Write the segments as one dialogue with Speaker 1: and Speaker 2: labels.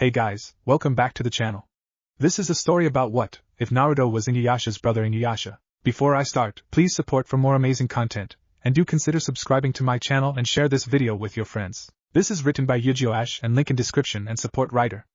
Speaker 1: Hey guys, welcome back to the channel. This is a story about what if Naruto was Inuyasha's brother Inuyasha. Before I start, please support for more amazing content, and do consider subscribing to my channel and share this video with your friends. This is written by Yugioash and link in description and support writer.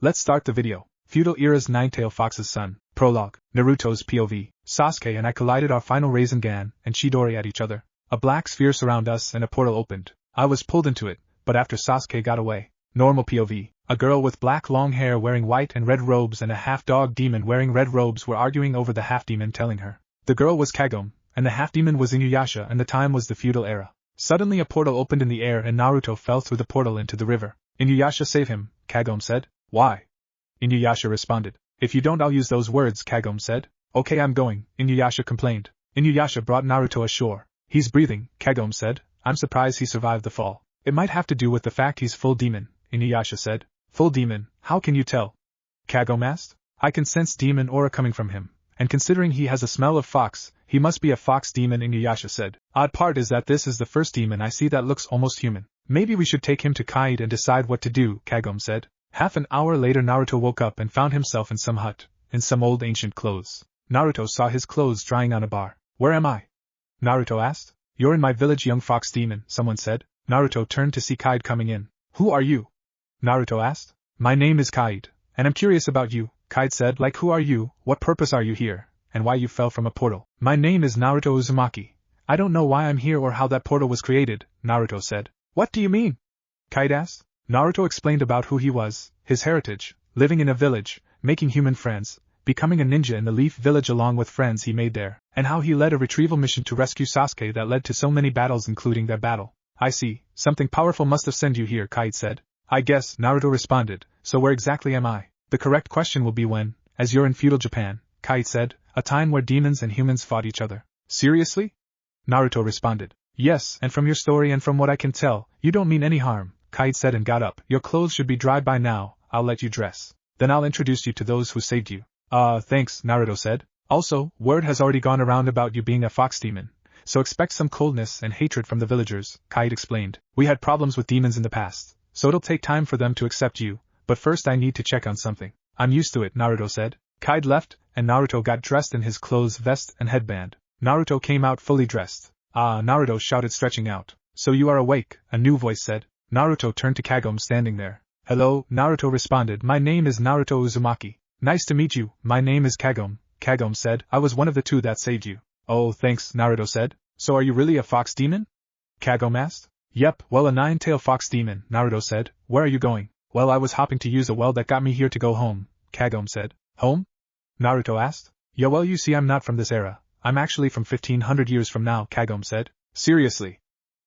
Speaker 1: Let's start the video. Feudal era's Nine-Tailed Fox's son. Prologue. Naruto's POV. Sasuke and I collided our final Rasengan and Chidori at each other. A black sphere surrounded us and a portal opened. I was pulled into it, but after Sasuke got away. Normal POV. A girl with black long hair wearing white and red robes and a half-dog demon wearing red robes were arguing over the half-demon telling her. The girl was Kagome, and the half-demon was Inuyasha, and the time was the feudal era. Suddenly a portal opened in the air and Naruto fell through the portal into the river. Inuyasha, save him, Kagome said. Why? Inuyasha responded. If you don't, I'll use those words, Kagome said. Okay, I'm going, Inuyasha complained. Inuyasha brought Naruto ashore. He's breathing, Kagome said. I'm surprised he survived the fall. It might have to do with the fact he's full demon, Inuyasha said. Full demon, how can you tell? Kagome asked. I can sense demon aura coming from him, and considering he has a smell of fox, he must be a fox demon, Inuyasha said. Odd part is that this is the first demon I see that looks almost human. Maybe we should take him to Kaide and decide what to do, Kagome said. Half an hour later Naruto woke up and found himself in some hut, in some old ancient clothes. Naruto saw his clothes drying on a bar. Where am I? Naruto asked. You're in my village, young fox demon, someone said. Naruto turned to see Kaide coming in. Who are you? Naruto asked. My name is Kaide, and I'm curious about you, Kaide said. Like, who are you, what purpose are you here, and why you fell from a portal? My name is Naruto Uzumaki. I don't know why I'm here or how that portal was created, Naruto said. What do you mean? Kaide asked. Naruto explained about who he was, his heritage, living in a village, making human friends, becoming a ninja in the Leaf Village along with friends he made there, and how he led a retrieval mission to rescue Sasuke that led to so many battles including that battle. I see, something powerful must have sent you here, Kaide said. I guess, Naruto responded. So where exactly am I? The correct question will be when, as you're in feudal Japan, Kaide said, a time where demons and humans fought each other. Seriously? Naruto responded. Yes, and from your story and from what I can tell, you don't mean any harm, Kaide said and got up. Your clothes should be dried by now, I'll let you dress. Then I'll introduce you to those who saved you. Thanks, Naruto said. Also, word has already gone around about you being a fox demon, so expect some coldness and hatred from the villagers, Kaide explained. We had problems with demons in the past, so it'll take time for them to accept you, but first I need to check on something. I'm used to it, Naruto said. Kaide left, and Naruto got dressed in his clothes, vest and headband. Naruto came out fully dressed. Naruto shouted, stretching out. So you are awake, a new voice said. Naruto turned to Kagome standing there. Hello, Naruto responded. My name is Naruto Uzumaki. Nice to meet you, my name is Kagome, Kagome said. I was one of the two that saved you. Oh, thanks, Naruto said. So are you really a fox demon? Kagome asked. Yep, well, a nine-tailed fox demon, Naruto said. Where are you going? Well, I was hopping to use a well that got me here to go home, Kagome said. Home? Naruto asked. Yeah, well, you see, I'm not from this era. I'm actually from 1500 years from now, Kagome said. Seriously?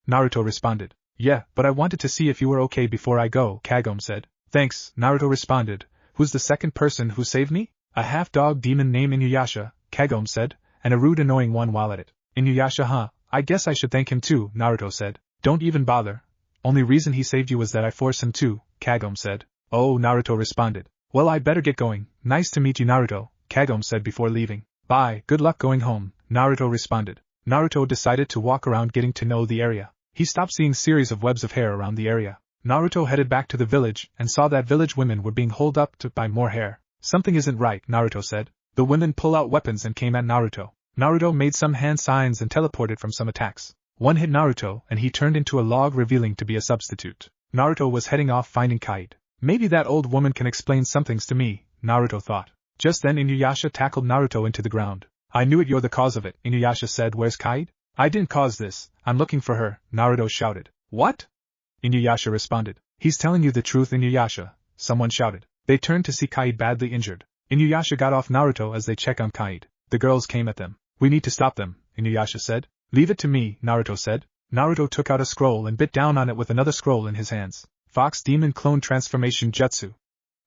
Speaker 1: Naruto responded. Yeah, but I wanted to see if you were okay before I go, Kagome said. Thanks, Naruto responded. Who's the second person who saved me? A half-dog demon named Inuyasha, Kagome said, and a rude, annoying one while at it. Inuyasha, huh? I guess I should thank him too, Naruto said. Don't even bother. Only reason he saved you was that I forced him to, Kagome said. Oh, Naruto responded. Well, I'd better get going. Nice to meet you, Naruto, Kagome said before leaving. Bye, good luck going home, Naruto responded. Naruto decided to walk around getting to know the area. He stopped seeing series of webs of hair around the area. Naruto headed back to the village and saw that village women were being holed up to buy more hair. Something isn't right, Naruto said. The women pull out weapons and came at Naruto. Naruto made some hand signs and teleported from some attacks. One hit Naruto and he turned into a log, revealing to be a substitute. Naruto was heading off finding Kaide. Maybe that old woman can explain some things to me, Naruto thought. Just then Inuyasha tackled Naruto into the ground. I knew it, you're the cause of it, Inuyasha said. Where's Kaide? I didn't cause this, I'm looking for her, Naruto shouted. What? Inuyasha responded. He's telling you the truth, Inuyasha, someone shouted. They turned to see Kaide badly injured. Inuyasha got off Naruto as they checked on Kaide. The girls came at them. We need to stop them, Inuyasha said. Leave it to me, Naruto said. Naruto took out a scroll and bit down on it with another scroll in his hands. Fox Demon Clone Transformation Jutsu.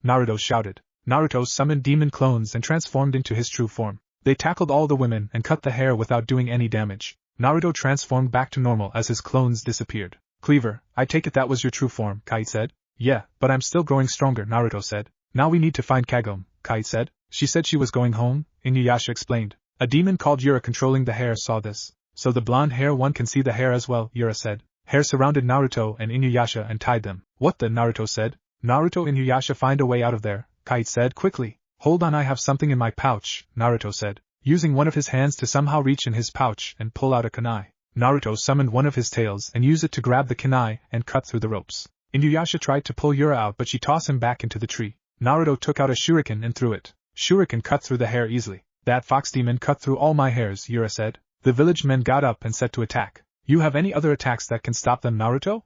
Speaker 1: Naruto shouted. Naruto summoned demon clones and transformed into his true form. They tackled all the women and cut the hair without doing any damage. Naruto transformed back to normal as his clones disappeared. Cleaver, I take it that was your true form, Kaide said. Yeah, but I'm still growing stronger, Naruto said. Now we need to find Kagome, Kaide said. She said she was going home, Inuyasha explained. A demon called Yura controlling the hair saw this. So the blonde hair one can see the hair as well, Yura said. Hair surrounded Naruto and Inuyasha and tied them. What the, Naruto said. Naruto and Inuyasha find a way out of there, Kite said quickly. Hold on, I have something in my pouch, Naruto said, using one of his hands to somehow reach in his pouch and pull out a kunai. Naruto summoned one of his tails and used it to grab the kunai and cut through the ropes. Inuyasha tried to pull Yura out, but she tossed him back into the tree. Naruto took out a shuriken and threw it. Shuriken cut through the hair easily. That fox demon cut through all my hairs, Yura said. The village men got up and set to attack. You have any other attacks that can stop them, Naruto?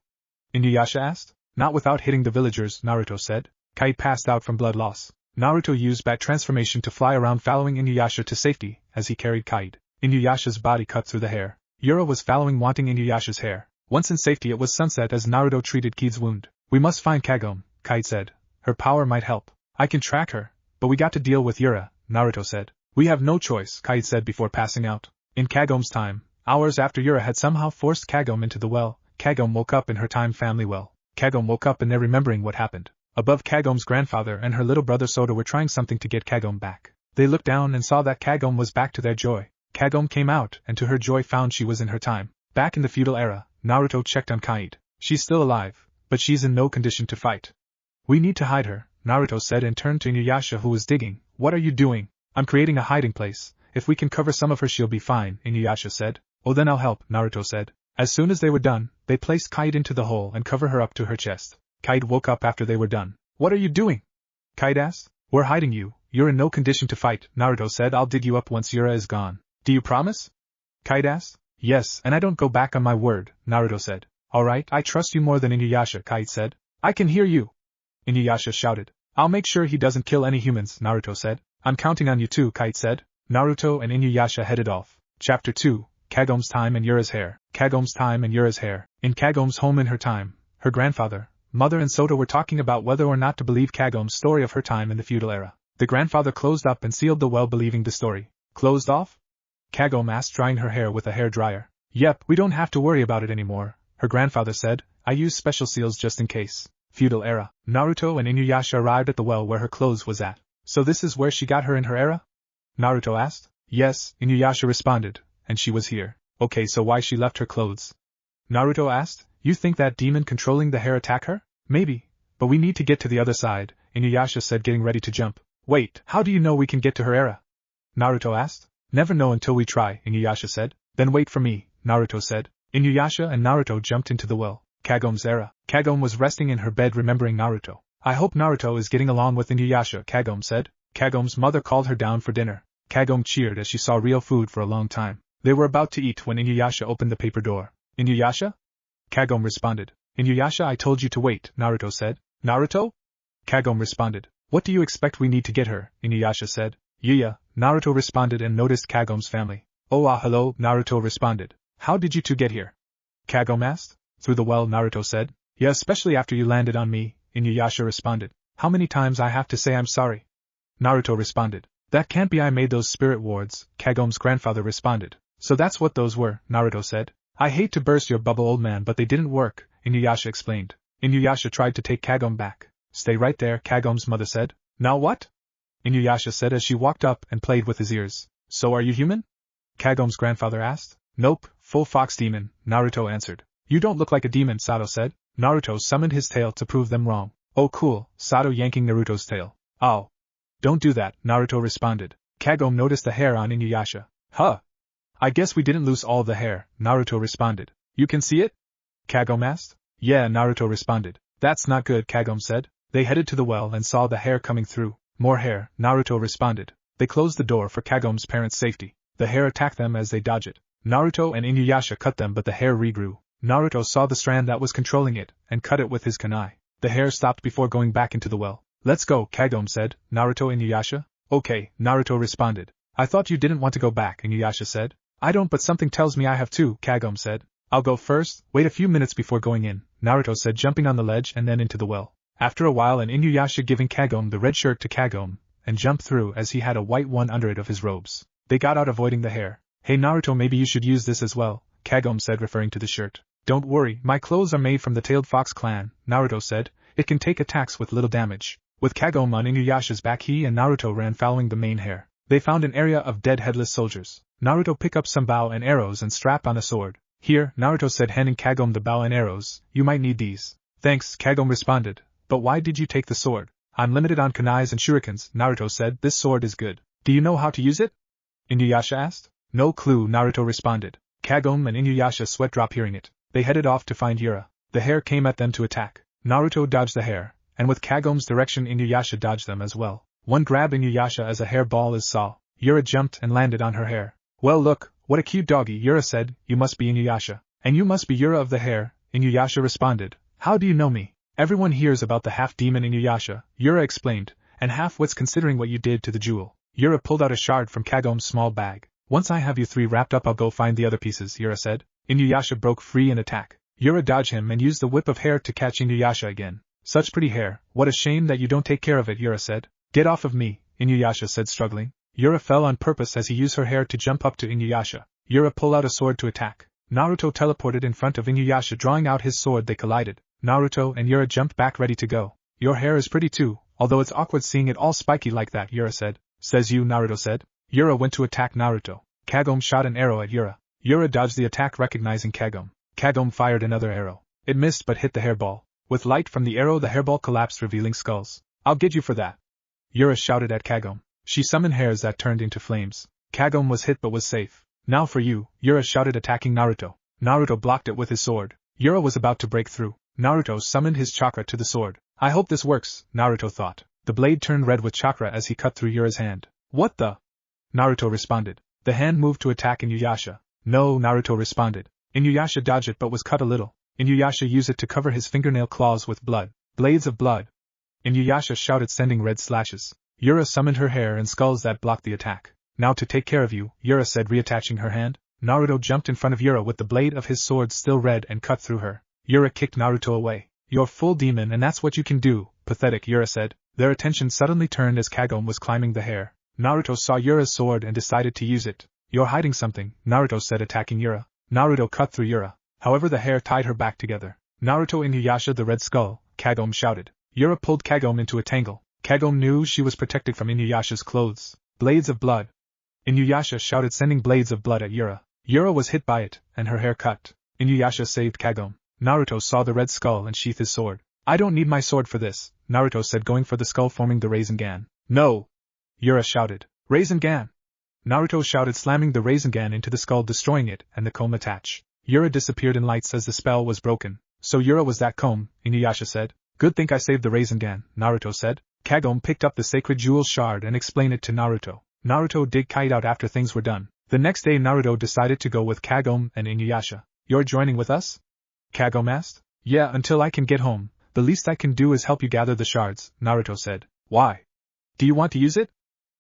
Speaker 1: Inuyasha asked. Not without hitting the villagers, Naruto said. Kite passed out from blood loss. Naruto used bat transformation to fly around following Inuyasha to safety as he carried Kite. Inuyasha's body cut through the hair. Yura was following, wanting Inuyasha's hair. Once in safety, it was sunset as Naruto treated Kide's wound. We must find Kagome, Kite said. Her power might help. I can track her, but we got to deal with Yura, Naruto said. We have no choice, Kite said before passing out. In Kagome's time, hours after Yura had somehow forced Kagome into the well, Kagome woke up in her time family well. Kagome woke up and they're remembering what happened. Above, Kagome's grandfather and her little brother Soda were trying something to get Kagome back. They looked down and saw that Kagome was back. To their joy, Kagome came out and to her joy found she was in her time. Back in the feudal era, Naruto checked on Kite. She's still alive, but she's in no condition to fight. We need to hide her, Naruto said and turned to Inuyasha, who was digging. What are you doing? I'm creating a hiding place. If we can cover some of her, she'll be fine, Inuyasha said. Oh, then I'll help, Naruto said. As soon as they were done, they placed Kite into the hole and covered her up to her chest. Kite woke up after they were done. What are you doing? Kite asked. We're hiding you. You're in no condition to fight, Naruto said. I'll dig you up once Yura is gone. Do you promise? Kite asked. Yes, and I don't go back on my word, Naruto said. Alright, I trust you more than Inuyasha, Kite said. I can hear you. Inuyasha shouted. I'll make sure he doesn't kill any humans, Naruto said. I'm counting on you too, Kite said. Naruto and Inuyasha headed off. Chapter 2, Kagome's time and Yura's hair. Kagome's time and Yura's hair. In Kagome's home in her time, her grandfather, mother and Soda were talking about whether or not to believe Kagome's story of her time in the feudal era. The grandfather closed up and sealed the well, believing the story. Closed off? Kagome asked, drying her hair with a hair dryer. Yep, we don't have to worry about it anymore, her grandfather said. I use special seals just in case. Feudal era. Naruto and Inuyasha arrived at the well where her clothes was at. So this is where she got her in her era? Naruto asked. Yes, Inuyasha responded, and she was here. Okay, so why she left her clothes? Naruto asked. You think that demon controlling the hair attack her? Maybe, but we need to get to the other side, Inuyasha said, getting ready to jump. Wait, how do you know we can get to her era? Naruto asked. Never know until we try, Inuyasha said. Then wait for me, Naruto said. Inuyasha and Naruto jumped into the well. Kagome's era. Kagome was resting in her bed remembering Naruto. I hope Naruto is getting along with Inuyasha, Kagome said. Kagome's mother called her down for dinner. Kagome cheered as she saw real food for a long time. They were about to eat when Inuyasha opened the paper door. Inuyasha? Kagome responded. Inuyasha, I told you to wait, Naruto said. Naruto? Kagome responded. What do you expect we need to get her? Inuyasha said. Yeah, Naruto responded and noticed Kagome's family. Oh hello, Naruto responded. How did you two get here? Kagome asked. Through the well, Naruto said. Yeah, especially after you landed on me, Inuyasha responded. How many times I have to say I'm sorry? Naruto responded. That can't be, I made those spirit wards, Kagome's grandfather responded. So that's what those were, Naruto said. I hate to burst your bubble, old man, but they didn't work, Inuyasha explained. Inuyasha tried to take Kagome back. Stay right there, Kagome's mother said. Now what? Inuyasha said as she walked up and played with his ears. So are you human? Kagome's grandfather asked. Nope, full fox demon, Naruto answered. You don't look like a demon, Sato said. Naruto summoned his tail to prove them wrong. Oh cool, Sato yanking Naruto's tail. Oh. Don't do that, Naruto responded. Kagome noticed the hair on Inuyasha. Huh. I guess we didn't lose all the hair, Naruto responded. You can see it? Kagome asked. Yeah, Naruto responded. That's not good, Kagome said. They headed to the well and saw the hair coming through. More hair, Naruto responded. They closed the door for Kagome's parents' safety. The hair attacked them as they dodged it. Naruto and Inuyasha cut them, but the hair regrew. Naruto saw the strand that was controlling it, and cut it with his kunai. The hair stopped before going back into the well. Let's go, Kagome said. Naruto and Inuyasha? Okay, Naruto responded. I thought you didn't want to go back, Inuyasha said. I don't, but something tells me I have to, Kagome said. I'll go first, wait a few minutes before going in, Naruto said, jumping on the ledge and then into the well. After a while, and Inuyasha giving Kagome the red shirt to Kagome, and jumped through as he had a white one under it of his robes. They got out avoiding the hair. Hey Naruto, maybe you should use this as well, Kagome said, referring to the shirt. Don't worry, my clothes are made from the tailed fox clan, Naruto said. It can take attacks with little damage. With Kagome on Inuyasha's back, he and Naruto ran following the main hair. They found an area of dead headless soldiers. Naruto picked up some bow and arrows and strapped on a sword. Here, Naruto said, handing Kagome the bow and arrows, you might need these. Thanks, Kagome responded, But why did you take the sword? I'm limited on kunais and shurikens, Naruto said. This sword is good. Do you know how to use it? Inuyasha asked. No clue, Naruto responded. Kagome and Inuyasha sweat drop hearing it. They headed off to find Yura. The hare came at them to attack. Naruto dodged the hare, and with Kagome's direction Inuyasha dodged them as well. One grabbed Inuyasha as a hair ball is saw. Yura jumped and landed on her hair. Well look, what a cute doggy, Yura said. You must be Inuyasha. And you must be Yura of the hair, Inuyasha responded. How do you know me? Everyone hears about the half-demon Inuyasha, Yura explained, and half-wits considering what you did to the jewel. Yura pulled out a shard from Kagome's small bag. Once I have you three wrapped up I'll go find the other pieces, Yura said. Inuyasha broke free and attack. Yura dodged him and used the whip of hair to catch Inuyasha again. Such pretty hair, what a shame that you don't take care of it, Yura said. Get off of me, Inuyasha said struggling. Yura fell on purpose as he used her hair to jump up to Inuyasha. Yura pulled out a sword to attack. Naruto teleported in front of Inuyasha drawing out his sword. They collided. Naruto and Yura jumped back ready to go. Your hair is pretty too, although it's awkward seeing it all spiky like that, Yura said. Says you, Naruto said. Yura went to attack Naruto. Kagome shot an arrow at Yura. Yura dodged the attack recognizing Kagome. Kagome fired another arrow. It missed but hit the hairball. With light from the arrow the hairball collapsed revealing skulls. I'll get you for that. Yura shouted at Kagome. She summoned hairs that turned into flames. Kagome was hit but was safe. Now for you, Yura shouted attacking Naruto. Naruto blocked it with his sword. Yura was about to break through. Naruto summoned his chakra to the sword. I hope this works, Naruto thought. The blade turned red with chakra as he cut through Yura's hand. What the? Naruto responded. The hand moved to attack Inuyasha. No, Naruto responded. Inuyasha dodged it but was cut a little. Inuyasha used it to cover his fingernail claws with blood. Blades of blood. Inuyasha shouted sending red slashes. Yura summoned her hair and skulls that blocked the attack. Now to take care of you, Yura said reattaching her hand. Naruto jumped in front of Yura with the blade of his sword still red and cut through her. Yura kicked Naruto away. You're full demon and that's what you can do, pathetic, Yura said. Their attention suddenly turned as Kagome was climbing the hair. Naruto saw Yura's sword and decided to use it. You're hiding something, Naruto said attacking Yura. Naruto cut through Yura. However the hair tied her back together. Naruto Inuyasha the red skull, Kagome shouted. Yura pulled Kagome into a tangle. Kagome knew she was protected from Inuyasha's clothes. Blades of blood. Inuyasha shouted sending blades of blood at Yura. Yura was hit by it, and her hair cut. Inuyasha saved Kagome. Naruto saw the red skull and sheathed his sword. I don't need my sword for this, Naruto said going for the skull forming the Rasengan. No! Yura shouted. Rasengan! Naruto shouted slamming the Rasengan into the skull destroying it and the comb attached. Yura disappeared in lights as the spell was broken. So Yura was that comb, Inuyasha said. Good think I saved the Rasengan, Naruto said. Kagome picked up the sacred jewel shard and explained it to Naruto. Naruto did kite out after things were done. The next day Naruto decided to go with Kagome and Inuyasha. You're joining with us? Kagome asked. Yeah, until I can get home. The least I can do is help you gather the shards, Naruto said. Why? Do you want to use it?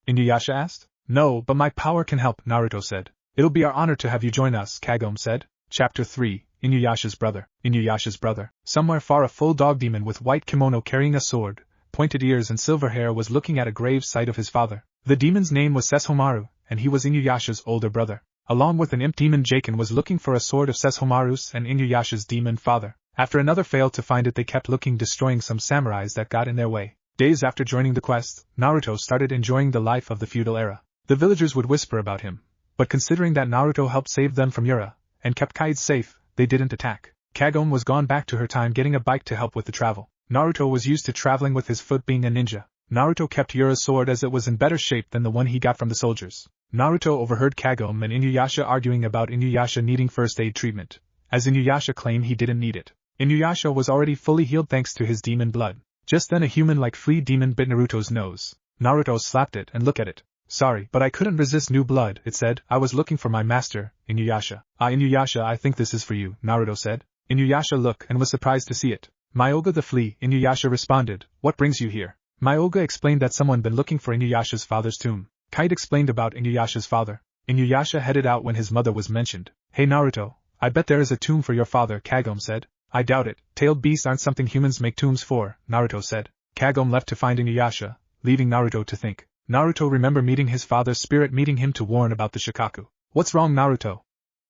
Speaker 1: Inuyasha asked. No, but my power can help, Naruto said. It'll be our honor to have you join us, Kagome said. Chapter 3, Inuyasha's brother. Inuyasha's brother. Somewhere far a full dog demon with white kimono carrying a sword, pointed ears and silver hair was looking at a grave site of his father. The demon's name was Sesshomaru, and he was Inuyasha's older brother. Along with an imp demon Jaken was looking for a sword of Sesshomaru's and Inuyasha's demon father. After another failed to find it they kept looking destroying some samurais that got in their way. Days after joining the quest, Naruto started enjoying the life of the feudal era. The villagers would whisper about him, but considering that Naruto helped save them from Yura, and kept Kaide safe, they didn't attack. Kagome was gone back to her time getting a bike to help with the travel. Naruto was used to traveling with his foot being a ninja. Naruto kept Yura's sword as it was in better shape than the one he got from the soldiers. Naruto overheard Kagome and Inuyasha arguing about Inuyasha needing first aid treatment, as Inuyasha claimed he didn't need it. Inuyasha was already fully healed thanks to his demon blood. Just then a human-like flea demon bit Naruto's nose. Naruto slapped it and looked at it. Sorry, but I couldn't resist new blood, it said. I was looking for my master, Inuyasha. Inuyasha, I think this is for you, Naruto said. Inuyasha looked and was surprised to see it. Myoga the flea, Inuyasha responded. What brings you here? Myoga explained that someone been looking for Inuyasha's father's tomb. Kaide explained about Inuyasha's father. Inuyasha headed out when his mother was mentioned. Hey Naruto, I bet there is a tomb for your father, Kagome said. I doubt it. Tailed beasts aren't something humans make tombs for, Naruto said. Kagome left to find Inuyasha, leaving Naruto to think. Naruto remembered meeting his father's spirit meeting him to warn about the Shikaku. What's wrong, Naruto?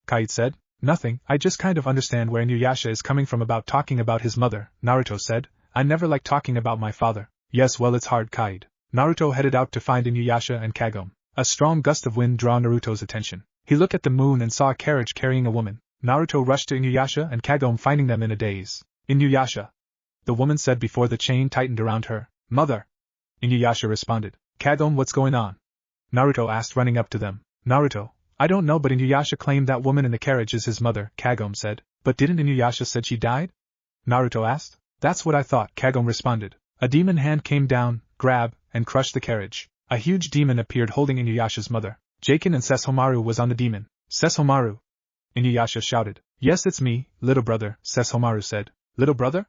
Speaker 1: Kaide said. Nothing, I just kind of understand where Inuyasha is coming from about talking about his mother, Naruto said. I never liked talking about my father. Yes, well it's hard, Kaide. Naruto headed out to find Inuyasha and Kagome. A strong gust of wind drew Naruto's attention. He looked at the moon and saw a carriage carrying a woman. Naruto rushed to Inuyasha and Kagome finding them in a daze. Inuyasha. the woman said before the chain tightened around her. Mother! Inuyasha responded. Kagome, what's going on? Naruto asked, running up to them. Naruto, I don't know, but Inuyasha claimed that woman in the carriage is his mother, Kagome said. But didn't Inuyasha said she died? Naruto asked. That's what I thought, Kagome responded. A demon hand came down, grabbed, and crushed the carriage. A huge demon appeared holding Inuyasha's mother. Jaken and Sesshomaru was on the demon. Sesshomaru! Inuyasha shouted. Yes, it's me, little brother, Sesshomaru said. Little brother?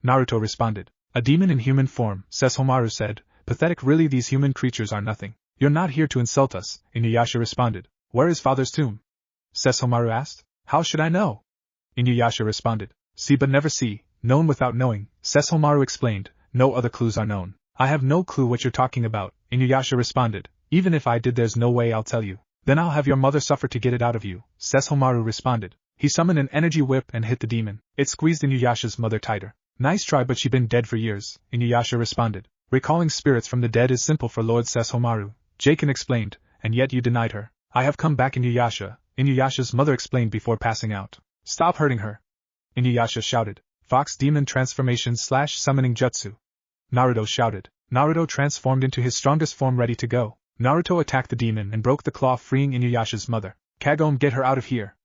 Speaker 1: Naruto responded. A demon in human form, Sesshomaru said. Pathetic, really, these human creatures are nothing. You're not here to insult us, Inuyasha responded. Where is father's tomb? Sesshomaru asked. How should I know? Inuyasha responded. See but never see, known without knowing, Sesshomaru explained. No other clues are known. I have no clue what you're talking about, Inuyasha responded. Even if I did, there's no way I'll tell you. Then I'll have your mother suffer to get it out of you, Sesshomaru responded. He summoned an energy whip and hit the demon. It squeezed Inuyasha's mother tighter. Nice try, but she's been dead for years, Inuyasha responded. Recalling spirits from the dead is simple for Lord Sesshomaru, Jaken explained, and yet you denied her. I have come back, Inuyasha, Inuyasha's mother explained before passing out. Stop hurting her! Inuyasha shouted. Fox Demon Transformation / Summoning Jutsu. Naruto shouted. Naruto transformed into his strongest form, ready to go. Naruto attacked the demon and broke the claw, freeing Inuyasha's mother. Kagome, get her out of here!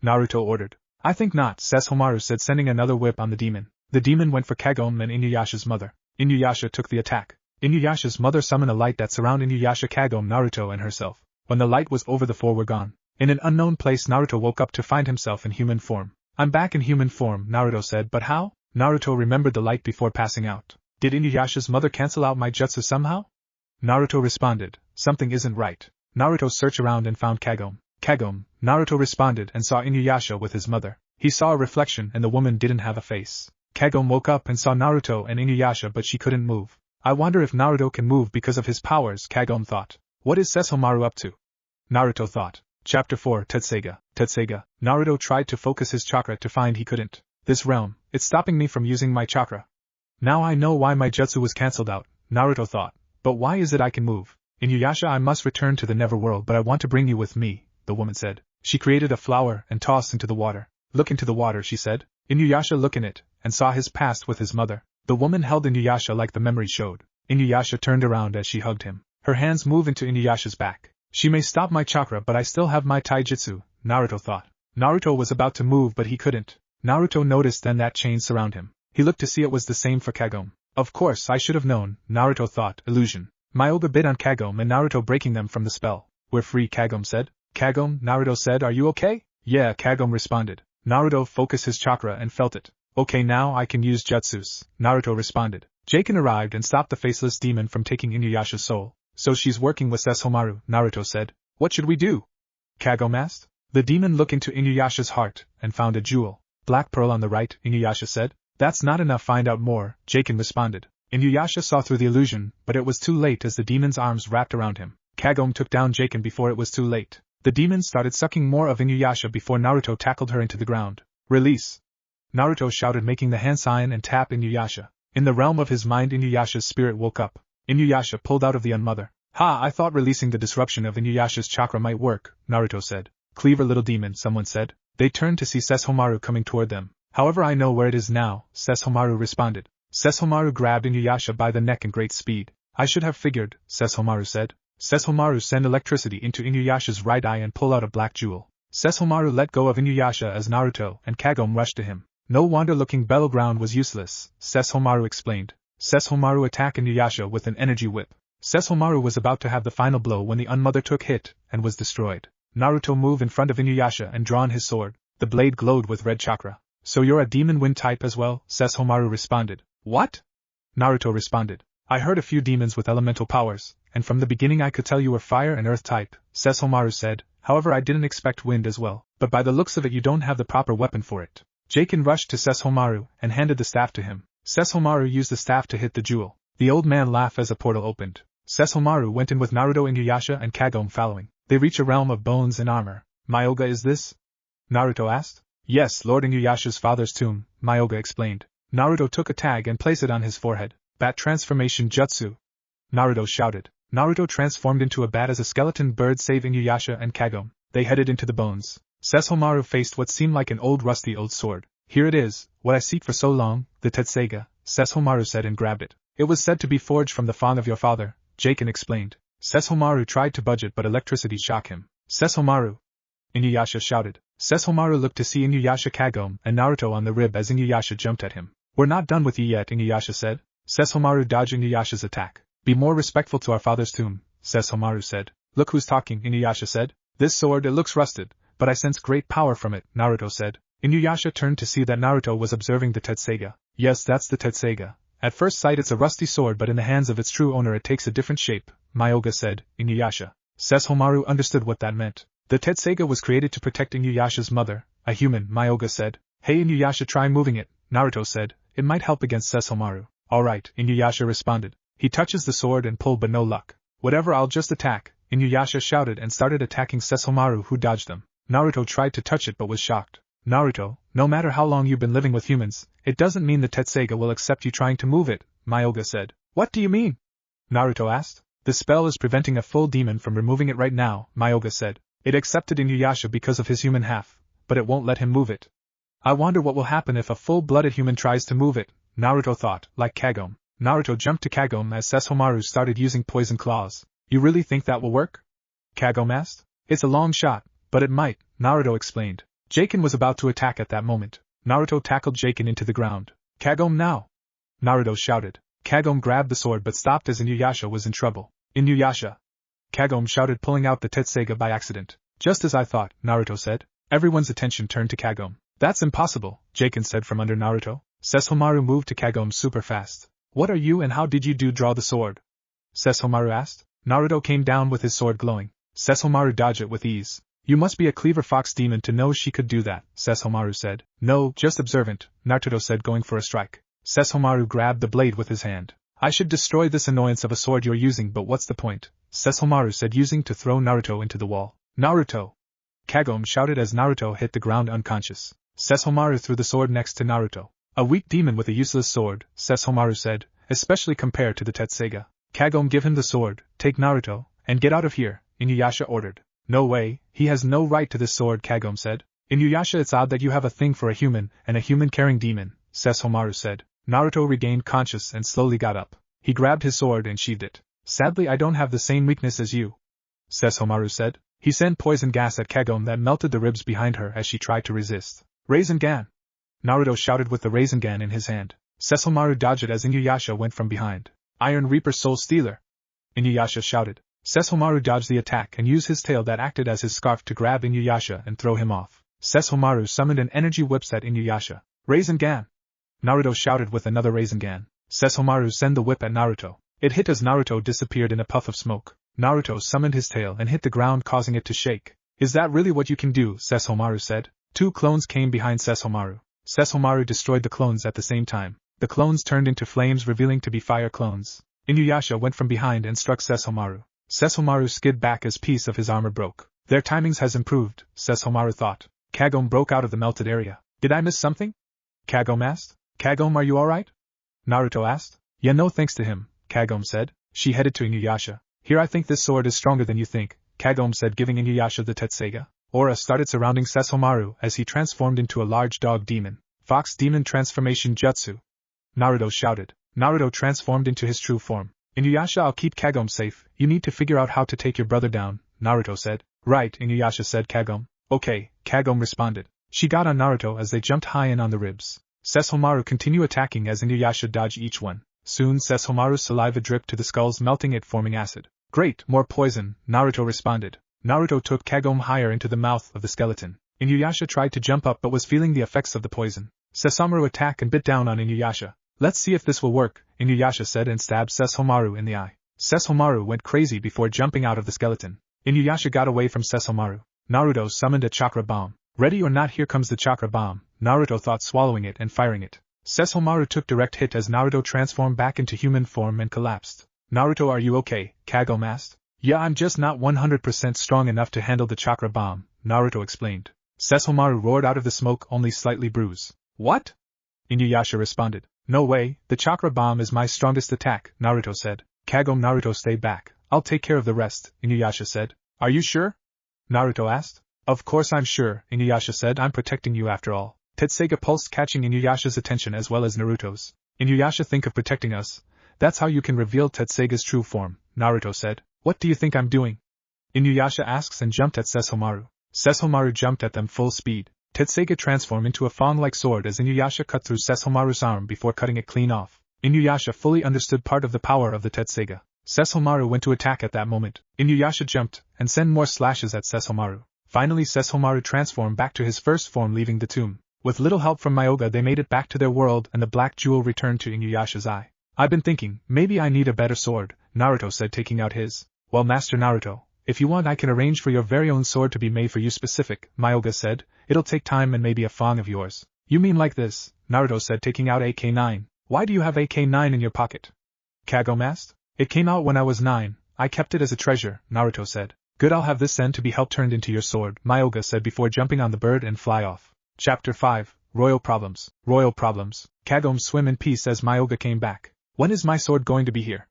Speaker 1: Naruto ordered. I think not, Sesshomaru said, sending another whip on the demon. The demon went for Kagome and Inuyasha's mother. Inuyasha took the attack. Inuyasha's mother summoned a light that surrounded Inuyasha, Kagome, Naruto, and herself. When the light was over, the four were gone. In an unknown place, Naruto woke up to find himself in human form. I'm back in human form, Naruto said, but how? Naruto remembered the light before passing out. Did Inuyasha's mother cancel out my jutsu somehow? Naruto responded. Something isn't right. Naruto searched around and found Kagome. Kagome, Naruto responded, and saw Inuyasha with his mother. He saw a reflection and the woman didn't have a face. Kagome woke up and saw Naruto and Inuyasha, but she couldn't move. I wonder if Naruto can move because of his powers, Kagome thought. What is Sesshomaru up to? Naruto thought. Chapter 4, Tetseiga. Tetseiga. Naruto tried to focus his chakra to find he couldn't. This realm, it's stopping me from using my chakra. Now I know why my jutsu was cancelled out, Naruto thought. But why is it I can move? Inuyasha, I must return to the Neverworld, but I want to bring you with me, the woman said. She created a flower and tossed into the water. Look into the water, she said. Inuyasha looked in it, and saw his past with his mother. The woman held Inuyasha like the memory showed. Inuyasha turned around as she hugged him. Her hands moved into Inuyasha's back. She may stop my chakra, but I still have my taijutsu, Naruto thought. Naruto was about to move, but he couldn't. Naruto noticed then that chain surround him. He looked to see it was the same for Kagome. Of course, I should have known, Naruto thought. Illusion. Myoga bit on Kagome and Naruto breaking them from the spell. We're free, Kagome said. Kagome, Naruto said, are you okay? Yeah, Kagome responded. Naruto focused his chakra and felt it. Okay, now I can use jutsus, Naruto responded. Jaken arrived and stopped the faceless demon from taking Inuyasha's soul. So she's working with Sesshomaru, Naruto said. What should we do? Kagome asked. The demon looked into Inuyasha's heart and found a jewel. Black pearl on the right, Inuyasha said. That's not enough, find out more, Jaken responded. Inuyasha saw through the illusion, but it was too late as the demon's arms wrapped around him. Kagome took down Jaken before it was too late. The demon started sucking more of Inuyasha before Naruto tackled her into the ground. Release! Naruto shouted, making the hand sign and tap Inuyasha. In the realm of his mind, Inuyasha's spirit woke up. Inuyasha pulled out of the unmother. Ha, I thought releasing the disruption of Inuyasha's chakra might work, Naruto said. Clever little demon, someone said. They turned to see Sesshomaru coming toward them. However, I know where it is now, Sesshomaru responded. Sesshomaru grabbed Inuyasha by the neck in great speed. I should have figured, Sesshomaru said. Sesshomaru sent electricity into Inuyasha's right eye and pulled out a black jewel. Sesshomaru let go of Inuyasha as Naruto and Kagome rushed to him. No wonder looking battleground was useless, Sesshomaru explained. Sesshomaru attacked Inuyasha with an energy whip. Sesshomaru was about to have the final blow when the unmother took hit and was destroyed. Naruto moved in front of Inuyasha and drawn his sword. The blade glowed with red chakra. So you're a demon wind type as well, Sesshomaru responded. What? Naruto responded. I heard a few demons with elemental powers, and from the beginning I could tell you were fire and earth type, Sesshomaru said. However, I didn't expect wind as well, but by the looks of it you don't have the proper weapon for it. Jaken rushed to Sesshomaru and handed the staff to him. Sesshomaru used the staff to hit the jewel. The old man laughed as a portal opened. Sesshomaru went in with Naruto, Inuyasha and Kagome following. They reach a realm of bones and armor. Myoga, is this? Naruto asked. Yes, Lord Inuyasha's father's tomb, Myoga explained. Naruto took a tag and placed it on his forehead. Bat transformation jutsu. Naruto shouted. Naruto transformed into a bat as a skeleton bird saved Inuyasha and Kagome. They headed into the bones. Sesshomaru faced what seemed like an rusty old sword. Here it is, what I seek for so long, the Tetseiga, Sesshomaru said and grabbed it. It was said to be forged from the fawn of your father, Jaken explained. Sesshomaru tried to budge it but electricity shocked him. Sesshomaru! Inuyasha shouted. Sesshomaru looked to see Inuyasha, Kagome, and Naruto on the rib as Inuyasha jumped at him. We're not done with you yet, Inuyasha said. Sesshomaru dodged Inuyasha's attack. Be more respectful to our father's tomb, Sesshomaru said. Look who's talking, Inuyasha said. This sword, it looks rusted, but I sense great power from it, Naruto said. Inuyasha turned to see that Naruto was observing the Tetseiga. Yes, that's the Tetseiga. At first sight it's a rusty sword but in the hands of its true owner it takes a different shape, Myoga said. Inuyasha. Sesshomaru understood what that meant. The Tetseiga was created to protect Inuyasha's mother, a human, Myoga said. Hey Inuyasha, try moving it, Naruto said. It might help against Sesshomaru. Alright, Inuyasha responded. He touches the sword and pulled but no luck. Whatever, I'll just attack, Inuyasha shouted and started attacking Sesshomaru, who dodged them. Naruto tried to touch it but was shocked. Naruto, no matter how long you've been living with humans, it doesn't mean the Tetseiga will accept you trying to move it, Myoga said. What do you mean? Naruto asked. The spell is preventing a full demon from removing it right now, Myoga said. It accepted Inuyasha because of his human half, but it won't let him move it. I wonder what will happen if a full-blooded human tries to move it, Naruto thought, like Kagome. Naruto jumped to Kagome as Sesshomaru started using poison claws. You really think that will work? Kagome asked. It's a long shot, but it might, Naruto explained. Jaken was about to attack at that moment. Naruto tackled Jaken into the ground. Kagome now! Naruto shouted. Kagome grabbed the sword but stopped as Inuyasha was in trouble. Inuyasha! Kagome shouted, pulling out the Tetseiga by accident. Just as I thought, Naruto said. Everyone's attention turned to Kagome. That's impossible, Jaken said from under Naruto. Sesshomaru moved to Kagome super fast. What are you and how did you draw the sword? Sesshomaru asked. Naruto came down with his sword glowing. Sesshomaru dodged it with ease. You must be a clever fox demon to know she could do that, Sesshomaru said. No, just observant, Naruto said, going for a strike. Sesshomaru grabbed the blade with his hand. I should destroy this annoyance of a sword you're using, but what's the point? Sesshomaru said, using to throw Naruto into the wall. Naruto! Kagome shouted as Naruto hit the ground unconscious. Sesshomaru threw the sword next to Naruto. A weak demon with a useless sword, Sesshomaru said, especially compared to the Tetseiga. Kagome, give him the sword, take Naruto, and get out of here, Inuyasha ordered. No way, he has no right to this sword, Kagome said. Inuyasha, it's odd that you have a thing for a human and a human-carrying demon, Sesshomaru said. Naruto regained conscious and slowly got up. He grabbed his sword and sheathed it. Sadly, I don't have the same weakness as you, Sesshomaru said. He sent poison gas at Kagome that melted the ribs behind her as she tried to resist. Rasengan! Naruto shouted with the Rasengan in his hand. Sesshomaru dodged it as Inuyasha went from behind. Iron Reaper Soul Stealer! Inuyasha shouted. Sesshomaru dodged the attack and used his tail that acted as his scarf to grab Inuyasha and throw him off. Sesshomaru summoned an energy whip at Inuyasha. Rasengan! Naruto shouted with another Rasengan. Sesshomaru sent the whip at Naruto. It hit as Naruto disappeared in a puff of smoke. Naruto summoned his tail and hit the ground, causing it to shake. Is that really what you can do? Sesshomaru said. Two clones came behind Sesshomaru. Sesshomaru destroyed the clones at the same time. The clones turned into flames, revealing to be fire clones. Inuyasha went from behind and struck Sesshomaru. Sesshomaru skid back as piece of his armor broke. Their timings has improved, Sesshomaru thought. Kagome broke out of the melted area. Did I miss something? Kagome asked. Kagome, are you alright? Naruto asked. Yeah, no thanks to him, Kagome said. She headed to Inuyasha. Here, I think this sword is stronger than you think, Kagome said, giving Inuyasha the Tetseiga. Aura started surrounding Sesshomaru as he transformed into a large dog demon. Fox Demon Transformation Jutsu! Naruto shouted. Naruto transformed into his true form. Inuyasha, I'll keep Kagome safe. You need to figure out how to take your brother down, Naruto said. Right, Inuyasha said Kagome. Okay, Kagome responded. She got on Naruto as they jumped high in on the ribs. Sesshomaru continued attacking as Inuyasha dodged each one. Soon Sesshomaru's saliva dripped to the skulls, melting it, forming acid. Great, more poison, Naruto responded. Naruto took Kagome higher into the mouth of the skeleton. Inuyasha tried to jump up but was feeling the effects of the poison. Sesshomaru attacked and bit down on Inuyasha. Let's see if this will work, Inuyasha said and stabbed Sesshomaru in the eye. Sesshomaru went crazy before jumping out of the skeleton. Inuyasha got away from Sesshomaru. Naruto summoned a chakra bomb. Ready or not, here comes the chakra bomb, Naruto thought, swallowing it and firing it. Sesshomaru took direct hit as Naruto transformed back into human form and collapsed. Naruto, are you okay? Kagome asked. Yeah, I'm just not 100% strong enough to handle the chakra bomb, Naruto explained. Sesshomaru roared out of the smoke, only slightly bruised. What? Inuyasha responded. No way, the chakra bomb is my strongest attack, Naruto said. Kagome, Naruto, stay back. I'll take care of the rest, Inuyasha said. Are you sure? Naruto asked. Of course I'm sure, Inuyasha said. I'm protecting you after all. Tetseiga pulsed, catching Inuyasha's attention as well as Naruto's. Inuyasha, think of protecting us. That's how you can reveal Tetsuga's true form, Naruto said. What do you think I'm doing? Inuyasha asks and jumped at Sesshomaru. Sesshomaru jumped at them full speed. Tetsuga transformed into a fawn-like sword as Inuyasha cut through Sesshomaru's arm before cutting it clean off. Inuyasha fully understood part of the power of the Tetsuga. Sesshomaru went to attack at that moment. Inuyasha jumped and sent more slashes at Sesshomaru. Finally Sesshomaru transformed back to his first form, leaving the tomb. With little help from Myoga they made it back to their world and the black jewel returned to Inuyasha's eye. I've been thinking, maybe I need a better sword, Naruto said, taking out his. Well, Master Naruto, if you want I can arrange for your very own sword to be made for you specific, Myoga said. It'll take time and maybe a fawn of yours. You mean like this, Naruto said, taking out AK-9. Why do you have AK-9 in your pocket? Kagome asked. It came out when I was 9, I kept it as a treasure, Naruto said. Good, I'll have this then to be helped turned into your sword, Myoga said before jumping on the bird and fly off. Chapter 5, Royal Problems. Royal Problems. Kagome swim in peace as Myoga came back. When is my sword going to be here?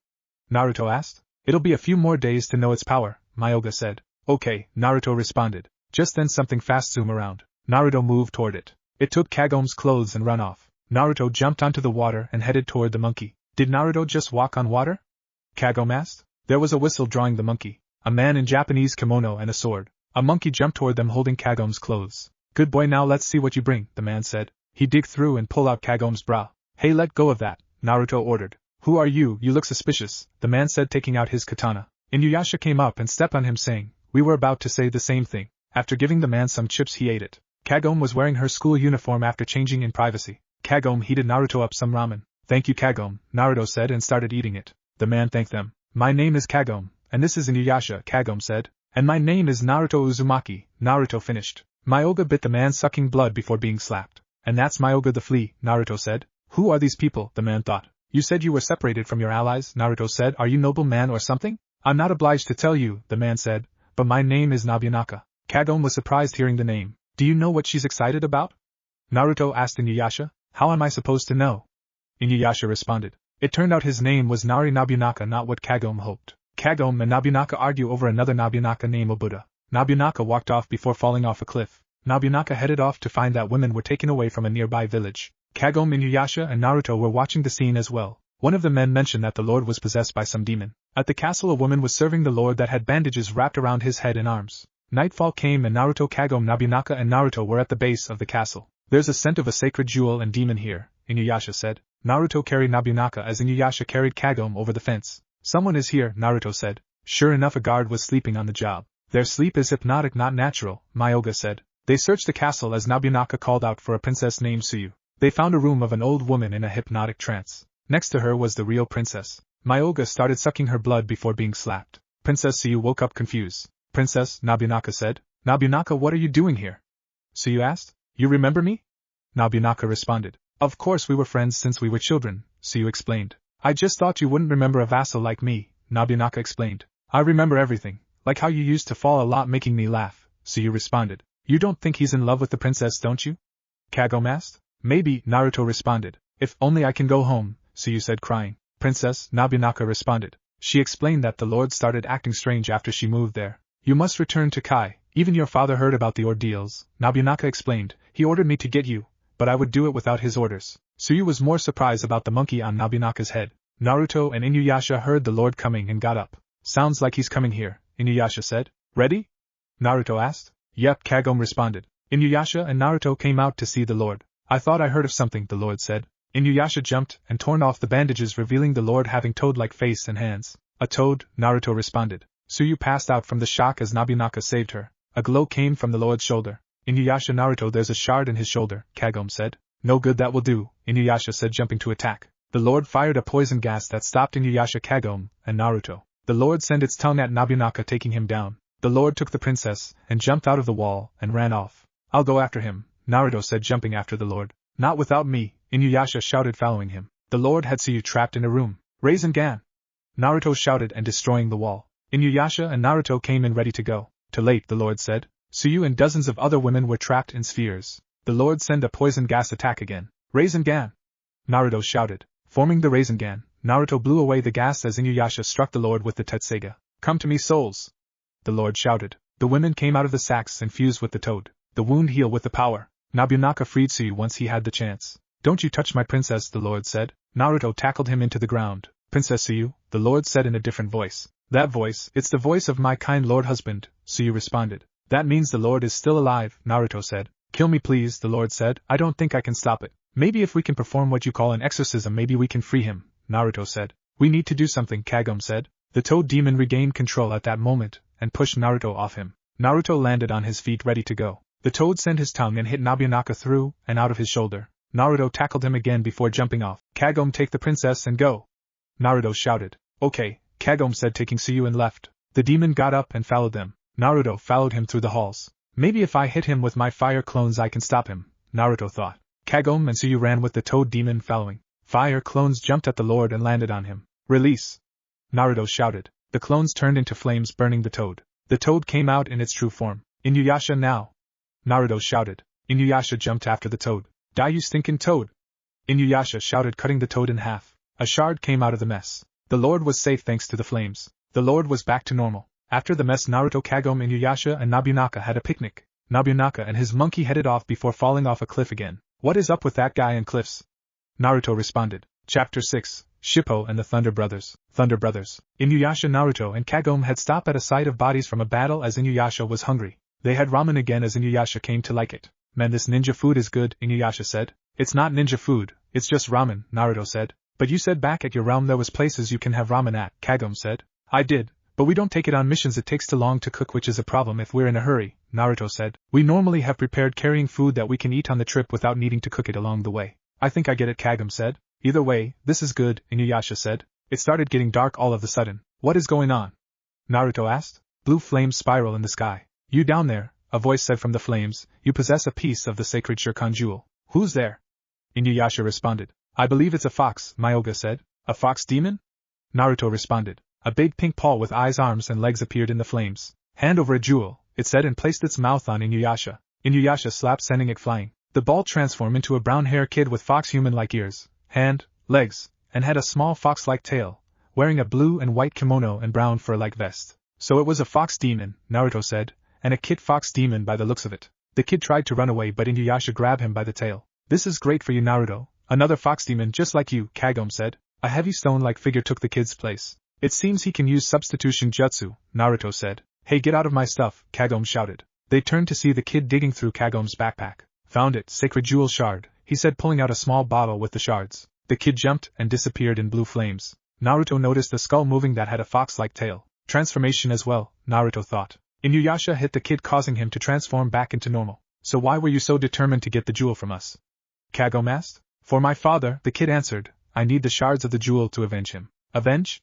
Speaker 1: Naruto asked. It'll be a few more days to know its power, Myoga said. Okay, Naruto responded. Just then something fast zoomed around. Naruto moved toward it. It took Kagome's clothes and run off. Naruto jumped onto the water and headed toward the monkey. Did Naruto just walk on water? Kagome asked. There was a whistle drawing the monkey. A man in Japanese kimono and a sword. A monkey jumped toward them holding Kagome's clothes. Good boy, now let's see what you bring, the man said. He digged through and pulled out Kagome's bra. Hey, let go of that, Naruto ordered. Who are you? You look suspicious, the man said, taking out his katana. Inuyasha came up and stepped on him saying, we were about to say the same thing. After giving the man some chips he ate it. Kagome was wearing her school uniform after changing in privacy. Kagome heated Naruto up some ramen. Thank you, Kagome, Naruto said and started eating it. The man thanked them. My name is Kagome, and this is Inuyasha, Kagome said. And my name is Naruto Uzumaki, Naruto finished. Myoga bit the man, sucking blood before being slapped. And that's Myoga the flea, Naruto said. Who are these people, the man thought. You said you were separated from your allies, Naruto said. Are you noble man or something? I'm not obliged to tell you, the man said, but my name is Nobunaka. Kagome was surprised hearing the name. Do you know what she's excited about? Naruto asked Inuyasha. How am I supposed to know? Inuyasha responded. It turned out his name was Nari Nobunaka, not what Kagome hoped. Kagome and Nobunaka argue over another Nobunaka named Obuda. Nobunaka walked off before falling off a cliff. Nobunaka headed off to find that women were taken away from a nearby village. Kagome, Inuyasha and Naruto were watching the scene as well. One of the men mentioned that the lord was possessed by some demon. At the castle a woman was serving the lord that had bandages wrapped around his head and arms. Nightfall came and Naruto, Kagome, Nobunaka and Naruto were at the base of the castle. There's a scent of a sacred jewel and demon here, Inuyasha said. Naruto carried Nobunaka as Inuyasha carried Kagome over the fence. Someone is here, Naruto said. Sure enough, a guard was sleeping on the job. Their sleep is hypnotic, not natural, Myoga said. They searched the castle as Nobunaka called out for a princess named Tsuyu. They found a room of an old woman in a hypnotic trance. Next to her was the real princess. Myoga started sucking her blood before being slapped. Princess Tsuyu woke up confused. Princess, Nobunaka said. Nobunaka, what are you doing here? Tsuyu asked. You remember me? Nobunaka responded. Of course we were friends since we were children, Tsuyu explained. I just thought you wouldn't remember a vassal like me, Nobunaka explained. I remember everything, like how you used to fall a lot making me laugh, Tsuyu responded. You don't think he's in love with the princess, don't you? Kagome asked. Maybe, Naruto responded. If only I can go home, Tsuyu said, crying. Princess, Nobunaka responded. She explained that the lord started acting strange after she moved there. You must return to Kai. Even your father heard about the ordeals, Nobunaka explained. He ordered me to get you, but I would do it without his orders. Tsuyu was more surprised about the monkey on Nobunaka's head. Naruto and Inuyasha heard the lord coming and got up. Sounds like he's coming here, Inuyasha said. Ready? Naruto asked. Yep, Kagome responded. Inuyasha and Naruto came out to see the lord. I thought I heard of something, the lord said. Inuyasha jumped and torn off the bandages, revealing the lord having toad-like face and hands. A toad, Naruto responded. Tsuyu passed out from the shock as Nobunaka saved her. A glow came from the lord's shoulder. Inuyasha, Naruto, there's a shard in his shoulder, Kagome said. No good, that will do, Inuyasha said, jumping to attack. The lord fired a poison gas that stopped Inuyasha, Kagome, and Naruto. The lord sent its tongue at Nobunaka, taking him down. The lord took the princess and jumped out of the wall and ran off. I'll go after him, Naruto said, jumping after the lord. Not without me, Inuyasha shouted, following him. The lord had Tsuyu trapped in a room. Rasengan! Naruto shouted and destroying the wall. Inuyasha and Naruto came in ready to go. Too late, the lord said. Tsuyu and dozens of other women were trapped in spheres. The lord sent a poison gas attack again. Rasengan! Naruto shouted. Forming the Rasengan, Naruto blew away the gas as Inuyasha struck the lord with the Tetsuga. Come to me, souls! The lord shouted. The women came out of the sacks and fused with the toad. The wound healed with the power. Nobunaka freed Tsuyu once he had the chance. Don't you touch my princess, the lord said. Naruto tackled him into the ground. Princess Suyu, the Lord said in a different voice. That voice, it's the voice of my kind Lord husband, Suyu responded. That means the Lord is still alive, Naruto said. Kill me please, the Lord said. I don't think I can stop it. Maybe if we can perform what you call an exorcism, maybe we can free him, Naruto said. We need to do something, Kagome said. The Toad Demon regained control at that moment, and pushed Naruto off him. Naruto landed on his feet ready to go. The Toad sent his tongue and hit Nobunaka through and out of his shoulder. Naruto tackled him again before jumping off. Kagome, take the princess and go. Naruto shouted. Okay, Kagome said, taking Suyu and left. The demon got up and followed them. Naruto followed him through the halls. Maybe if I hit him with my fire clones I can stop him, Naruto thought. Kagome and Suyu ran with the Toad Demon following. Fire clones jumped at the Lord and landed on him. Release! Naruto shouted. The clones turned into flames, burning the Toad. The Toad came out in its true form. Inuyasha now! Naruto shouted. Inuyasha jumped after the Toad. Die, you stinking Toad! Inuyasha shouted, cutting the Toad in half. A shard came out of the mess. The Lord was safe thanks to the flames. The Lord was back to normal. After the mess, Naruto, Kagome, Inuyasha and Nobunaka had a picnic. Nobunaka and his monkey headed off before falling off a cliff again. What is up with that guy and cliffs? Naruto responded. Chapter 6, Shippo and the Thunder Brothers. Thunder Brothers. Inuyasha, Naruto and Kagome had stopped at a sight of bodies from a battle as Inuyasha was hungry. They had ramen again as Inuyasha came to like it. Man, this ninja food is good, Inuyasha said. It's not ninja food, it's just ramen, Naruto said. But you said back at your realm there was places you can have ramen at, Kagome said. I did, but we don't take it on missions, it takes too long to cook, which is a problem if we're in a hurry, Naruto said. We normally have prepared carrying food that we can eat on the trip without needing to cook it along the way. I think I get it, Kagome said. Either way, this is good, Inuyasha said. It started getting dark all of a sudden. What is going on? Naruto asked. Blue flames spiral in the sky. You down there, a voice said from the flames. You possess a piece of the sacred Shirkan jewel. Who's there? Inuyasha responded. I believe it's a fox, Myoga said. A fox demon? Naruto responded. A big pink paw with eyes, arms and legs appeared in the flames. Hand over a jewel, it said, and placed its mouth on Inuyasha. Inuyasha slapped, sending it flying. The ball transformed into a brown-haired kid with fox-human-like ears, hand, legs, and had a small fox-like tail, wearing a blue and white kimono and brown fur-like vest. So it was a fox demon, Naruto said, and a kid fox demon by the looks of it. The kid tried to run away, but Inuyasha grabbed him by the tail. This is great for you, Naruto. Another fox demon just like you, Kagome said. A heavy stone-like figure took the kid's place. It seems he can use substitution jutsu, Naruto said. Hey, get out of my stuff, Kagome shouted. They turned to see the kid digging through Kagome's backpack. Found it, sacred jewel shard, he said, pulling out a small bottle with the shards. The kid jumped and disappeared in blue flames. Naruto noticed the skull moving that had a fox-like tail. Transformation as well, Naruto thought. Inuyasha hit the kid, causing him to transform back into normal. So why were you so determined to get the jewel from us? Kagome asked. For my father, the kid answered. I need the shards of the jewel to avenge him. Avenge?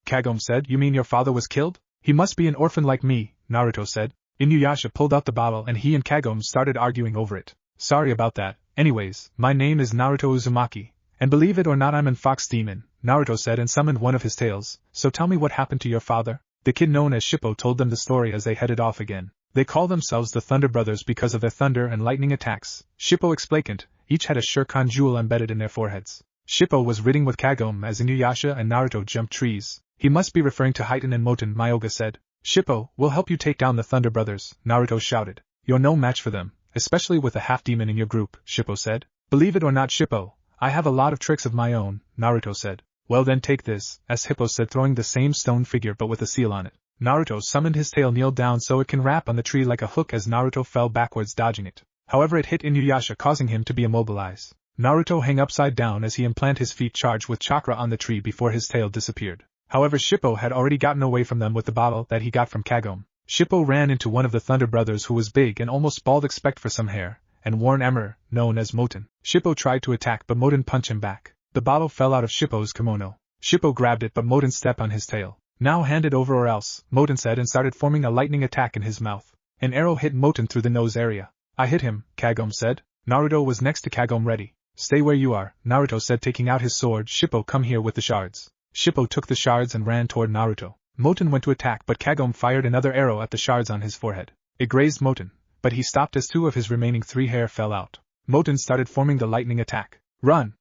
Speaker 1: Kagome said. You mean your father was killed? He must be an orphan like me, Naruto said. Inuyasha pulled out the bottle and he and Kagome started arguing over it. Sorry about that. Anyways, my name is Naruto Uzumaki. And believe it or not, I'm an fox demon, Naruto said, and summoned one of his tails. So tell me what happened to your father? The kid known as Shippo told them the story as they headed off again. They call themselves the Thunder Brothers because of their thunder and lightning attacks. Shippo explained. Each had a Shirkan jewel embedded in their foreheads. Shippo was ridding with Kagome as Inuyasha and Naruto jumped trees. He must be referring to Hiton and Moten, Myoga said. Shippo, we'll help you take down the Thunder Brothers, Naruto shouted. You're no match for them, especially with a half-demon in your group, Shippo said. Believe it or not, Shippo, I have a lot of tricks of my own, Naruto said. Well then take this, as Hippo said, throwing the same stone figure but with a seal on it. Naruto summoned his tail, kneeled down so it can wrap on the tree like a hook as Naruto fell backwards dodging it. However, it hit Inuyasha, causing him to be immobilized. Naruto hung upside down as he implanted his feet charged with chakra on the tree before his tail disappeared. However, Shippo had already gotten away from them with the bottle that he got from Kagome. Shippo ran into one of the Thunder Brothers who was big and almost bald except for some hair, and wore an armor, known as Moten. Shippo tried to attack but Moten punched him back. The bottle fell out of Shippo's kimono. Shippo grabbed it but Moten stepped on his tail. Now hand it over or else, Moten said, and started forming a lightning attack in his mouth. An arrow hit Moten through the nose area. I hit him, Kagome said. Naruto was next to Kagome, ready. Stay where you are, Naruto said, taking out his sword. Shippo, come here with the shards. Shippo took the shards and ran toward Naruto. Moten went to attack but Kagome fired another arrow at the shards on his forehead. It grazed Moten, but he stopped as 2 of his remaining 3 hair fell out. Moten started forming the lightning attack. Run!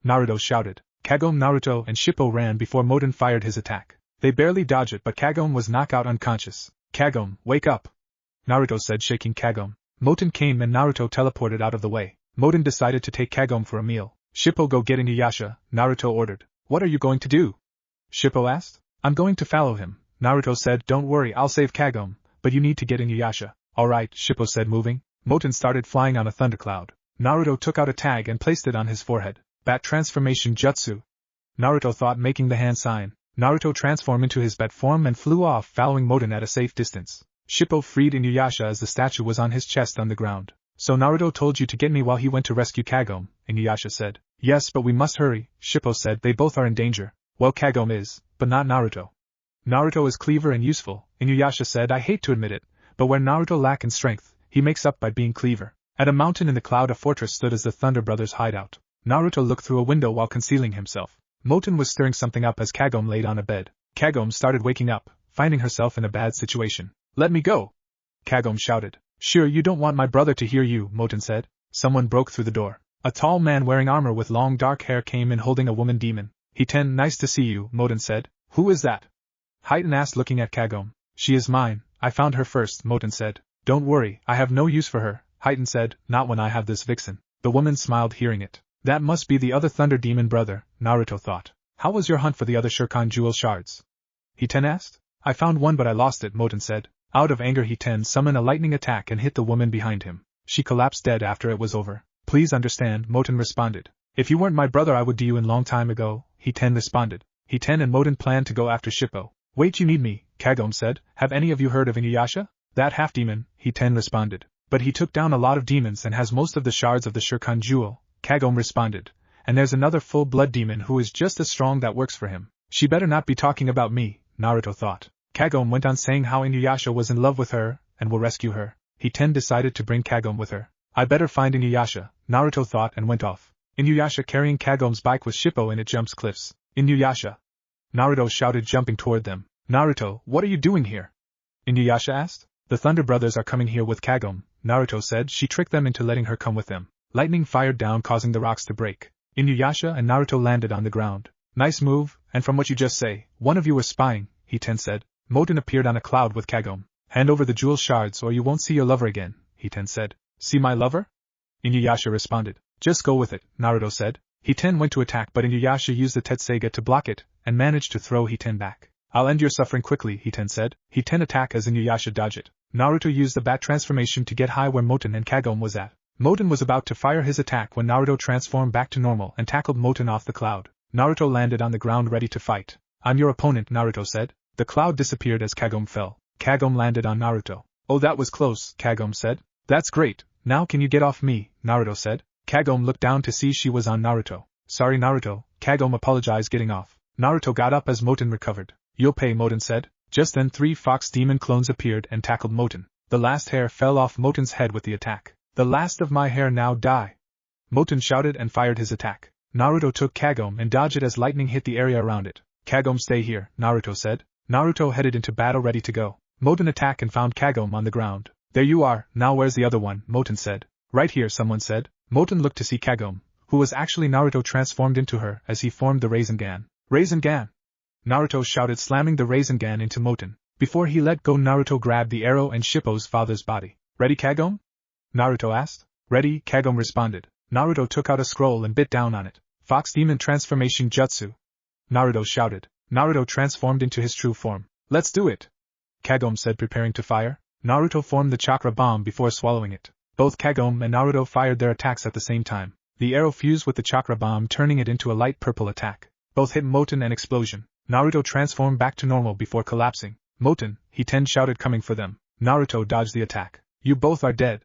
Speaker 1: Naruto shouted. Kagome, Naruto, and Shippo ran before Moten fired his attack. They barely dodged it but Kagome was knocked out unconscious. Kagome, wake up! Naruto said, shaking Kagome. Moten came and Naruto teleported out of the way. Moten decided to take Kagome for a meal. Shippo, go get Inuyasha, Naruto ordered. What are you going to do? Shippo asked. I'm going to follow him, Naruto said. Don't worry, I'll save Kagome, but you need to get Inuyasha. Alright, Shippo said, moving. Moten started flying on a thundercloud. Naruto took out a tag and placed it on his forehead. Bat transformation jutsu. Naruto thought, making the hand sign. Naruto transformed into his bat form and flew off, following Moten at a safe distance. Shippo freed Inuyasha as the statue was on his chest on the ground. So Naruto told you to get me while he went to rescue Kagome, Inuyasha said. Yes, but we must hurry, Shippo said. They both are in danger. Well, Kagome is, but not Naruto. Naruto is clever and useful, Inuyasha said. I hate to admit it, but where Naruto lacks in strength, he makes up by being clever. At a mountain in the cloud, a fortress stood as the Thunder Brothers' hideout. Naruto looked through a window while concealing himself. Moten was stirring something up as Kagome laid on a bed. Kagome started waking up, finding herself in a bad situation. Let me go! Kagome shouted. Sure, you don't want my brother to hear you, Moten said. Someone broke through the door. A tall man wearing armor with long dark hair came in holding a woman demon. Hiten, nice to see you, Moten said. Who is that? Hiten asked, looking at Kagome. She is mine. I found her first, Moten said. Don't worry, I have no use for her, Hiten said. Not when I have this vixen. The woman smiled, hearing it. That must be the other Thunder Demon brother, Naruto thought. How was your hunt for the other Shirkan jewel shards? Hiten asked. I found one but I lost it, Moten said. Out of anger, Hiten summoned a lightning attack and hit the woman behind him. She collapsed dead after it was over. Please understand, Moten responded. If you weren't my brother I would do you in long time ago, Hiten responded. Hiten and Moten planned to go after Shippo. Wait, you need me, Kagome said. Have any of you heard of Inuyasha? That half-demon, Hiten responded. But he took down a lot of demons and has most of the shards of the Shirkan jewel, Kagome responded. And there's another full-blood demon who is just as strong that works for him. She better not be talking about me, Naruto thought. Kagome went on saying how Inuyasha was in love with her, and will rescue her. Hiten decided to bring Kagome with her. I better find Inuyasha, Naruto thought and went off. Inuyasha carrying Kagome's bike with Shippo and it jumps cliffs. Inuyasha! Naruto shouted, jumping toward them. Naruto, what are you doing here? Inuyasha asked. The Thunder Brothers are coming here with Kagome, Naruto said. She tricked them into letting her come with them. Lightning fired down, causing the rocks to break. Inuyasha and Naruto landed on the ground. Nice move, and from what you just say, one of you was spying, Hiten said. Moten appeared on a cloud with Kagome. Hand over the jewel shards or you won't see your lover again, Hiten said. See my lover? Inuyasha responded. Just go with it, Naruto said. Hiten went to attack but Inuyasha used the Tetseiga to block it, and managed to throw Hiten back. I'll end your suffering quickly, Hiten said. Hiten attacked as Inuyasha dodged it. Naruto used the bat transformation to get high where Moten and Kagome was at. Moten was about to fire his attack when Naruto transformed back to normal and tackled Moten off the cloud. Naruto landed on the ground ready to fight. I'm your opponent, Naruto said. The cloud disappeared as Kagome fell. Kagome landed on Naruto. Oh, that was close, Kagome said. That's great. Now can you get off me, Naruto said. Kagome looked down to see she was on Naruto. Sorry, Naruto, Kagome apologized, getting off. Naruto got up as Moten recovered. You'll pay, Moten said. Just then 3 fox demon clones appeared and tackled Moten. The last hair fell off Moten's head with the attack. The last of my hair now die. Moten shouted and fired his attack. Naruto took Kagome and dodged it as lightning hit the area around it. Kagome, stay here, Naruto said. Naruto headed into battle ready to go. Moten attacked and found Kagome on the ground. There you are, now where's the other one, Moten said. Right here, someone said. Moten looked to see Kagome, who was actually Naruto transformed into her as he formed the Rasengan. Rasengan! Naruto shouted, slamming the Rasengan into Moten. Before he let go, Naruto grabbed the arrow and Shippo's father's body. Ready, Kagome? Naruto asked. Ready, Kagome responded. Naruto took out a scroll and bit down on it. Fox Demon Transformation Jutsu. Naruto shouted. Naruto transformed into his true form. Let's do it! Kagome said, preparing to fire. Naruto formed the chakra bomb before swallowing it. Both Kagome and Naruto fired their attacks at the same time. The arrow fused with the chakra bomb, turning it into a light purple attack. Both hit Moten and explosion. Naruto transformed back to normal before collapsing. Moten, Hiten shouted, coming for them. Naruto dodged the attack. You both are dead,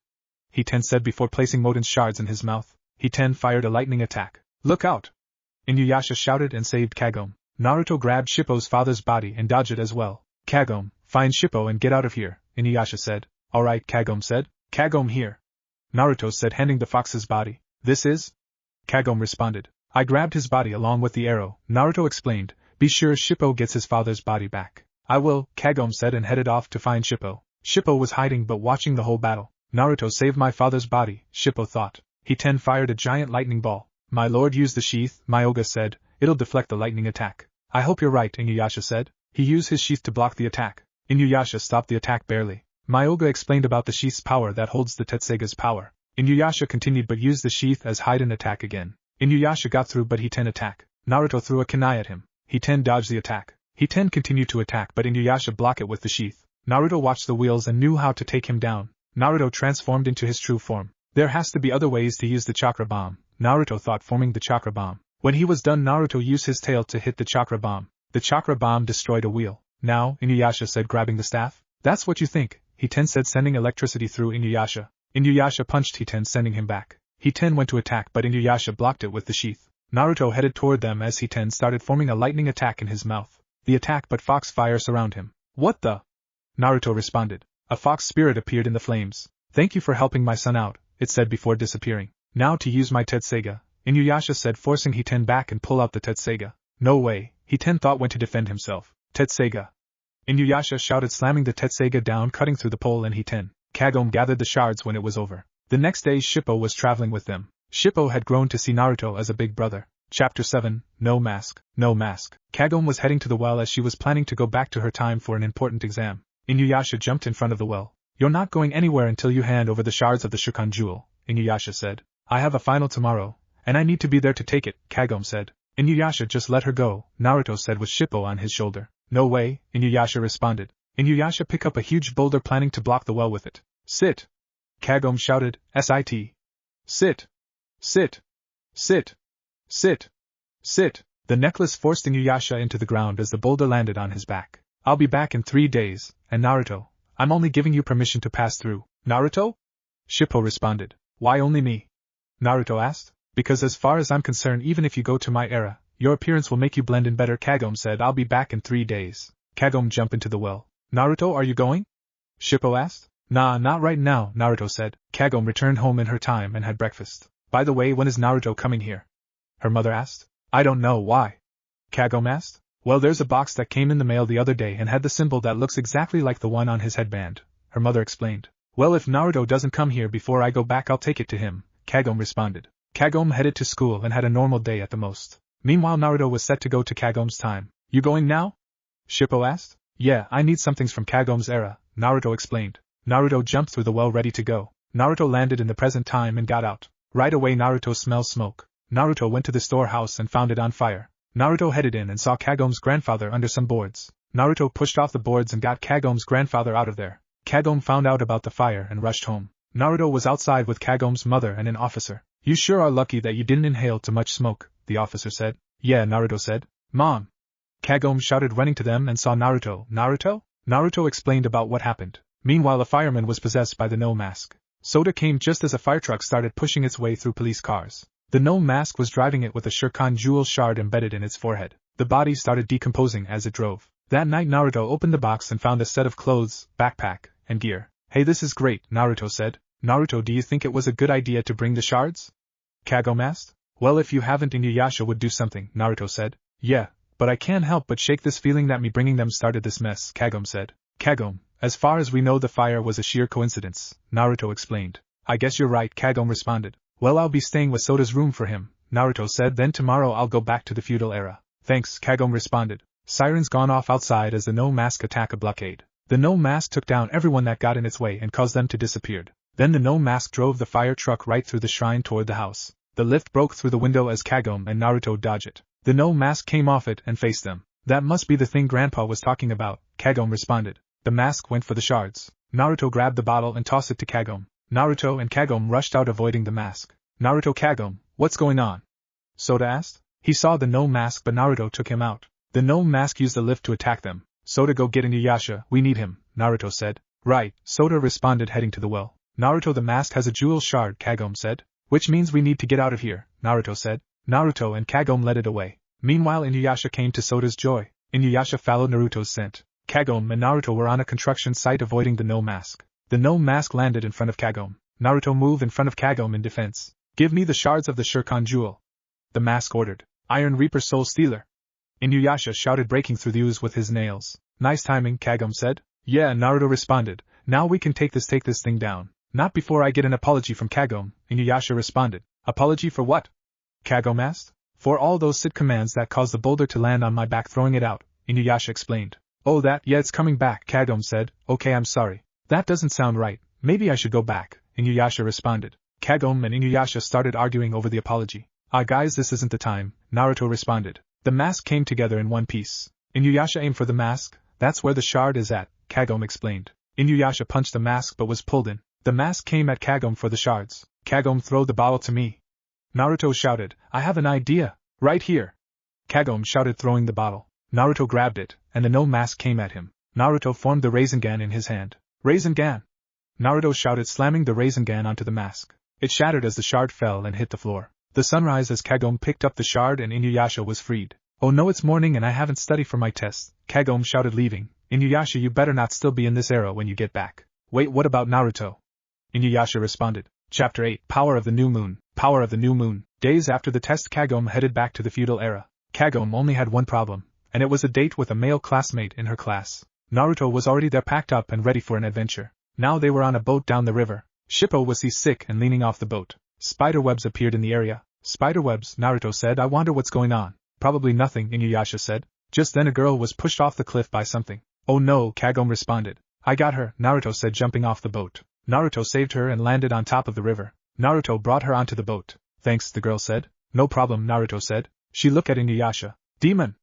Speaker 1: Hiten said before placing Moten's shards in his mouth. Hiten fired a lightning attack. Look out! Inuyasha shouted and saved Kagome. Naruto grabbed Shippo's father's body and dodged it as well. Kagome, find Shippo and get out of here, Inuyasha said. Alright, Kagome said. Kagome here. Naruto said, handing the fox's body. This is? Kagome responded. I grabbed his body along with the arrow, Naruto explained. Be sure Shippo gets his father's body back. I will, Kagome said and headed off to find Shippo. Shippo was hiding but watching the whole battle. Naruto saved my father's body, Shippo thought. Hiten fired a giant lightning ball. My lord used the sheath, Myoga said. It'll deflect the lightning attack. I hope you're right, Inuyasha said. He used his sheath to block the attack. Inuyasha stopped the attack barely. Myoga explained about the sheath's power that holds the Tetseiga's power. Inuyasha continued but used the sheath as hide and attack again. Inuyasha got through but Hiten attacked. Naruto threw a kunai at him. Hiten dodged the attack. Hiten continued to attack but Inuyasha blocked it with the sheath. Naruto watched the wheels and knew how to take him down. Naruto transformed into his true form. There has to be other ways to use the chakra bomb, Naruto thought, forming the chakra bomb. When he was done, Naruto used his tail to hit the chakra bomb. The chakra bomb destroyed a wheel. Now, Inuyasha said, grabbing the staff. That's what you think, Hiten said, sending electricity through Inuyasha. Inuyasha punched Hiten, sending him back. Hiten went to attack but Inuyasha blocked it with the sheath. Naruto headed toward them as Hiten started forming a lightning attack in his mouth. The attack but foxfire surrounded him. What the? Naruto responded. A fox spirit appeared in the flames. Thank you for helping my son out, it said before disappearing. Now to use my Tetseiga, Inuyasha said, forcing Hiten back and pull out the Tetseiga. No way, Hiten thought when to defend himself. Tetseiga! Inuyasha shouted, slamming the Tetseiga down, cutting through the pole and Hiten. Kagome gathered the shards when it was over. The next day Shippo was traveling with them. Shippo had grown to see Naruto as a big brother. Chapter 7, No Mask, No Mask. Kagome was heading to the well as she was planning to go back to her time for an important exam. Inuyasha jumped in front of the well. You're not going anywhere until you hand over the shards of the Shirkan jewel, Inuyasha said. I have a final tomorrow, and I need to be there to take it, Kagome said. Inuyasha, just let her go, Naruto said with Shippo on his shoulder. No way, Inuyasha responded. Inuyasha picked up a huge boulder, planning to block the well with it. Sit! Kagome shouted, sit! Sit! Sit! Sit! Sit! Sit! The necklace forced Inuyasha into the ground as the boulder landed on his back. I'll be back in 3 days, and Naruto, I'm only giving you permission to pass through. Naruto? Shippo responded. Why only me? Naruto asked. Because as far as I'm concerned, even if you go to my era, your appearance will make you blend in better, Kagome said. I'll be back in 3 days. Kagome jumped into the well. Naruto, are you going? Shippo asked. Nah, not right now, Naruto said. Kagome returned home in her time and had breakfast. By the way, when is Naruto coming here? Her mother asked. I don't know, why? Kagome asked. Well, there's a box that came in the mail the other day and had the symbol that looks exactly like the one on his headband, her mother explained. Well, if Naruto doesn't come here before I go back, I'll take it to him, Kagome responded. Kagome headed to school and had a normal day at the most. Meanwhile, Naruto was set to go to Kagome's time. You going now? Shippo asked. Yeah, I need some things from Kagome's era, Naruto explained. Naruto jumped through the well ready to go. Naruto landed in the present time and got out. Right away Naruto smelled smoke. Naruto went to the storehouse and found it on fire. Naruto headed in and saw Kagome's grandfather under some boards. Naruto pushed off the boards and got Kagome's grandfather out of there. Kagome found out about the fire and rushed home. Naruto was outside with Kagome's mother and an officer. You sure are lucky that you didn't inhale too much smoke, the officer said. Yeah, Naruto said. Mom! Kagome shouted, running to them and saw Naruto. Naruto? Naruto explained about what happened. Meanwhile, a fireman was possessed by the No Mask. Soda came just as a fire truck started pushing its way through police cars. The No Mask was driving it with a Shirkan jewel shard embedded in its forehead. The body started decomposing as it drove. That night Naruto opened the box and found a set of clothes, backpack, and gear. Hey, this is great, Naruto said. Naruto, do you think it was a good idea to bring the shards? Kagome asked. Well, if you haven't, Inuyasha would do something, Naruto said. Yeah, but I can't help but shake this feeling that me bringing them started this mess, Kagome said. Kagome, as far as we know the fire was a sheer coincidence, Naruto explained. I guess you're right, Kagome responded. Well, I'll be staying with Soda's room for him, Naruto said. Then tomorrow I'll go back to the feudal era. Thanks, Kagome responded. Sirens gone off outside as the No Mask attacked a blockade. The No Mask took down everyone that got in its way and caused them to disappear. Then the No Mask drove the fire truck right through the shrine toward the house. The lift broke through the window as Kagome and Naruto dodged it. The No Mask came off it and faced them. That must be the thing Grandpa was talking about, Kagome responded. The mask went for the shards. Naruto grabbed the bottle and tossed it to Kagome. Naruto and Kagome rushed out, avoiding the mask. Naruto, Kagome, what's going on? Soda asked. He saw the No Mask but Naruto took him out. The No Mask used the lift to attack them. Soda, go get Inuyasha, we need him, Naruto said. Right, Soda responded, heading to the well. Naruto, the mask has a jewel shard, Kagome said. Which means we need to get out of here, Naruto said. Naruto and Kagome led it away. Meanwhile, Inuyasha came to Soda's joy. Inuyasha followed Naruto's scent. Kagome and Naruto were on a construction site avoiding the No Mask. The No Mask landed in front of Kagome. Naruto moved in front of Kagome in defense. Give me the shards of the Shirkan jewel, the mask ordered. Iron Reaper, Soul Stealer. Inuyasha shouted, breaking through the ooze with his nails. Nice timing, Kagome said. Yeah, Naruto responded. Now we can take this thing down. Not before I get an apology from Kagome, Inuyasha responded. Apology for what? Kagome asked. For all those sit commands that caused the boulder to land on my back, throwing it out, Inuyasha explained. Oh, that, yeah, it's coming back, Kagome said. Okay, I'm sorry. That doesn't sound right. Maybe I should go back, Inuyasha responded. Kagome and Inuyasha started arguing over the apology. "Ah guys, this isn't the time," Naruto responded. The mask came together in one piece. Inuyasha aimed for the mask, "That's where the shard is at," Kagome explained. Inuyasha punched the mask but was pulled in. The mask came at Kagome for the shards. "Kagome, throw the bottle to me," Naruto shouted. "I have an idea. Right here." Kagome shouted, throwing the bottle. Naruto grabbed it, and the no mask came at him. Naruto formed the Rasengan in his hand. "Rasengan!" Naruto shouted, slamming the Rasengan onto the mask. It shattered as the shard fell and hit the floor. The sun rose as Kagome picked up the shard and Inuyasha was freed. "Oh no, it's morning and I haven't studied for my test," Kagome shouted, leaving. "Inuyasha, you better not still be in this era when you get back." "Wait, what about Naruto?" Inuyasha responded. Chapter 8, Power of the New Moon. Power of the New Moon. Days after the test, Kagome headed back to the feudal era. Kagome only had one problem, and it was a date with a male classmate in her class. Naruto was already there, packed up and ready for an adventure. Now they were on a boat down the river. Shippo was seasick and leaning off the boat. Spiderwebs appeared in the area. "Spiderwebs," Naruto said. "I wonder what's going on." "Probably nothing," Inuyasha said. Just then a girl was pushed off the cliff by something. "Oh no," Kagome responded. "I got her," Naruto said, jumping off the boat. Naruto saved her and landed on top of the river. Naruto brought her onto the boat. "Thanks," the girl said. "No problem," Naruto said. She looked at Inuyasha. "Demon!"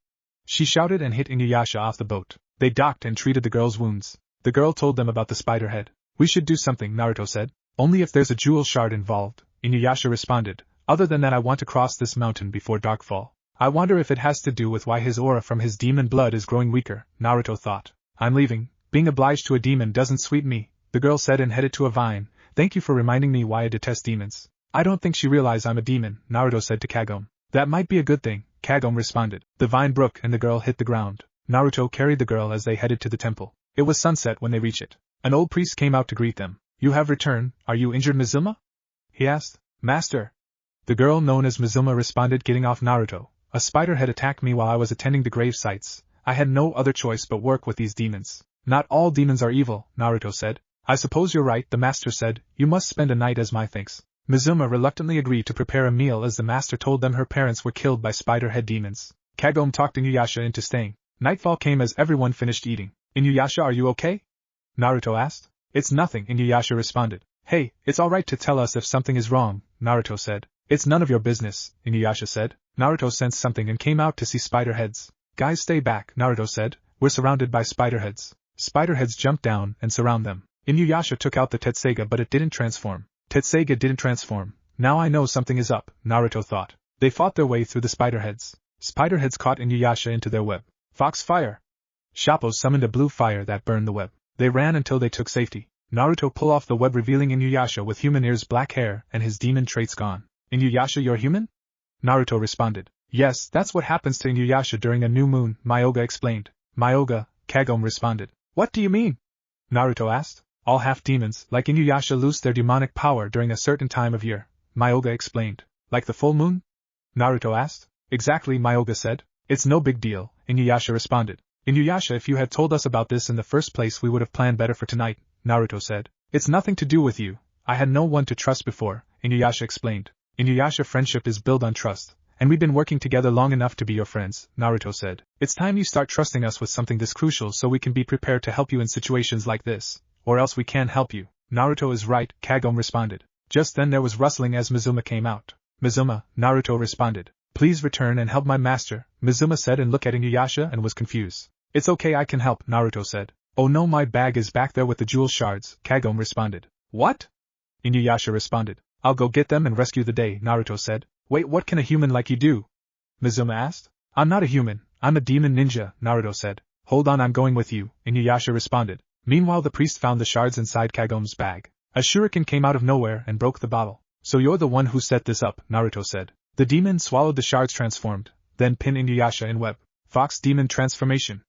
Speaker 1: she shouted and hit Inuyasha off the boat. They docked and treated the girl's wounds. The girl told them about the spider head. "We should do something," Naruto said. "Only if there's a jewel shard involved," Inuyasha responded. "Other than that, I want to cross this mountain before darkfall." "I wonder if it has to do with why his aura from his demon blood is growing weaker," Naruto thought. "I'm leaving. Being obliged to a demon doesn't sweet me," the girl said and headed to a vine. "Thank you for reminding me why I detest demons." "I don't think she realized I'm a demon," Naruto said to Kagome. "That might be a good thing," Kagome responded. The vine broke and the girl hit the ground. Naruto carried the girl as they headed to the temple. It was sunset when they reached it. An old priest came out to greet them. "You have returned. Are you injured, Mizuma?" he asked. "Master," the girl known as Mizuma responded, getting off Naruto. "A spider had attacked me while I was attending the grave sites. I had no other choice but work with these demons." "Not all demons are evil," Naruto said. "I suppose you're right," the master said. "You must spend a night as my thanks." Mizuma reluctantly agreed to prepare a meal as the master told them her parents were killed by spider-head demons. Kagome talked Inuyasha into staying. Nightfall came as everyone finished eating. "Inuyasha, are you okay?" Naruto asked. "It's nothing," Inuyasha responded. "Hey, it's alright to tell us if something is wrong," Naruto said. "It's none of your business," Inuyasha said. Naruto sensed something and came out to see spider-heads. "Guys, stay back," Naruto said. "We're surrounded by spider-heads." Spider-heads jumped down and surround them. Inuyasha took out the Tetseiga, but it didn't transform. Tetseiga didn't transform. "Now I know something is up," Naruto thought. They fought their way through the spider-heads. Spider-heads caught Inuyasha into their web. "Fox fire!" Shappo summoned a blue fire that burned the web. They ran until they took safety. Naruto pulled off the web, revealing Inuyasha with human ears, black hair, and his demon traits gone. "Inuyasha, you're human?" Naruto responded. "Yes, that's what happens to Inuyasha during a new moon," Myoga explained. "Myoga," Kagome responded. "What do you mean?" Naruto asked. "All half-demons, like Inuyasha, lose their demonic power during a certain time of year," Myoga explained. "Like the full moon?" Naruto asked. "Exactly," Myoga said. "It's no big deal," Inuyasha responded. "Inuyasha, if you had told us about this in the first place, we would have planned better for tonight," Naruto said. "It's nothing to do with you. I had no one to trust before," Inuyasha explained. "Inuyasha, friendship is built on trust, and we've been working together long enough to be your friends," Naruto said. "It's time you start trusting us with something this crucial so we can be prepared to help you in situations like this, or else we can't help you." "Naruto is right," Kagome responded. Just then there was rustling as Mizuma came out. "Mizuma," Naruto responded. "Please return and help my master," Mizuma said, and looked at Inuyasha and was confused. "It's okay, I can help," Naruto said. "Oh no, my bag is back there with the jewel shards," Kagome responded. "What?" Inuyasha responded. "I'll go get them and rescue the day," Naruto said. "Wait, what can a human like you do?" Mizuma asked. "I'm not a human, I'm a demon ninja," Naruto said. "Hold on, I'm going with you," Inuyasha responded. Meanwhile the priest found the shards inside Kagome's bag. A shuriken came out of nowhere and broke the bottle. "So you're the one who set this up," Naruto said. The demon swallowed the shards, transformed, then pinned Inuyasha in web. "Fox demon transformation!"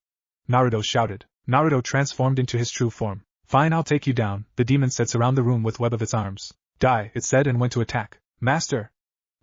Speaker 1: Naruto shouted. Naruto transformed into his true form. "Fine, I'll take you down," the demon said. "Surround the room with web of its arms." "Die," it said, and went to attack. "Master!"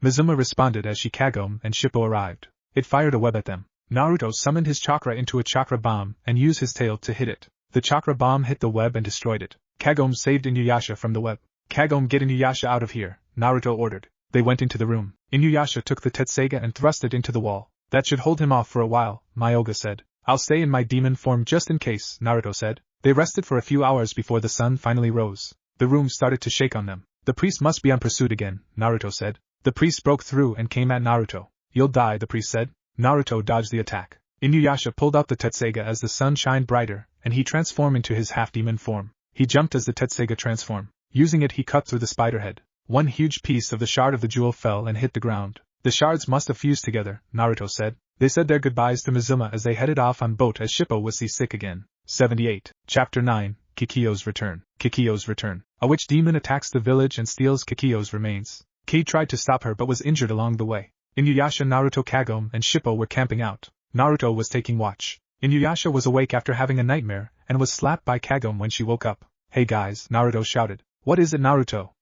Speaker 1: Mizuma responded as Kagome and Shippo arrived. It fired a web at them. Naruto summoned his chakra into a chakra bomb and used his tail to hit it. The chakra bomb hit the web and destroyed it. Kagome saved Inuyasha from the web. "Kagome, get Inuyasha out of here," Naruto ordered. They went into the room. Inuyasha took the Tetseiga and thrust it into the wall. "That should hold him off for a while," Myoga said. "I'll stay in my demon form just in case," Naruto said. They rested for a few hours before the sun finally rose. The room started to shake on them. "The priest must be on pursuit again," Naruto said. The priest broke through and came at Naruto. You'll die, the priest said. Naruto dodged the attack. Inuyasha pulled out the Tetseiga as the sun shined brighter, and he transformed into his half-demon form. He jumped as the Tetseiga transformed. Using it, he cut through the spider head. One huge piece of the shard of the jewel fell and hit the ground. The shards must have fused together, Naruto said. They said their goodbyes to Mizuma as they headed off on boat as Shippo was seasick again. 78. Chapter 9. Kikyo's Return. Kikyo's Return. A witch demon attacks the village and steals Kikyo's remains. Kid tried to stop her but was injured along the way. Inuyasha, Naruto, Kagome, and Shippo were camping out. Naruto was taking watch. Inuyasha was awake after having a nightmare, and was slapped by Kagome when she woke up. Hey guys, Naruto shouted. What is it, Naruto?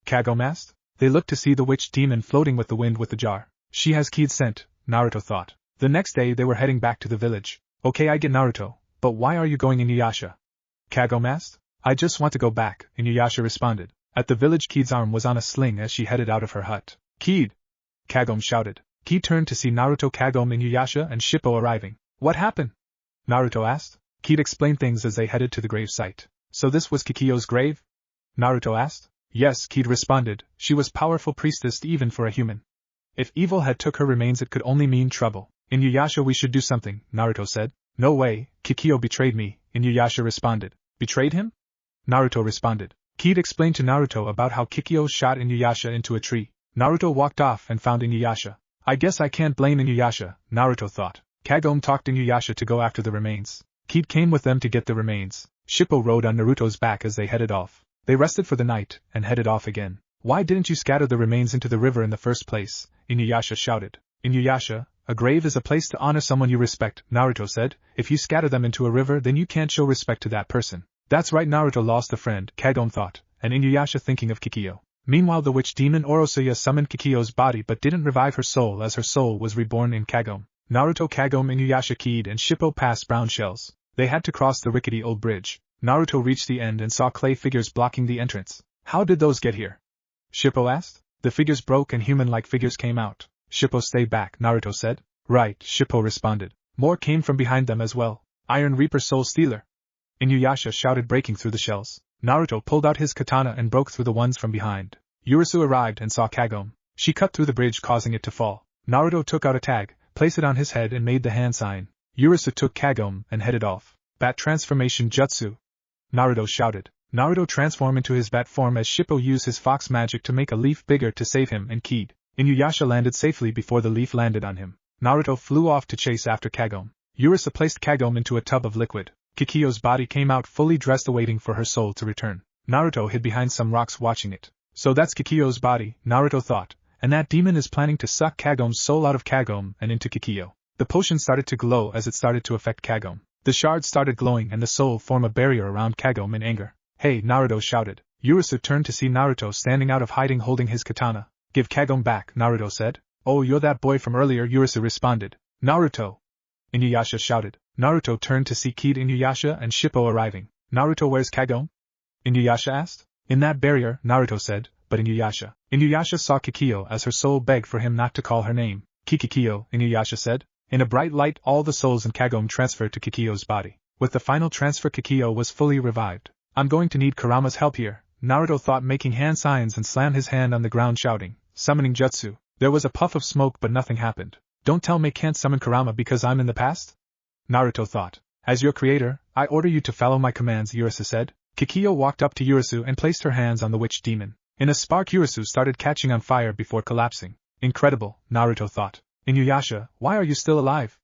Speaker 1: Kagome asked. They looked to see the witch demon floating with the wind with the jar. She has Kid's scent, Naruto thought. The next day they were heading back to the village. Okay, I get Naruto, but why are you going, Inuyasha? Kagome asked. I just want to go back, Inuyasha responded. At the village, Kid's arm was on a sling as she headed out of her hut. Kid! Kagome shouted. Kid turned to see Naruto, Kagome, Inuyasha, and Shippo arriving. What happened? Naruto asked. Kid explained things as they headed to the grave site. So this was Kikyo's grave? Naruto asked. Yes, Kid responded. She was powerful priestess even for a human. If evil had took her remains, it could only mean trouble. Inuyasha, we should do something, Naruto said. No way, Kikyo betrayed me, Inuyasha responded. Betrayed him? Naruto responded. Kid explained to Naruto about how Kikyo shot Inuyasha into a tree. Naruto walked off and found Inuyasha. I guess I can't blame Inuyasha, Naruto thought. Kagome talked Inuyasha to go after the remains. Kid came with them to get the remains. Shippo rode on Naruto's back as they headed off. They rested for the night, and headed off again. Why didn't you scatter the remains into the river in the first place? Inuyasha shouted. Inuyasha, a grave is a place to honor someone you respect, Naruto said. If you scatter them into a river, then you can't show respect to that person. That's right, Naruto lost a friend, Kagome thought, and Inuyasha thinking of Kikyo. Meanwhile, the witch demon Orosuya summoned Kikyo's body but didn't revive her soul as her soul was reborn in Kagome. Naruto, Kagome, Inuyasha, Kid, and Shippo passed brown shells. They had to cross the rickety old bridge. Naruto reached the end and saw clay figures blocking the entrance. How did those get here? Shippo asked. The figures broke and human-like figures came out. Shippo, stay back, Naruto said. Right, Shippo responded. More came from behind them as well. Iron Reaper, Soul Stealer. Inuyasha shouted, breaking through the shells. Naruto pulled out his katana and broke through the ones from behind. Urasu arrived and saw Kagome. She cut through the bridge, causing it to fall. Naruto took out a tag, placed it on his head and made the hand sign. Urasu took Kagome and headed off. Bat transformation jutsu. Naruto shouted. Naruto transformed into his bat form as Shippo used his fox magic to make a leaf bigger to save him and Kid. Inuyasha landed safely before the leaf landed on him. Naruto flew off to chase after Kagome. Urasu placed Kagome into a tub of liquid. Kikyo's body came out fully dressed, awaiting for her soul to return. Naruto hid behind some rocks watching it. So that's Kikyo's body, Naruto thought, and that demon is planning to suck Kagome's soul out of Kagome and into Kikyo. The potion started to glow as it started to affect Kagome. The shards started glowing and the soul formed a barrier around Kagome in anger. Hey, Naruto shouted. Urasu turned to see Naruto standing out of hiding holding his katana. Give Kagome back, Naruto said. Oh, you're that boy from earlier, Urasu responded. Naruto! Inuyasha shouted. Naruto turned to see Kid, Inuyasha, and Shippo arriving. Naruto, where's Kagome? Inuyasha asked. In that barrier, Naruto said, but Inuyasha. Inuyasha saw Kikyo as her soul begged for him not to call her name. Kikyo, Inuyasha said. In a bright light, all the souls in Kagome transferred to Kikyo's body. With the final transfer, Kikyo was fully revived. I'm going to need Kurama's help here, Naruto thought, making hand signs and slammed his hand on the ground shouting, summoning jutsu. There was a puff of smoke but nothing happened. Don't tell me can't summon Kurama because I'm in the past? Naruto thought. As your creator, I order you to follow my commands, Urasu said. Kikyo walked up to Urasu and placed her hands on the witch demon. In a spark, Urasu started catching on fire before collapsing. Incredible, Naruto thought. Inuyasha, why are you still alive?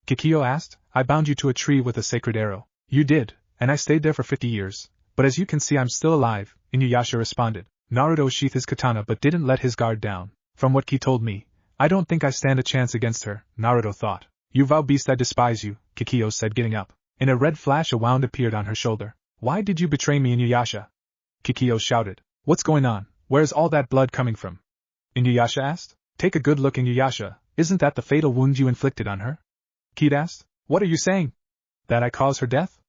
Speaker 1: Kikyo asked. I bound you to a tree with a sacred arrow. You did, and I stayed there for 50 years. But as you can see, I'm still alive, Inuyasha responded. Naruto sheathed his katana but didn't let his guard down. From what Ki told me, I don't think I stand a chance against her, Naruto thought. You vow beast, I despise you, Kikyo said, getting up. In a red flash, a wound appeared on her shoulder. Why did you betray me, Inuyasha? Kikyo shouted. What's going on? Where's all that blood coming from? Inuyasha asked. Take a good look, Inuyasha. Isn't that the fatal wound you inflicted on her? Kid asked. What are you saying? That I caused her death?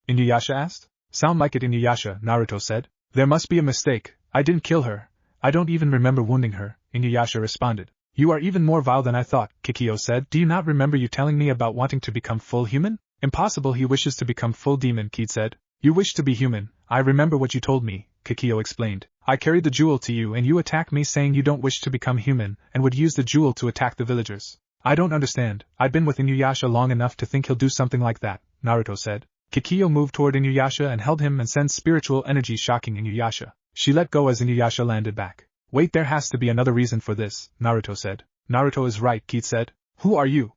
Speaker 1: Inuyasha asked. Sound like it, Inuyasha, Naruto said. There must be a mistake. I didn't kill her. I don't even remember wounding her, Inuyasha responded. You are even more vile than I thought, Kikyo said. Do you not remember you telling me about wanting to become full human? Impossible, he wishes to become full demon, Kid said. You wish to be human, I remember what you told me, Kikyo explained. I carried the jewel to you and you attack me saying you don't wish to become human and would use the jewel to attack the villagers. I don't understand. I've been with Inuyasha long enough to think he'll do something like that, Naruto said. Kikyo moved toward Inuyasha and held him and sensed spiritual energy shocking Inuyasha. She let go as Inuyasha landed back. Wait, there has to be another reason for this, Naruto said. Naruto is right, Keith said. Who are you?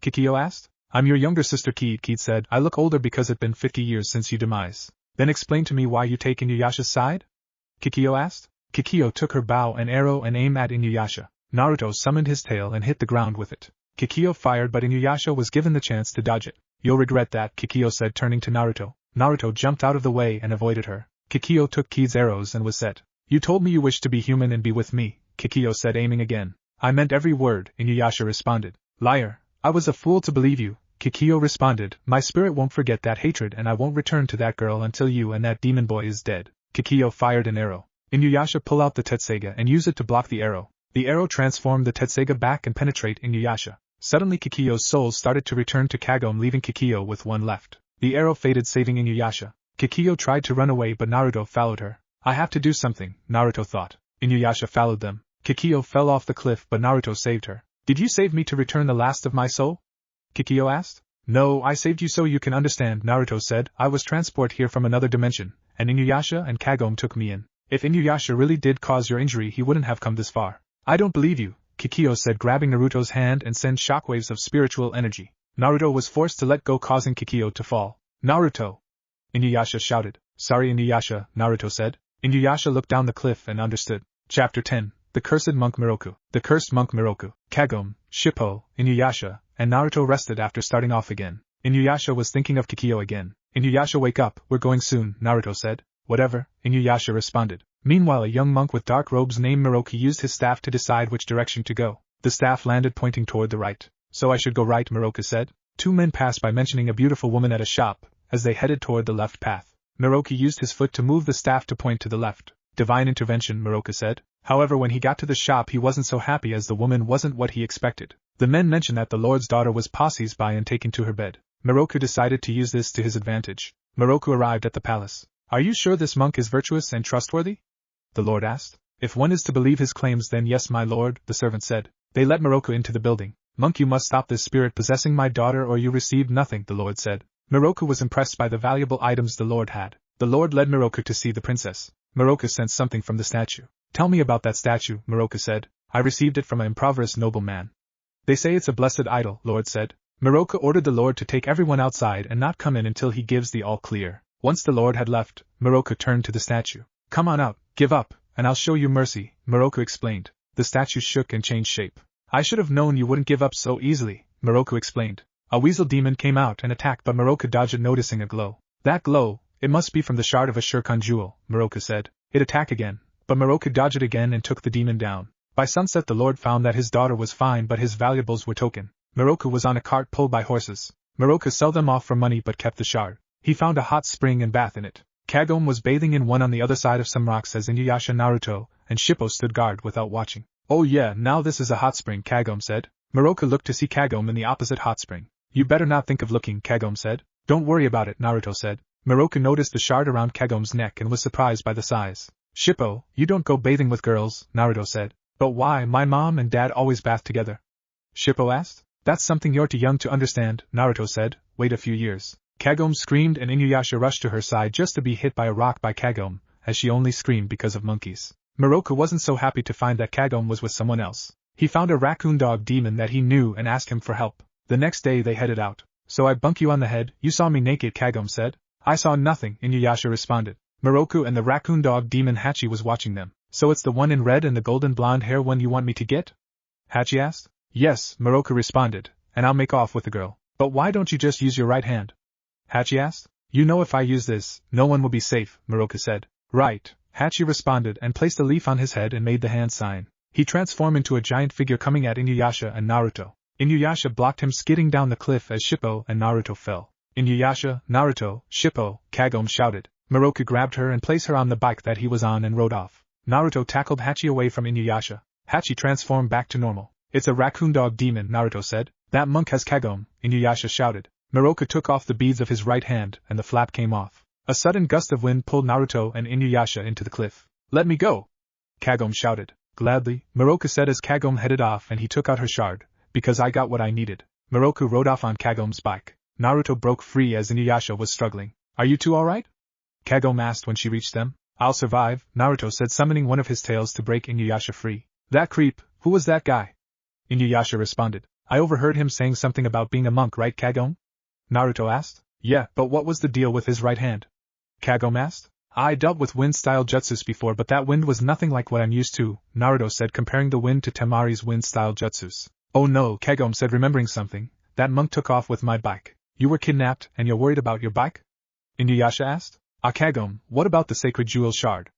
Speaker 1: Kikyo asked. I'm your younger sister Keith said. I look older because it's been 50 years since you demise. Then explain to me why you take Inuyasha's side? Kikyo asked. Kikyo took her bow and arrow and aimed at Inuyasha. Naruto summoned his tail and hit the ground with it. Kikyo fired but Inuyasha was given the chance to dodge it. You'll regret that, Kikyo said turning to Naruto. Naruto jumped out of the way and avoided her. Kikyo took Keith's arrows and was set. You told me you wished to be human and be with me, Kikyo said aiming again. I meant every word, Inuyasha responded. Liar. I was a fool to believe you, Kikyo responded. My spirit won't forget that hatred and I won't return to that girl until you and that demon boy is dead. Kikyo fired an arrow. Inuyasha pulled out the Tetseiga and used it to block the arrow. The arrow transformed the Tetseiga back and penetrate Inuyasha. Suddenly Kikyo's soul started to return to Kagome leaving Kikyo with one left. The arrow faded saving Inuyasha. Kikyo tried to run away but Naruto followed her. I have to do something, Naruto thought. Inuyasha followed them. Kikyo fell off the cliff but Naruto saved her. Did you save me to return the last of my soul? Kikyo asked. No, I saved you so you can understand, Naruto said. I was transported here from another dimension, and Inuyasha and Kagome took me in. If Inuyasha really did cause your injury he wouldn't have come this far. I don't believe you, Kikyo said grabbing Naruto's hand and sent shockwaves of spiritual energy. Naruto was forced to let go causing Kikyo to fall. Naruto! Inuyasha shouted. Sorry Inuyasha, Naruto said. Inuyasha looked down the cliff and understood. Chapter 10. The Cursed Monk Miroku. The Cursed Monk Miroku. Kagome, Shippo, Inuyasha, and Naruto rested after starting off again. Inuyasha was thinking of Kikyo again. Inuyasha wake up, we're going soon, Naruto said. Whatever, Inuyasha responded. Meanwhile a young monk with dark robes named Miroku used his staff to decide which direction to go. The staff landed pointing toward the right. So I should go right, Miroku said. Two men passed by mentioning a beautiful woman at a shop, as they headed toward the left path. Miroku used his foot to move the staff to point to the left. Divine intervention, Miroku said. However, when he got to the shop he wasn't so happy as the woman wasn't what he expected. The men mentioned that the Lord's daughter was passed by and taken to her bed. Miroku decided to use this to his advantage. Miroku arrived at the palace. Are you sure this monk is virtuous and trustworthy? The Lord asked. If one is to believe his claims then yes my lord, the servant said. They let Miroku into the building. Monk, you must stop this spirit possessing my daughter or you receive nothing, the Lord said. Miroku was impressed by the valuable items the Lord had. The Lord led Miroku to see the princess. Miroku sensed something from the statue. Tell me about that statue, Miroku said. I received it from an impoverished nobleman. They say it's a blessed idol, Lord said. Miroku ordered the Lord to take everyone outside and not come in until he gives the all clear. Once the Lord had left, Miroku turned to the statue. Come on out, give up, and I'll show you mercy, Miroku explained. The statue shook and changed shape. I should have known you wouldn't give up so easily, Miroku explained. A weasel demon came out and attacked but Miroku dodged it noticing a glow. That glow, it must be from the shard of a Shurikon jewel, Miroku said. It attacked again, but Miroku dodged it again and took the demon down. By sunset the Lord found that his daughter was fine but his valuables were taken. Miroku was on a cart pulled by horses. Miroku sold them off for money but kept the shard. He found a hot spring and bath in it. Kagome was bathing in one on the other side of some rocks as Inuyasha, Naruto, and Shippo stood guard without watching. Oh yeah, now this is a hot spring, Kagome said. Miroku looked to see Kagome in the opposite hot spring. You better not think of looking, Kagome said. Don't worry about it, Naruto said. Miroku noticed the shard around Kagome's neck and was surprised by the size. Shippo, you don't go bathing with girls, Naruto said. But why, my mom and dad always bath together? Shippo asked. That's something you're too young to understand, Naruto said. Wait a few years. Kagome screamed and Inuyasha rushed to her side just to be hit by a rock by Kagome, as she only screamed because of monkeys. Miroku wasn't so happy to find that Kagome was with someone else. He found a raccoon dog demon that he knew and asked him for help. The next day they headed out. So I bunk you on the head, you saw me naked, Kagome said. I saw nothing, Inuyasha responded. Miroku and the raccoon dog demon Hachi was watching them. So it's the one in red and the golden blonde hair one you want me to get? Hachi asked. Yes, Miroku responded, and I'll make off with the girl. But why don't you just use your right hand? Hachi asked. You know if I use this, no one will be safe, Miroku said. Right, Hachi responded and placed a leaf on his head and made the hand sign. He transformed into a giant figure coming at Inuyasha and Naruto. Inuyasha blocked him skidding down the cliff as Shippo and Naruto fell. Inuyasha, Naruto, Shippo, Kagome shouted. Miroku grabbed her and placed her on the bike that he was on and rode off. Naruto tackled Hachi away from Inuyasha. Hachi transformed back to normal. It's a raccoon dog demon, Naruto said. That monk has Kagome, Inuyasha shouted. Miroku took off the beads of his right hand and the flap came off. A sudden gust of wind pulled Naruto and Inuyasha into the cliff. Let me go! Kagome shouted. Gladly, Miroku said as Kagome headed off and he took out her shard, because I got what I needed. Miroku rode off on Kagome's bike. Naruto broke free as Inuyasha was struggling. Are you two alright? Kagome asked when she reached them. I'll survive, Naruto said, summoning one of his tails to break Inuyasha free. That creep, who was that guy? Inuyasha responded. I overheard him saying something about being a monk, right, Kagome? Naruto asked. Yeah, but what was the deal with his right hand? Kagome asked. I dealt with wind-style jutsus before, but that wind was nothing like what I'm used to, Naruto said, comparing the wind to Temari's wind-style jutsus. Oh no, Kagome said, remembering something. That monk took off with my bike. You were kidnapped, and you're worried about your bike? Inuyasha asked. Kagome, what about the sacred jewel shard?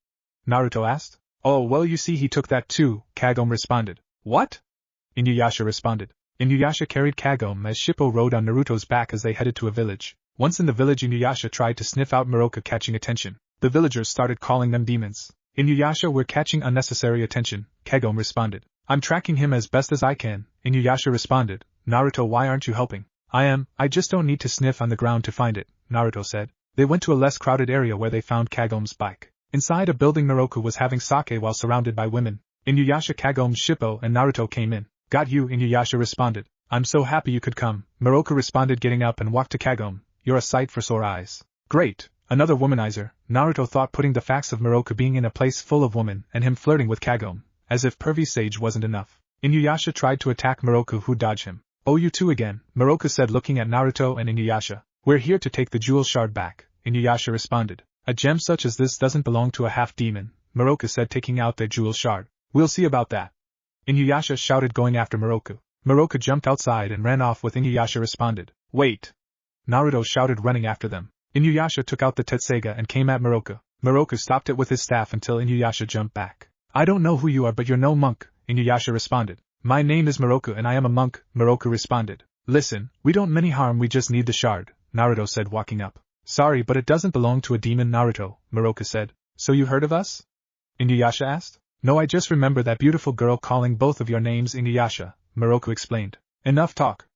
Speaker 1: Naruto asked. Oh, well, you see, he took that too, Kagome responded. What? Inuyasha responded. Inuyasha carried Kagome as Shippo rode on Naruto's back as they headed to a village. Once in the village, Inuyasha tried to sniff out Miroku, catching attention. The villagers started calling them demons. Inuyasha, we're catching unnecessary attention, Kagome responded. I'm tracking him as best as I can, Inuyasha responded. Naruto, why aren't you helping? I just don't need to sniff on the ground to find it, Naruto said. They went to a less crowded area where they found Kagome's bike. Inside a building, Miroku was having sake while surrounded by women. Inuyasha, Kagome, Shippo, and Naruto came in. Got you, Inuyasha responded. I'm so happy you could come, Miroku responded, getting up and walked to Kagome. You're a sight for sore eyes. Great, another womanizer, Naruto thought, putting the facts of Miroku being in a place full of women and him flirting with Kagome, as if pervy sage wasn't enough. Inuyasha tried to attack Miroku, who dodged him. Oh, you two again, Miroku said, looking at Naruto and Inuyasha. We're here to take the jewel shard back, Inuyasha responded. A gem such as this doesn't belong to a half-demon, Miroku said, taking out their jewel shard. We'll see about that. Inuyasha shouted, going after Miroku. Miroku jumped outside and ran off with Inuyasha responded. Wait! Naruto shouted, running after them. Inuyasha took out the Tetseiga and came at Miroku. Miroku stopped it with his staff until Inuyasha jumped back. I don't know who you are, but you're no monk, Inuyasha responded. My name is Miroku and I am a monk, Miroku responded. Listen, we don't mean any harm, we just need the shard, Naruto said, walking up. Sorry, but it doesn't belong to a demon, Naruto, Miroku said. So you heard of us? Inuyasha asked. No, I just remember that beautiful girl calling both of your names, Inuyasha, Miroku explained. Enough talk!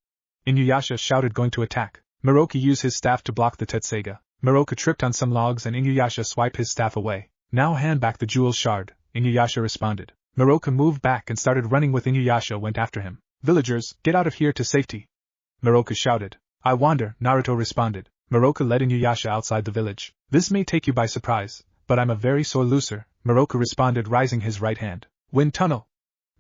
Speaker 1: Inuyasha shouted, going to attack. Miroku used his staff to block the Tetseiga. Miroku tripped on some logs and Inuyasha swiped his staff away. Now hand back the jewel shard, Inuyasha responded. Miroku moved back and started running with Inuyasha went after him. Villagers, get out of here to safety! Miroku shouted. I wander, Naruto responded. Miroku led Inuyasha outside the village. This may take you by surprise, but I'm a very sore loser, Miroku responded, raising his right hand. Wind tunnel!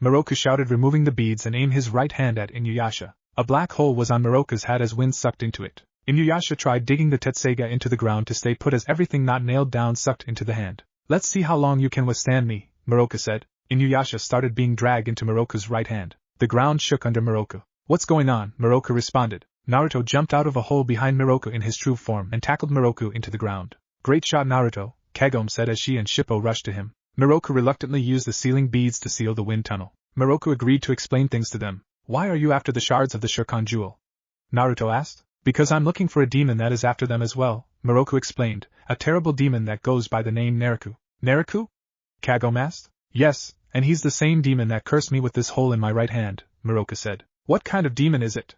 Speaker 1: Miroku shouted, removing the beads and aimed his right hand at Inuyasha. A black hole was on Miroku's head as wind sucked into it. Inuyasha tried digging the Tetseiga into the ground to stay put as everything not nailed down sucked into the hand. Let's see how long you can withstand me, Miroku said. Inuyasha started being dragged into Miroku's right hand. The ground shook under Miroku. What's going on? Miroku responded. Naruto jumped out of a hole behind Miroku in his true form and tackled Miroku into the ground. Great shot, Naruto, Kagome said as she and Shippo rushed to him. Miroku reluctantly used the sealing beads to seal the wind tunnel. Miroku agreed to explain things to them. Why are you after the shards of the Shirkan jewel? Naruto asked. Because I'm looking for a demon that is after them as well, Miroku explained. A terrible demon that goes by the name Naruku. Naruku? Kagome asked. Yes, and he's the same demon that cursed me with this hole in my right hand, Miroku said. What kind of demon is it?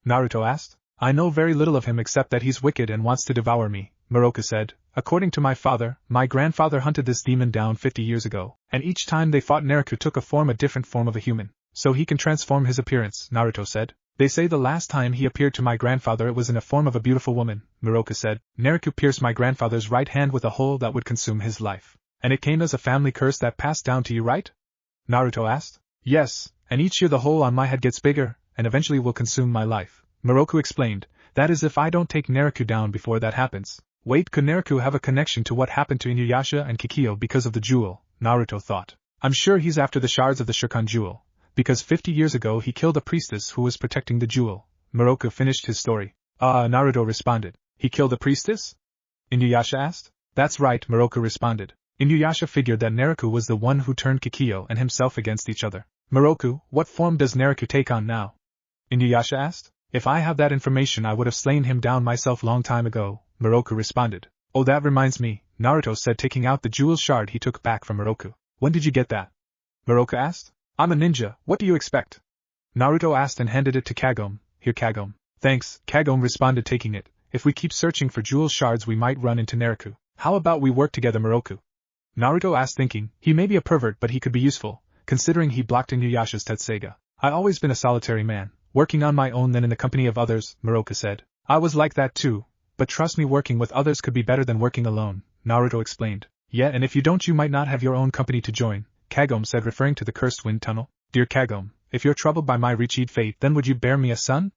Speaker 1: Naruto asked. I know very little of him except that he's wicked and wants to devour me, Miroku said. According to my father, my grandfather hunted this demon down 50 years ago, and each time they fought Naruku took a different form of a human. So he can transform his appearance, Naruto said. They say the last time he appeared to my grandfather it was in a form of a beautiful woman, Miroku said. Naruku pierced my grandfather's right hand with a hole that would consume his life. And it came as a family curse that passed down to you, right? Naruto asked. Yes, and each year the hole on my head gets bigger, and eventually will consume my life, Miroku explained. That is if I don't take Naruku down before that happens. Wait, could Naruku have a connection to what happened to Inuyasha and Kikyo because of the jewel? Naruto thought. I'm sure he's after the shards of the Shirkan jewel, because 50 years ago he killed a priestess who was protecting the jewel. Miroku finished his story. Naruto responded. He killed a priestess? Inuyasha asked. That's right, Miroku responded. Inuyasha figured that Naruku was the one who turned Kikyo and himself against each other. Miroku, what form does Naruku take on now? Inuyasha asked. If I have that information I would have slain him down myself long time ago, Miroku responded. Oh, that reminds me, Naruto said, taking out the jewel shard he took back from Miroku. When did you get that? Miroku asked. I'm a ninja, what do you expect? Naruto asked and handed it to Kagome. Here, Kagome. Thanks, Kagome responded, taking it. If we keep searching for jewel shards we might run into Naruku. How about we work together, Miroku? Naruto asked, thinking, he may be a pervert but he could be useful, considering he blocked Inuyasha's Tetseiga. I always been a solitary man, working on my own than in the company of others, Moroku said. I was like that too, but trust me, working with others could be better than working alone, Naruto explained. Yeah, and if you don't you might not have your own company to join, Kagome said, referring to the cursed wind tunnel. Dear Kagome, if you're troubled by my Richide fate, then would you bear me a son?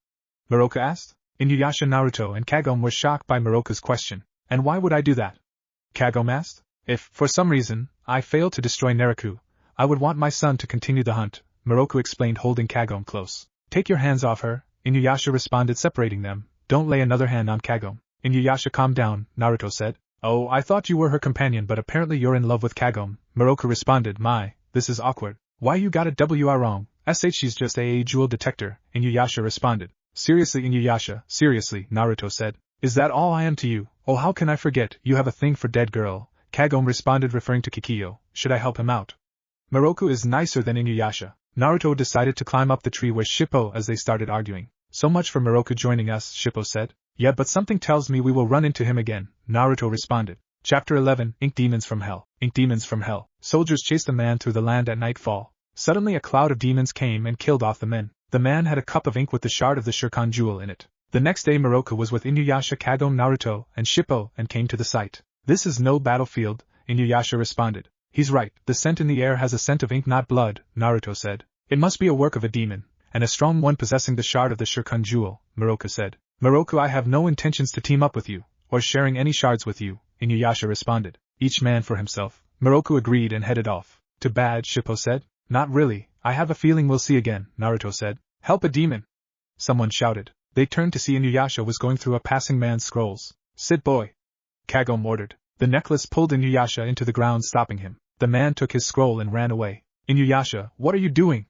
Speaker 1: Moroku asked. Inuyasha, Naruto and Kagome were shocked by Moroku's question. And why would I do that? Kagome asked. If, for some reason, I fail to destroy Neruko, I would want my son to continue the hunt, Moroku explained, holding Kagome close. Take your hands off her, Inuyasha responded, separating them. Don't lay another hand on Kagome. Inuyasha, calm down, Naruto said. Oh, I thought you were her companion, but apparently you're in love with Kagome, Moroku responded. My, this is awkward. Why you got it wrong? She's just a jewel detector, Inuyasha responded. Seriously, Inuyasha, seriously, Naruto said. Is that all I am to you? Oh, how can I forget, you have a thing for dead girl, Kagome responded, referring to Kikiyo. Should I help him out? Moroku is nicer than Inuyasha. Naruto decided to climb up the tree where Shippo as they started arguing. So much for Moroku joining us, Shippo said. Yeah, but something tells me we will run into him again, Naruto responded. Chapter 11, Ink Demons from Hell. Ink Demons from Hell. Soldiers chased a man through the land at nightfall. Suddenly a cloud of demons came and killed off the men. The man had a cup of ink with the shard of the Shirkan jewel in it. The next day Moroku was with Inuyasha, Kagome, Naruto, and Shippo and came to the site. This is no battlefield, Inuyasha responded. He's right, the scent in the air has a scent of ink, not blood, Naruto said. It must be a work of a demon, and a strong one possessing the shard of the Shirkan jewel, Moroku said. Moroku, I have no intentions to team up with you, or sharing any shards with you, Inuyasha responded. Each man for himself. Moroku agreed and headed off. Too bad, Shippo said. Not really, I have a feeling we'll see again, Naruto said. Help a demon! Someone shouted. They turned to see Inuyasha was going through a passing man's scrolls. Sit, boy! Kagome ordered. The necklace pulled Inuyasha into the ground, stopping him. The man took his scroll and ran away. Inuyasha, what are you doing?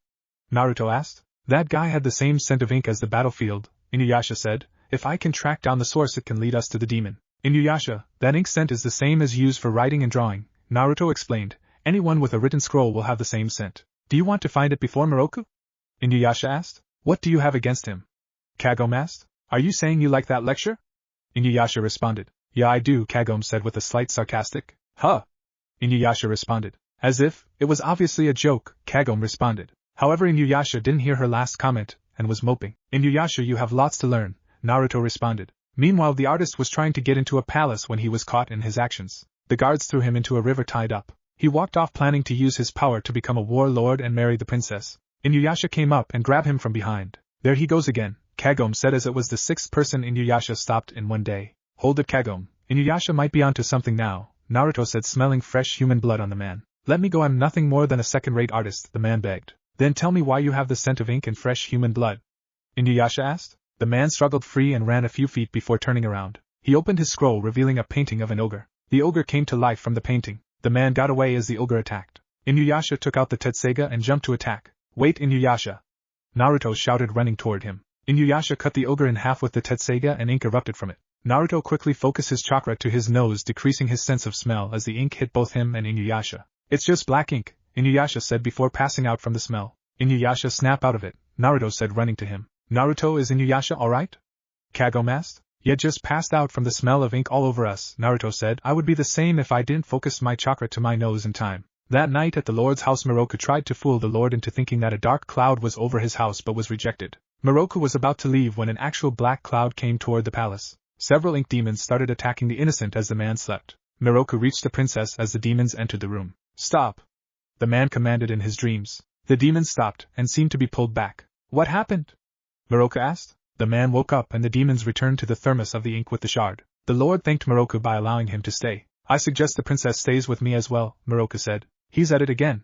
Speaker 1: Naruto asked. That guy had the same scent of ink as the battlefield, Inuyasha said. If I can track down the source, it can lead us to the demon. Inuyasha, that ink scent is the same as used for writing and drawing, Naruto explained. Anyone with a written scroll will have the same scent. Do you want to find it before Moroku? Inuyasha asked. What do you have against him? Kagome asked. Are you saying you like that lecture? Inuyasha responded. Yeah, I do, Kagome said with a slight sarcastic. Huh? Inuyasha responded. As if, it was obviously a joke, Kagome responded. However, Inuyasha didn't hear her last comment, and was moping. Inuyasha, you have lots to learn, Naruto responded. Meanwhile, the artist was trying to get into a palace when he was caught in his actions. The guards threw him into a river tied up. He walked off planning to use his power to become a warlord and marry the princess. Inuyasha came up and grabbed him from behind. There he goes again, Kagome said as it was the sixth person Inuyasha stopped in one day. Hold it, Kagome. Inuyasha might be onto something now, Naruto said, smelling fresh human blood on the man. Let me go, I'm nothing more than a second-rate artist, the man begged. Then tell me why you have the scent of ink and fresh human blood? Inuyasha asked. The man struggled free and ran a few feet before turning around. He opened his scroll, revealing a painting of an ogre. The ogre came to life from the painting. The man got away as the ogre attacked. Inuyasha took out the Tetseiga and jumped to attack. Wait, Inuyasha! Naruto shouted, running toward him. Inuyasha cut the ogre in half with the Tetseiga and ink erupted from it. Naruto quickly focused his chakra to his nose, decreasing his sense of smell as the ink hit both him and Inuyasha. It's just black ink, Inuyasha said before passing out from the smell. Inuyasha, snap out of it, Naruto said, running to him. Naruto, is Inuyasha alright? Kagome asked. Yeah, just passed out from the smell of ink all over us, Naruto said. I would be the same if I didn't focus my chakra to my nose in time. That night at the Lord's house, Moroku tried to fool the Lord into thinking that a dark cloud was over his house but was rejected. Moroku was about to leave when an actual black cloud came toward the palace. Several ink demons started attacking the innocent as the man slept. Moroku reached the princess as the demons entered the room. Stop! The man commanded in his dreams. The demons stopped and seemed to be pulled back. What happened? Moroku asked. The man woke up and the demons returned to the thermos of the ink with the shard. The Lord thanked Moroku by allowing him to stay. I suggest the princess stays with me as well, Moroku said. He's at it again.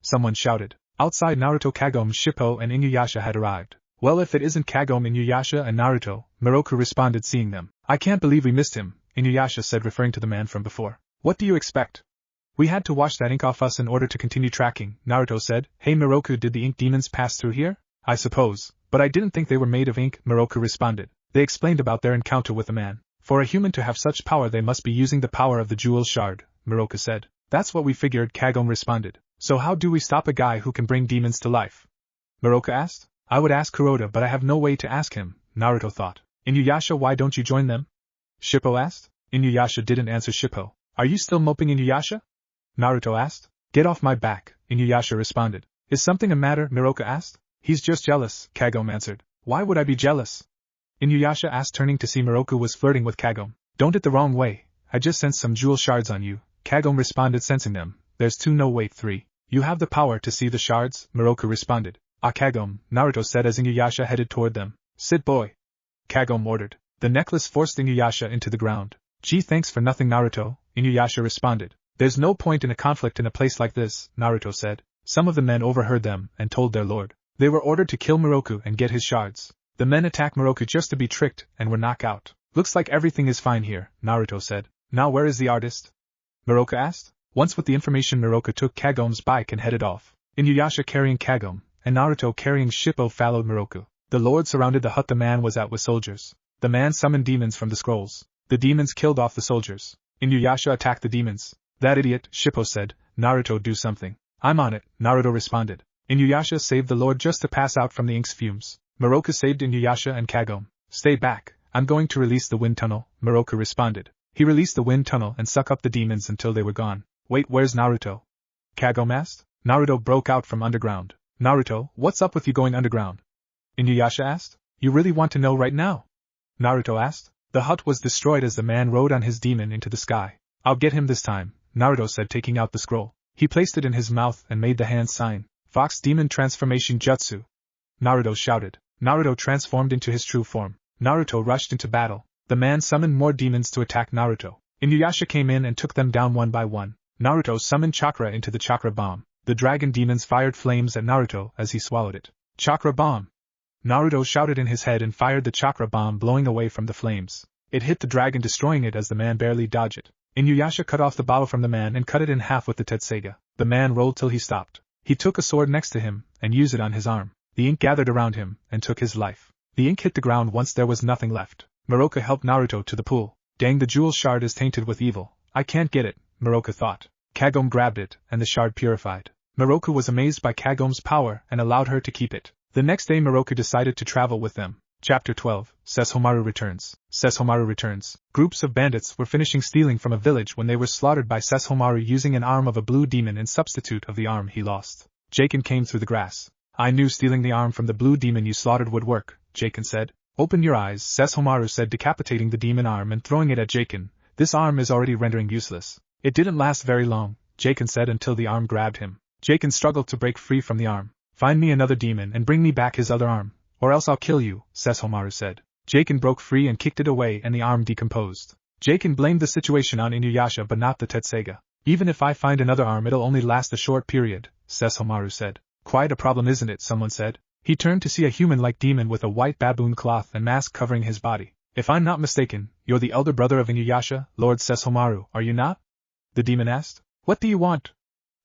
Speaker 1: Someone shouted. Outside, Naruto, Kagome, Shippo and Inuyasha had arrived. Well, if it isn't Kagome, Inuyasha and Naruto, Moroku responded, seeing them. I can't believe we missed him, Inuyasha said, referring to the man from before. What do you expect? We had to wash that ink off us in order to continue tracking, Naruto said. Hey Moroku, did the ink demons pass through here? I suppose, but I didn't think they were made of ink, Moroku responded. They explained about their encounter with the man. For a human to have such power, they must be using the power of the jewel shard, Moroku said. That's what we figured, Kagome responded. So how do we stop a guy who can bring demons to life? Moroku asked. I would ask Kuroda, but I have no way to ask him, Naruto thought. Inuyasha, why don't you join them? Shippo asked. Inuyasha didn't answer Shippo. Are you still moping, Inuyasha? Naruto asked. Get off my back, Inuyasha responded. Is something the matter, Miroku asked. He's just jealous, Kagome answered. Why would I be jealous? Inuyasha asked, turning to see Miroku was flirting with Kagome. Don't it the wrong way, I just sensed some jewel shards on you, Kagome responded, sensing them. There's 2 no wait 3. You have the power to see the shards, Miroku responded. Ah, Kagome, Naruto said as Inuyasha headed toward them. Sit, boy, Kagome ordered. The necklace forced Inuyasha into the ground. Gee, thanks for nothing, Naruto, Inuyasha responded. There's no point in a conflict in a place like this, Naruto said. Some of the men overheard them and told their lord. They were ordered to kill Miroku and get his shards. The men attacked Miroku just to be tricked and were knocked out. Looks like everything is fine here, Naruto said. Now where is the artist? Miroku asked. Once with the information, Miroku took Kagome's bike and headed off. Inuyasha carrying Kagome, and Naruto carrying Shippo followed Miroku. The lord surrounded the hut the man was at with soldiers. The man summoned demons from the scrolls. The demons killed off the soldiers. Inuyasha attacked the demons. That idiot, Shippo said. Naruto, do something. I'm on it, Naruto responded. Inuyasha saved the lord just to pass out from the ink's fumes. Miroku saved Inuyasha and Kagome. Stay back, I'm going to release the wind tunnel, Miroku responded. He released the wind tunnel and sucked up the demons until they were gone. Wait, where's Naruto? Kagome asked. Naruto broke out from underground. Naruto, what's up with you going underground? Inuyasha asked. You really want to know right now? Naruto asked. The hut was destroyed as the man rode on his demon into the sky. I'll get him this time, Naruto said, taking out the scroll. He placed it in his mouth and made the hand sign. Fox Demon Transformation Jutsu. Naruto shouted. Naruto transformed into his true form. Naruto rushed into battle. The man summoned more demons to attack Naruto. Inuyasha came in and took them down one by one. Naruto summoned chakra into the chakra bomb. The dragon demons fired flames at Naruto as he swallowed it. Chakra bomb! Naruto shouted in his head and fired the chakra bomb, blowing away from the flames. It hit the dragon, destroying it as the man barely dodged it. Inuyasha cut off the bottle from the man and cut it in half with the tetseiga. The man rolled till he stopped. He took a sword next to him and used it on his arm. The ink gathered around him and took his life. The ink hit the ground once there was nothing left. Miroku helped Naruto to the pool. Dang, the jewel shard is tainted with evil. I can't get it, Miroku thought. Kagome grabbed it, and the shard purified. Miroku was amazed by Kagome's power and allowed her to keep it. The next day Miroku decided to travel with them. Chapter 12, Sesshomaru returns. Sesshomaru returns. Groups of bandits were finishing stealing from a village when they were slaughtered by Sesshomaru using an arm of a blue demon in substitute of the arm he lost. Jaken came through the grass. I knew stealing the arm from the blue demon you slaughtered would work, Jaken said. Open your eyes, Sesshomaru said, decapitating the demon arm and throwing it at Jaken. This arm is already rendering useless. It didn't last very long, Jaken said, until the arm grabbed him. Jaken struggled to break free from the arm. Find me another demon and bring me back his other arm, or else I'll kill you, Sesshomaru said. Jaken broke free and kicked it away and the arm decomposed. Jaken blamed the situation on Inuyasha but not the tetseiga. Even if I find another arm it'll only last a short period, Sesshomaru said. Quite a problem, isn't it, someone said. He turned to see a human-like demon with a white baboon cloth and mask covering his body. If I'm not mistaken, you're the elder brother of Inuyasha, Lord Sesshomaru, are you not? The demon asked. What do you want?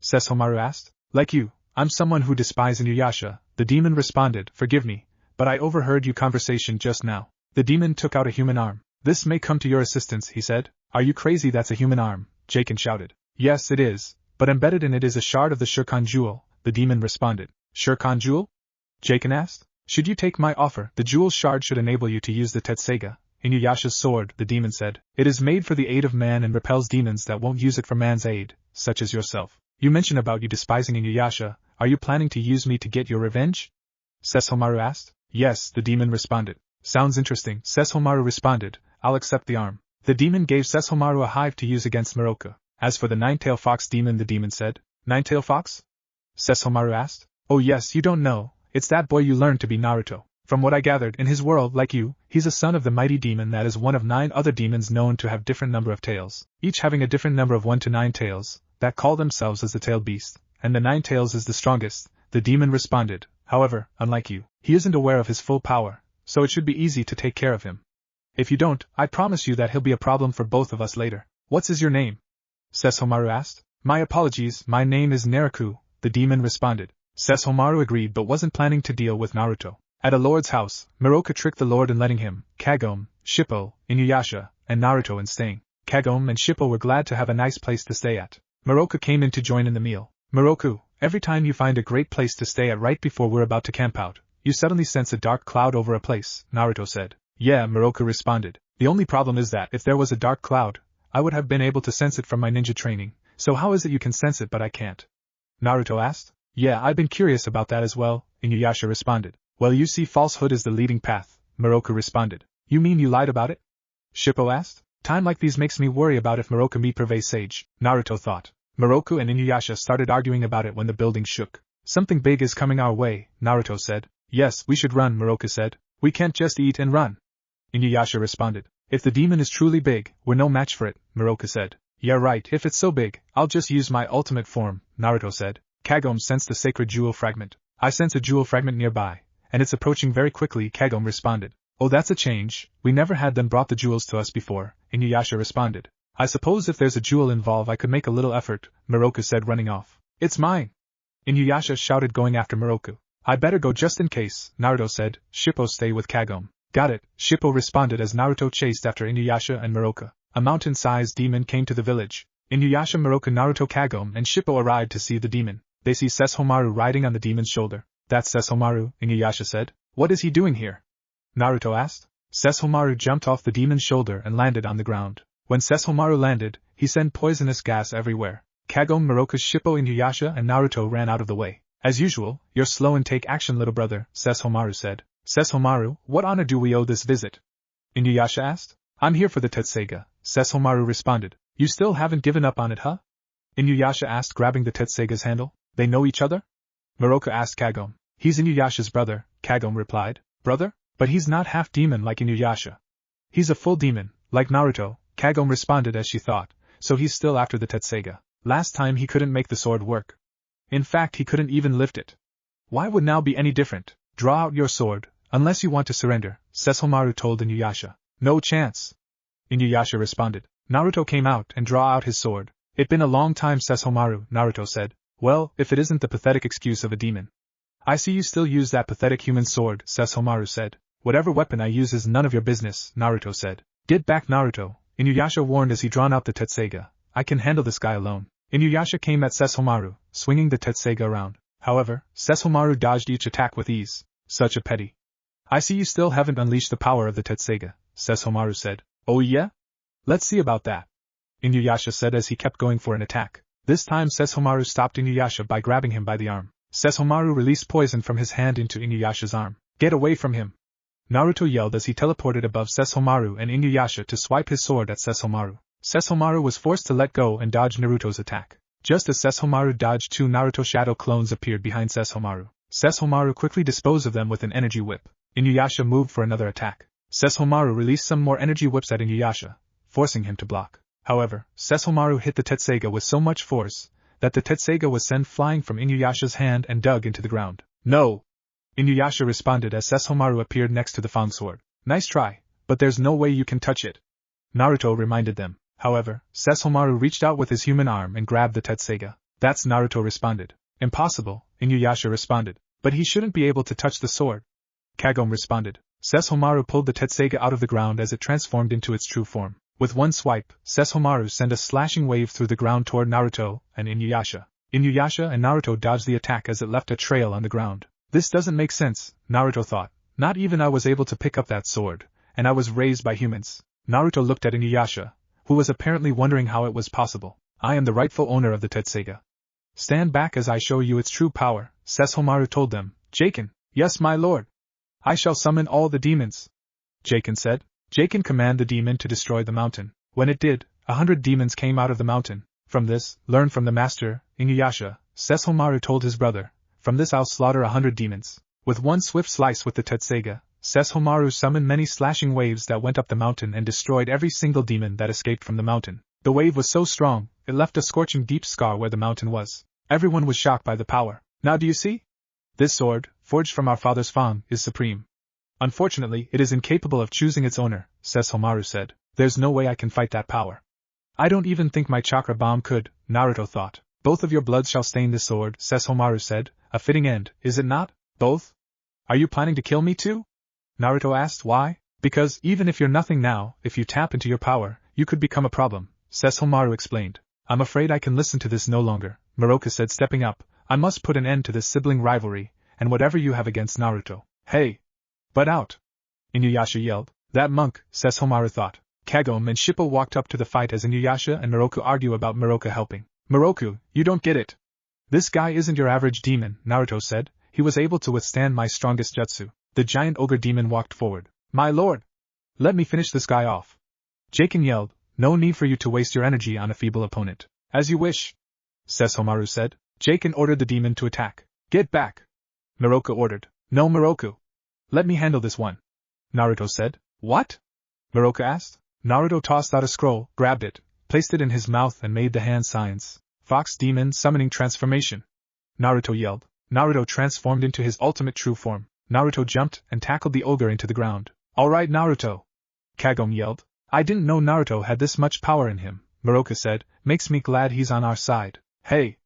Speaker 1: Sesshomaru asked. Like you, I'm someone who despises Inuyasha, the demon responded. Forgive me, but I overheard your conversation just now. The demon took out a human arm. This may come to your assistance, he said. Are you crazy? That's a human arm, Jaken shouted. Yes, it is, but embedded in it is a shard of the Shurkan jewel, the demon responded. Shurkan jewel? Jaken asked. Should you take my offer, the jewel shard should enable you to use the tetseiga, Inuyasha's sword, the demon said. It is made for the aid of man and repels demons that won't use it for man's aid, such as yourself. You mentioned about you despising Inuyasha. Are you planning to use me to get your revenge? Sesshomaru asked. Yes, the demon responded. Sounds interesting, Sesshomaru responded. I'll accept the arm. The demon gave Sesshomaru a hive to use against Miroku. As for the nine-tailed fox demon, the demon said. Nine-tailed fox? Sesshomaru asked. Oh yes, you don't know. It's that boy you learned to be Naruto. From what I gathered, in his world, like you, he's a son of the mighty demon that is one of 9 other demons known to have different number of tails, each having a different number of 1 to 9 tails, that call themselves as the tailed beast, and the 9 tails is the strongest, the demon responded. However, unlike you, he isn't aware of his full power, so it should be easy to take care of him. If you don't, I promise you that he'll be a problem for both of us later. What is your name? Sesshomaru asked. My apologies, my name is Naruto, the demon responded. Sesshomaru agreed but wasn't planning to deal with Naruto. At a lord's house, Miroku tricked the lord in letting him, Kagome, Shippo, Inuyasha, and Naruto in staying. Kagome and Shippo were glad to have a nice place to stay at. Miroku came in to join in the meal. Miroku, every time you find a great place to stay at right before we're about to camp out, you suddenly sense a dark cloud over a place, Naruto said. Yeah, Miroku responded. The only problem is that if there was a dark cloud, I would have been able to sense it from my ninja training, So how is it you can sense it but I can't? Naruto asked. Yeah, I've been curious about that as well, Inuyasha responded. Well, you see, falsehood is the leading path, Moroku responded. You mean you lied about it? Shippo asked. Time like these makes me worry about if Moroku meet Purvey Sage, Naruto thought. Moroku and Inuyasha started arguing about it when the building shook. Something big is coming our way, Naruto said. Yes, we should run, Moroku said. We can't just eat and run. Inuyasha responded. If the demon is truly big, we're no match for it, Moroku said. Yeah right, if it's so big, I'll just use my ultimate form, Naruto said. Kagome sensed the sacred jewel fragment. I sense a jewel fragment nearby, and it's approaching very quickly, Kagome responded. Oh, that's a change, we never had them brought the jewels to us before, Inuyasha responded. I suppose if there's a jewel involved I could make a little effort, Moroku said, running off. It's mine! Inuyasha shouted, going after Moroku. I better go just in case, Naruto said. Shippo, stay with Kagome. Got it, Shippo responded as Naruto chased after Inuyasha and Moroku. A mountain-sized demon came to the village. Inuyasha, Moroku, Naruto, Kagome, and Shippo arrived to see the demon. They see Sesshomaru riding on the demon's shoulder. That's Sesshomaru, Inuyasha said. What is he doing here? Naruto asked. Sesshomaru jumped off the demon's shoulder and landed on the ground. When Sesshomaru landed, he sent poisonous gas everywhere. Kagome, Moroku, Shippo, Inuyasha, and Naruto ran out of the way. As usual, you're slow and take action, little brother, Sesshomaru said. Sesshomaru, what honor do we owe this visit? Inuyasha asked. I'm here for the Tetseiga, Sesshomaru responded. You still haven't given up on it, huh? Inuyasha asked, grabbing the Tetseiga's handle. They know each other? Moroku asked Kagome. He's Inuyasha's brother, Kagome replied. Brother? But he's not half demon like Inuyasha. He's a full demon, like Naruto, Kagome responded as she thought, so he's still after the Tetseiga. Last time he couldn't make the sword work. In fact, he couldn't even lift it. Why would now be any different? Draw out your sword, unless you want to surrender, Sesshomaru told Inuyasha. No chance. Inuyasha responded. Naruto came out and drew out his sword. It'd been a long time, Sesshomaru, Naruto said. Well, if it isn't the pathetic excuse of a demon. I see you still use that pathetic human sword, Sesshomaru said. Whatever weapon I use is none of your business, Naruto said. Get back, Naruto, Inuyasha warned as he drawn out the Tetseiga. I can handle this guy alone. Inuyasha came at Sesshomaru, swinging the Tetseiga around. However, Sesshomaru dodged each attack with ease. Such a petty. I see you still haven't unleashed the power of the Tetseiga, Sesshomaru said. Oh yeah? Let's see about that, Inuyasha said as he kept going for an attack. This time Sesshomaru stopped Inuyasha by grabbing him by the arm. Sesshomaru released poison from his hand into Inuyasha's arm. Get away from him! Naruto yelled as he teleported above Sesshomaru and Inuyasha to swipe his sword at Sesshomaru. Sesshomaru was forced to let go and dodge Naruto's attack. Just as Sesshomaru dodged, two Naruto shadow clones appeared behind Sesshomaru. Sesshomaru quickly disposed of them with an energy whip. Inuyasha moved for another attack. Sesshomaru released some more energy whips at Inuyasha, forcing him to block. However, Sesshomaru hit the Tetseiga with so much force that the Tetseiga was sent flying from Inuyasha's hand and dug into the ground. No! Inuyasha responded as Sesshomaru appeared next to the found sword. Nice try, but there's no way you can touch it, Naruto reminded them. However, Sesshomaru reached out with his human arm and grabbed the Tetseiga. That's Naruto responded. Impossible, Inuyasha responded. But he shouldn't be able to touch the sword, Kagome responded. Sesshomaru pulled the Tetseiga out of the ground as it transformed into its true form. With one swipe, Sesshomaru sent a slashing wave through the ground toward Naruto and Inuyasha. Inuyasha and Naruto dodged the attack as it left a trail on the ground. This doesn't make sense, Naruto thought. Not even I was able to pick up that sword, and I was raised by humans. Naruto looked at Inuyasha, who was apparently wondering how it was possible. I am the rightful owner of the Tetseiga. Stand back as I show you its true power, Sesshomaru told them. Jaken, yes my lord. I shall summon all the demons, Jaken said. Jaken commanded the demon to destroy the mountain. When it did, 100 demons came out of the mountain. From this, learn from the master, Inuyasha, Sesshomaru told his brother. From this I'll slaughter 100 demons. With one swift slice with the Tetseiga, Sesshomaru summoned many slashing waves that went up the mountain and destroyed every single demon that escaped from the mountain. The wave was so strong, it left a scorching deep scar where the mountain was. Everyone was shocked by the power. Now do you see? This sword, forged from our father's fang, is supreme. Unfortunately, it is incapable of choosing its owner, Sesshomaru said. There's no way I can fight that power. I don't even think my chakra bomb could, Naruto thought. Both of your bloods shall stain this sword, Sesshomaru said. A fitting end, is it not? Both? Are you planning to kill me too? Naruto asked. Why? Because, even if you're nothing now, if you tap into your power, you could become a problem, Sesshomaru explained. I'm afraid I can listen to this no longer, Moroku said, stepping up. I must put an end to this sibling rivalry, and whatever you have against Naruto. Hey! Butt out! Inuyasha yelled. That monk, Sesshomaru thought. Kagome and Shippo walked up to the fight as Inuyasha and Moroku argue about Moroku helping. Moroku, you don't get it. This guy isn't your average demon, Naruto said. He was able to withstand my strongest jutsu. The giant ogre demon walked forward. My lord! Let me finish this guy off. Jaken yelled, no need for you to waste your energy on a feeble opponent. As you wish, Sesshomaru said. Jaken ordered the demon to attack. Get back! Moroku ordered. No, Moroku. Let me handle this one. Naruto said. What? Moroku asked. Naruto tossed out a scroll, grabbed it, placed it in his mouth and made the hand signs. Fox Demon Summoning Transformation. Naruto yelled. Naruto transformed into his ultimate true form. Naruto jumped and tackled the ogre into the ground. Alright, Naruto. Kagome yelled. I didn't know Naruto had this much power in him, Moroku said. Makes me glad he's on our side. Hey!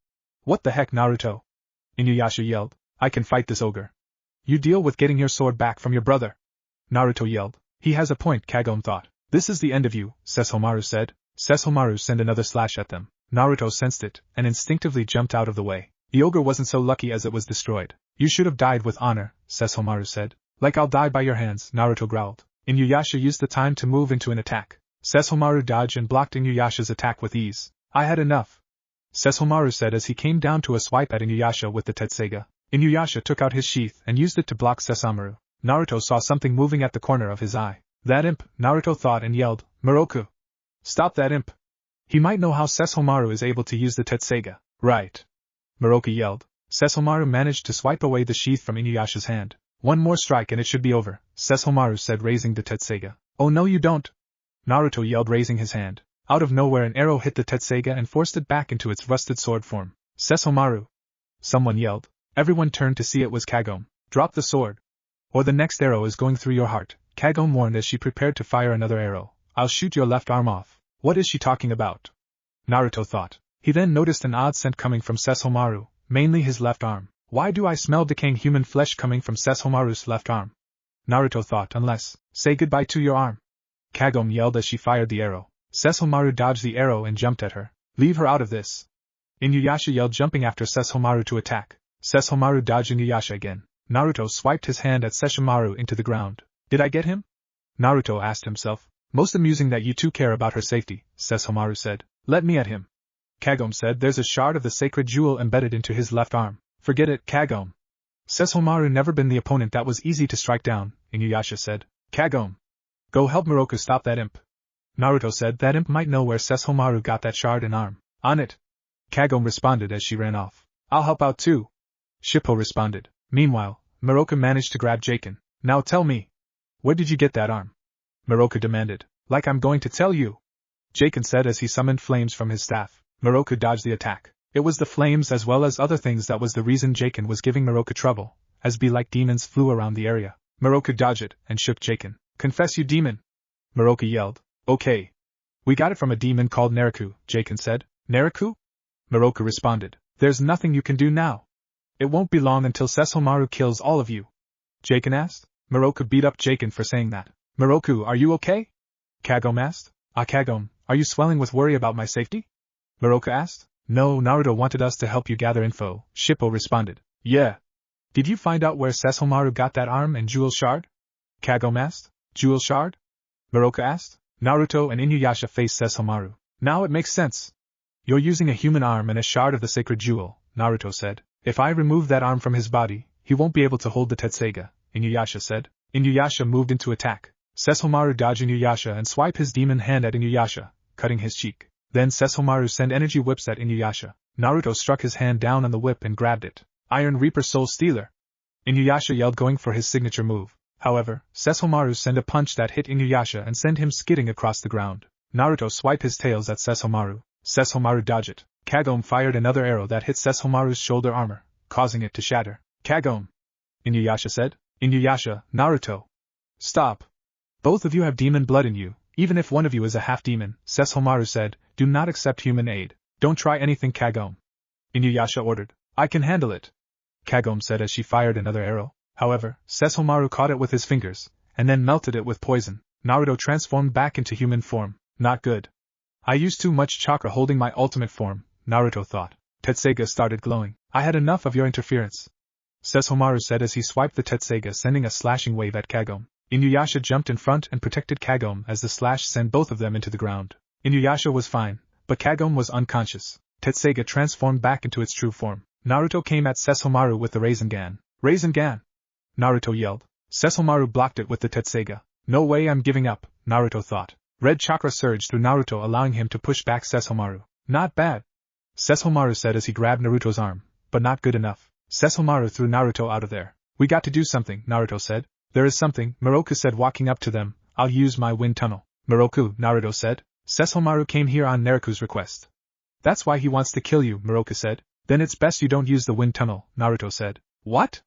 Speaker 1: What the heck, Naruto? Inuyasha yelled. I can fight this ogre. You deal with getting your sword back from your brother. Naruto yelled. He has a point, Kagome thought. This is the end of you, Sesshomaru said. Sesshomaru sent another slash at them. Naruto sensed it, and instinctively jumped out of the way. The ogre wasn't so lucky as it was destroyed. You should have died with honor, Sesshomaru said. Like I'll die by your hands, Naruto growled. Inuyasha used the time to move into an attack. Sesshomaru dodged and blocked Inuyasha's attack with ease. I had enough, Sesshomaru said as he came down to a swipe at Inuyasha with the Tetseiga. Inuyasha took out his sheath and used it to block Sesshomaru. Naruto saw something moving at the corner of his eye. That imp, Naruto thought and yelled, Moroku! Stop that imp! He might know how Sesshomaru is able to use the Tetseiga. Right. Moroku yelled. Sesshomaru managed to swipe away the sheath from Inuyasha's hand. One more strike and it should be over, Sesshomaru said, raising the Tetseiga. Oh no you don't! Naruto yelled, raising his hand. Out of nowhere an arrow hit the Tetseiga and forced it back into its rusted sword form. Sesshomaru! Someone yelled. Everyone turned to see it was Kagome. Drop the sword, or the next arrow is going through your heart, Kagome warned as she prepared to fire another arrow. I'll shoot your left arm off. What is she talking about? Naruto thought. He then noticed an odd scent coming from Sesshomaru, mainly his left arm. Why do I smell decaying human flesh coming from Sesshomaru's left arm? Naruto thought. Unless, say goodbye to your arm. Kagome yelled as she fired the arrow. Sesshomaru dodged the arrow and jumped at her. Leave her out of this. Inuyasha yelled, jumping after Sesshomaru to attack. Sesshomaru dodged Inuyasha again. Naruto swiped his hand at Sesshomaru into the ground. Did I get him? Naruto asked himself. Most amusing that you two care about her safety, Sesshomaru said. Let me at him. Kagome said. There's a shard of the sacred jewel embedded into his left arm. Forget it, Kagome. Sesshomaru never been the opponent that was easy to strike down, Inuyasha said. Kagome. Go help Moroku stop that imp. Naruto said. That imp might know where Sesshomaru got that shard and arm. On it. Kagome responded as she ran off. I'll help out too. Shippo responded. Meanwhile, Moroku managed to grab Jaken. Now tell me. Where did you get that arm? Moroku demanded. Like I'm going to tell you. Jaken said as he summoned flames from his staff. Moroku dodged the attack. It was the flames as well as other things that was the reason Jaken was giving Moroku trouble, as bee-like demons flew around the area. Moroku dodged it and shook Jaken. Confess, you demon! Moroku yelled. Okay. We got it from a demon called Naruto, Jaken said. Naruto? Moroku responded. There's nothing you can do now. It won't be long until Sesshomaru kills all of you. Jaken asked. Moroku beat up Jaken for saying that. Moroku, are you okay? Kagome asked. Kagome, are you swelling with worry about my safety? Moroku asked. No, Naruto wanted us to help you gather info, Shippo responded. Yeah. Did you find out where Sesshomaru got that arm and jewel shard? Kagome asked. Jewel shard? Moroku asked. Naruto and Inuyasha faced Sesshomaru. Now it makes sense. You're using a human arm and a shard of the sacred jewel, Naruto said. If I remove that arm from his body, he won't be able to hold the Tetseiga, Inuyasha said. Inuyasha moved into attack. Sesshomaru dodged Inuyasha and swiped his demon hand at Inuyasha, cutting his cheek. Then Sesshomaru sent energy whips at Inuyasha. Naruto struck his hand down on the whip and grabbed it. Iron Reaper Soul Stealer! Inuyasha yelled, going for his signature move. However, Sesshomaru sent a punch that hit Inuyasha and sent him skidding across the ground. Naruto swiped his tails at Sesshomaru. Sesshomaru dodged it. Kagome fired another arrow that hit Sesshomaru's shoulder armor, causing it to shatter. Kagome! Inuyasha said. Inuyasha, Naruto. Stop. Both of you have demon blood in you, even if one of you is a half-demon, Sesshomaru said. Do not accept human aid. Don't try anything, Kagome. Inuyasha ordered. I can handle it, Kagome said as she fired another arrow. However, Sesshomaru caught it with his fingers, and then melted it with poison. Naruto transformed back into human form. Not good. I used too much chakra holding my ultimate form, Naruto thought. Tetseiga started glowing. I had enough of your interference, Sesshomaru said as he swiped the Tetseiga, sending a slashing wave at Kagome. Inuyasha jumped in front and protected Kagome as the slash sent both of them into the ground. Inuyasha was fine, but Kagome was unconscious. Tetseiga transformed back into its true form. Naruto came at Sesshomaru with the Rasengan. Rasengan! Naruto yelled. Sesshomaru blocked it with the Tetseiga. No way, I'm giving up, Naruto thought. Red chakra surged through Naruto, allowing him to push back Sesshomaru. Not bad, Sesshomaru said as he grabbed Naruto's arm, but not good enough. Sesshomaru threw Naruto out of there. We got to do something, Naruto said. There is something, Miroku said, walking up to them. I'll use my wind tunnel. Miroku, Naruto said. Sesshomaru came here on Naruku's request. That's why he wants to kill you, Miroku said. Then it's best you don't use the wind tunnel, Naruto said. What?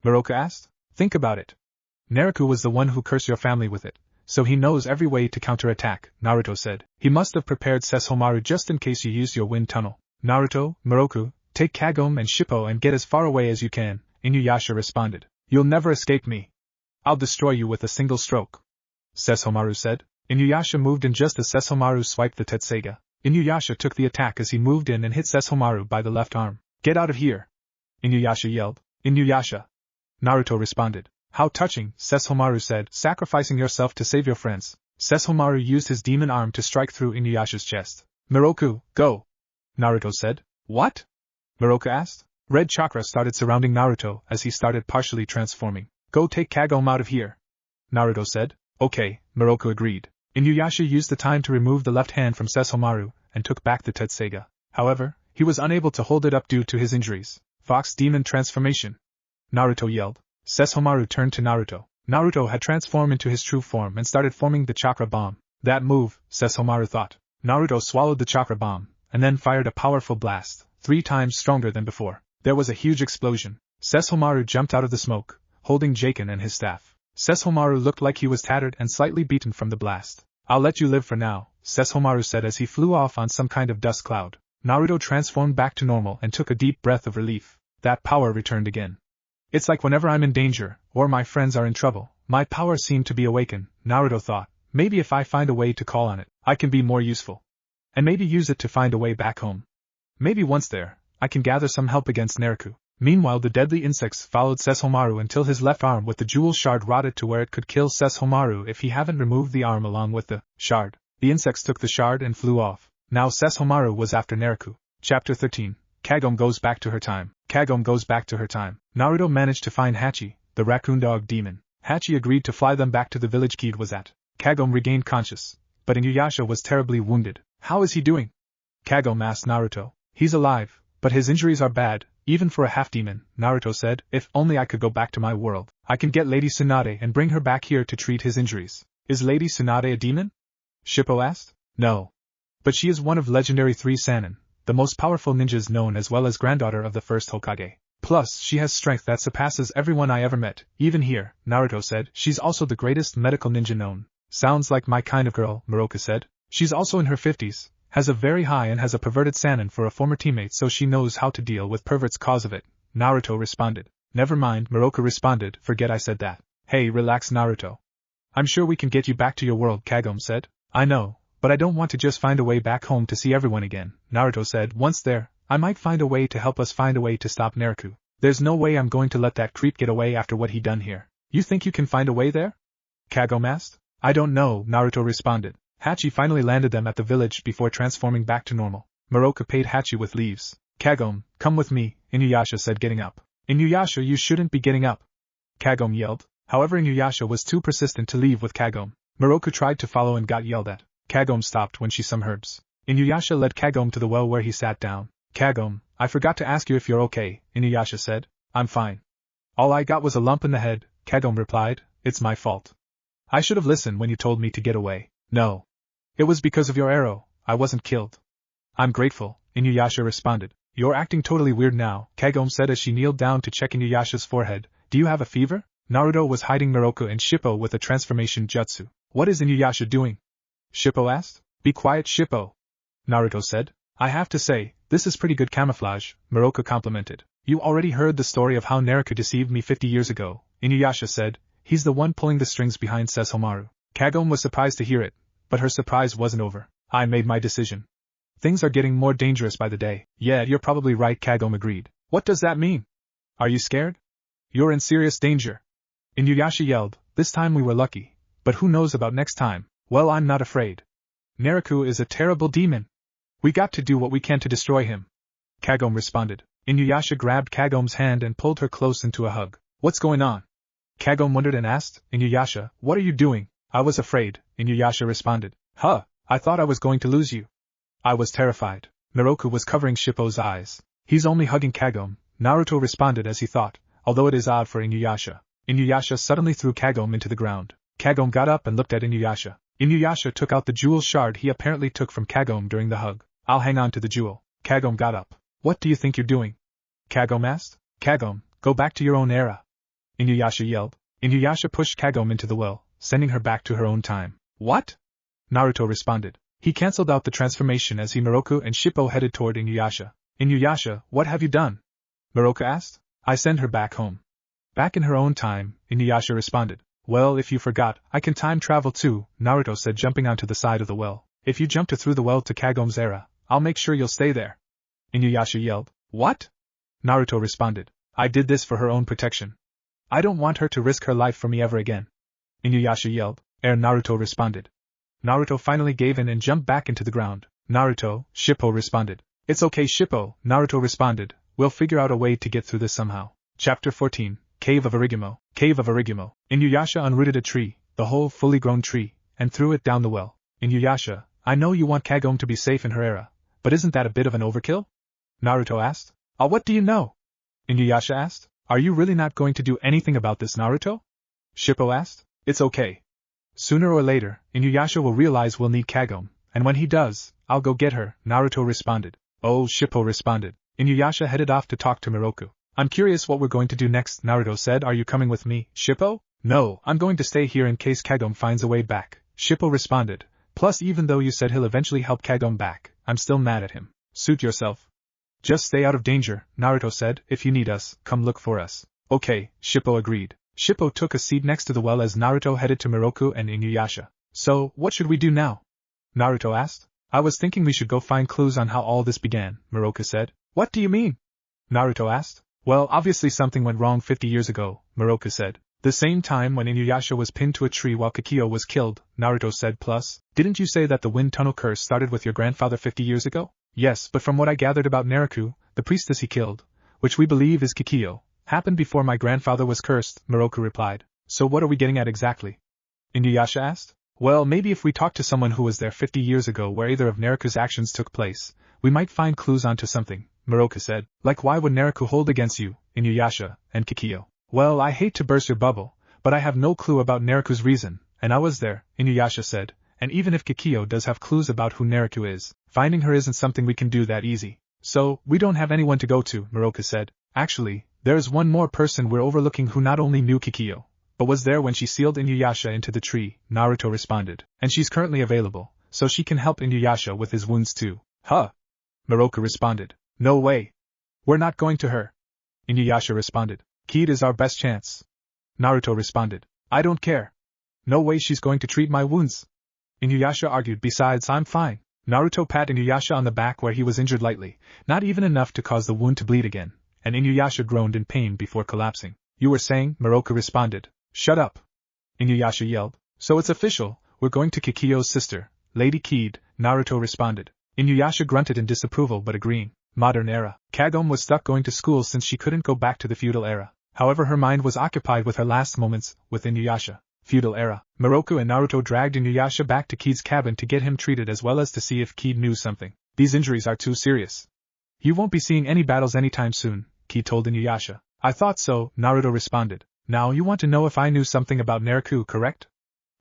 Speaker 1: Miroku asked. Think about it. Naruto was the one who cursed your family with it, so he knows every way to counterattack, Naruto said. He must have prepared Sesshomaru just in case you used your wind tunnel. Naruto, Miroku, take Kagome and Shippo and get as far away as you can, Inuyasha responded. You'll never escape me. I'll destroy you with a single stroke, Sesshomaru said. Inuyasha moved in just as Sesshomaru swiped the Tetseiga. Inuyasha took the attack as he moved in and hit Sesshomaru by the left arm. Get out of here! Inuyasha yelled. Inuyasha! Naruto responded. How touching, Sesshomaru said, sacrificing yourself to save your friends. Sesshomaru used his demon arm to strike through Inuyasha's chest. Miroku, go! Naruto said. What? Miroku asked. Red chakra started surrounding Naruto as he started partially transforming. Go take Kagome out of here, Naruto said. Okay, Miroku agreed. Inuyasha used the time to remove the left hand from Sesshomaru and took back the Tetseiga. However, he was unable to hold it up due to his injuries. Fox Demon Transformation! Naruto yelled. Sesshomaru turned to Naruto. Naruto had transformed into his true form and started forming the chakra bomb. That move, Sesshomaru thought. Naruto swallowed the chakra bomb, and then fired a powerful blast, 3 times stronger than before. There was a huge explosion. Sesshomaru jumped out of the smoke, holding Jaken and his staff. Sesshomaru looked like he was tattered and slightly beaten from the blast. I'll let you live for now, Sesshomaru said as he flew off on some kind of dust cloud. Naruto transformed back to normal and took a deep breath of relief. That power returned again. It's like whenever I'm in danger, or my friends are in trouble, my power seemed to be awakened, Naruto thought. Maybe if I find a way to call on it, I can be more useful. And maybe use it to find a way back home. Maybe once there, I can gather some help against Naruto. Meanwhile, the deadly insects followed Sesshomaru until his left arm with the jewel shard rotted to where it could kill Sesshomaru if he hadn't removed the arm along with the shard. The insects took the shard and flew off. Now Sesshomaru was after Naruto. Chapter 13. Kagome goes back to her time. Kagome goes back to her time. Naruto managed to find Hachi, the raccoon dog demon. Hachi agreed to fly them back to the village Kid was at. Kagome regained conscious, but Inuyasha was terribly wounded. How is he doing? Kagome asked Naruto. He's alive, but his injuries are bad, even for a half-demon, Naruto said. If only I could go back to my world. I can get Lady Tsunade and bring her back here to treat his injuries. Is Lady Tsunade a demon? Shippo asked. No. But she is one of legendary 3 Sannin, the most powerful ninjas known, as well as granddaughter of the first Hokage. Plus, she has strength that surpasses everyone I ever met, even here, Naruto said. She's also the greatest medical ninja known. Sounds like my kind of girl, Miroku said. She's also in her 50s, has a very high and has a perverted Sannin for a former teammate, so she knows how to deal with perverts cause of it, Naruto responded. Never mind, Miroku responded, forget I said that. Hey, relax Naruto. I'm sure we can get you back to your world, Kagome said. I know, but I don't want to just find a way back home to see everyone again, Naruto said. Once there, I might find a way to help us find a way to stop Naruto. There's no way I'm going to let that creep get away after what he done here. You think you can find a way there? Kagome asked. I don't know, Naruto responded. Hachi finally landed them at the village before transforming back to normal. Miroku paid Hachi with leaves. Kagome, come with me, Inuyasha said, getting up. Inuyasha, you shouldn't be getting up, Kagome yelled. However, Inuyasha was too persistent to leave with Kagome. Miroku tried to follow and got yelled at. Kagome stopped when she some herbs. Inuyasha led Kagome to the well where he sat down. Kagome, I forgot to ask you if you're okay, Inuyasha said. I'm fine. All I got was a lump in the head, Kagome replied. It's my fault. I should have listened when you told me to get away. No. It was because of your arrow, I wasn't killed. I'm grateful, Inuyasha responded. You're acting totally weird now, Kagome said as she kneeled down to check Inuyasha's forehead. Do you have a fever? Naruto was hiding Miroku and Shippo with a transformation jutsu. What is Inuyasha doing? Shippo asked. Be quiet, Shippo, Naruto said. I have to say, this is pretty good camouflage, Miroku complimented. You already heard the story of how Naruto deceived me 50 years ago, Inuyasha said. He's the one pulling the strings behind Sesshomaru. Kagome was surprised to hear it, but her surprise wasn't over. I made my decision. Things are getting more dangerous by the day. Yeah, you're probably right, Kagome agreed. What does that mean? Are you scared? You're in serious danger. Inuyasha yelled. This time we were lucky, but who knows about next time? Well, I'm not afraid. Naruto is a terrible demon. We got to do what we can to destroy him. Kagome responded. Inuyasha grabbed Kagome's hand and pulled her close into a hug. What's going on? Kagome wondered and asked, Inuyasha, what are you doing? I was afraid, Inuyasha responded. Huh, I thought I was going to lose you. I was terrified. Miroku was covering Shippo's eyes. He's only hugging Kagome, Naruto responded as he thought, although it is odd for Inuyasha. Inuyasha suddenly threw Kagome into the ground. Kagome got up and looked at Inuyasha. Inuyasha took out the jewel shard he apparently took from Kagome during the hug. I'll hang on to the jewel. Kagome got up. What do you think you're doing? Kagome asked. Kagome, go back to your own era. Inuyasha yelled. Inuyasha pushed Kagome into the well, sending her back to her own time. What? Naruto responded. He cancelled out the transformation as Miroku and Shippo headed toward Inuyasha. Inuyasha, what have you done? Miroku asked. I send her back home. Back in her own time, Inuyasha responded. Well, if you forgot, I can time travel too, Naruto said, jumping onto the side of the well. If you jump through the well to Kagome's era, I'll make sure you'll stay there. Inuyasha yelled. What? Naruto responded. I did this for her own protection. I don't want her to risk her life for me ever again. Inuyasha yelled. Naruto responded. Naruto finally gave in and jumped back into the ground. Naruto, Shippo responded. It's okay, Shippo, Naruto responded. We'll figure out a way to get through this somehow. Chapter 14, Cave of Origamo. Cave of Origamo. Inuyasha unrooted a tree, the whole fully grown tree, and threw it down the well. Inuyasha, I know you want Kagome to be safe in her era, but isn't that a bit of an overkill? Naruto asked. What do you know? Inuyasha asked. Are you really not going to do anything about this, Naruto? Shippo asked. It's okay. Sooner or later, Inuyasha will realize we'll need Kagome, and when he does, I'll go get her, Naruto responded. Oh, Shippo responded. Inuyasha headed off to talk to Miroku. I'm curious what we're going to do next, Naruto said. Are you coming with me, Shippo? No, I'm going to stay here in case Kagome finds a way back, Shippo responded. Plus, even though you said he'll eventually help Kagome back, I'm still mad at him. Suit yourself. Just stay out of danger, Naruto said. If you need us, come look for us. Okay, Shippo agreed. Shippo took a seat next to the well as Naruto headed to Miroku and Inuyasha. So, what should we do now? Naruto asked. I was thinking we should go find clues on how all this began, Miroku said. What do you mean? Naruto asked. Well, obviously something went wrong 50 years ago, Miroku said. The same time when Inuyasha was pinned to a tree while Kikyo was killed, Naruto said. Plus, didn't you say that the wind tunnel curse started with your grandfather 50 years ago? Yes, but from what I gathered about Naruto, the priestess he killed, which we believe is Kikyo, happened before my grandfather was cursed, Miroku replied. So what are we getting at exactly? Inuyasha asked. Well, maybe if we talk to someone who was there 50 years ago where either of Naruto's actions took place, we might find clues onto something, Miroku said. Like why would Naruto hold against you, Inuyasha, and Kikyo? Well, I hate to burst your bubble, but I have no clue about Naruto's reason, and I was there, Inuyasha said, and even if Kikyo does have clues about who Naruto is, finding her isn't something we can do that easy. So, we don't have anyone to go to, Miroku said. Actually, there is one more person we're overlooking who not only knew Kikyo, but was there when she sealed Inuyasha into the tree, Naruto responded, and she's currently available, so she can help Inuyasha with his wounds too. Huh? Miroku responded. No way. We're not going to her. Inuyasha responded. Kid is our best chance. Naruto responded. I don't care. No way she's going to treat my wounds. Inuyasha argued. Besides, I'm fine. Naruto pat Inuyasha on the back where he was injured lightly, not even enough to cause the wound to bleed again, and Inuyasha groaned in pain before collapsing. You were saying? Miroku responded. Shut up. Inuyasha yelled. So it's official, we're going to Kikyo's sister, Lady Kid, Naruto responded. Inuyasha grunted in disapproval but agreeing. Modern era. Kagome was stuck going to school since she couldn't go back to the feudal era. However, her mind was occupied with her last moments with Inuyasha. Feudal era. Miroku and Naruto dragged Inuyasha back to Kid's cabin to get him treated as well as to see if Kid knew something. These injuries are too serious. You won't be seeing any battles anytime soon, Kid told Inuyasha. I thought so, Naruto responded. Now you want to know if I knew something about Naruto, correct?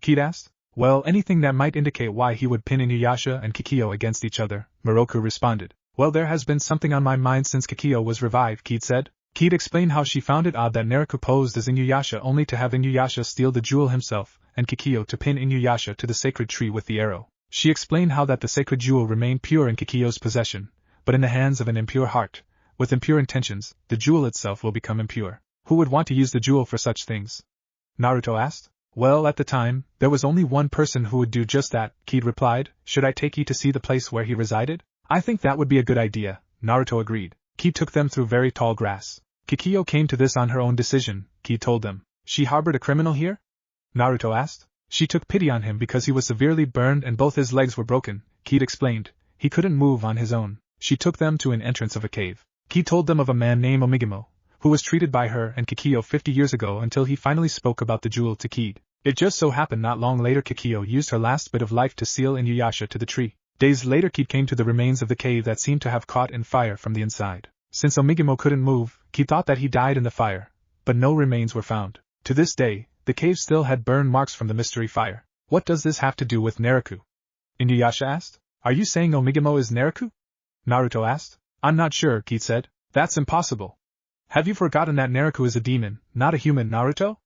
Speaker 1: Kid asked. Well, anything that might indicate why he would pin Inuyasha and Kikyo against each other, Miroku responded. Well, there has been something on my mind since Kikyo was revived, Kid said. Kid explained how she found it odd that Naruto posed as Inuyasha only to have Inuyasha steal the jewel himself, and Kikyo to pin Inuyasha to the sacred tree with the arrow. She explained how that the sacred jewel remained pure in Kikyo's possession, but in the hands of an impure heart, with impure intentions, the jewel itself will become impure. Who would want to use the jewel for such things? Naruto asked. Well, at the time, there was only one person who would do just that, Kid replied. Should I take you to see the place where he resided? I think that would be a good idea, Naruto agreed. Kid took them through very tall grass. Kikyo came to this on her own decision, Kid told them. She harbored a criminal here? Naruto asked. She took pity on him because he was severely burned and both his legs were broken, Kid explained. he couldn't move on his own. She took them to an entrance of a cave. He told them of a man named Omigimo, who was treated by her and Kikyo 50 years ago until he finally spoke about the jewel to Kid. It just so happened not long later Kikyo used her last bit of life to seal Inuyasha to the tree. Days later Kid came to the remains of the cave that seemed to have caught in fire from the inside. Since Omigimo couldn't move, Kid thought that he died in the fire, but no remains were found. To this day, the cave still had burn marks from the mystery fire. What does this have to do with Naruto? Inuyasha asked. Are you saying Omigimo is Naruto? Naruto asked. I'm not sure, Kid said. That's impossible. Have you forgotten that Naruto is a demon, not a human, Naruto?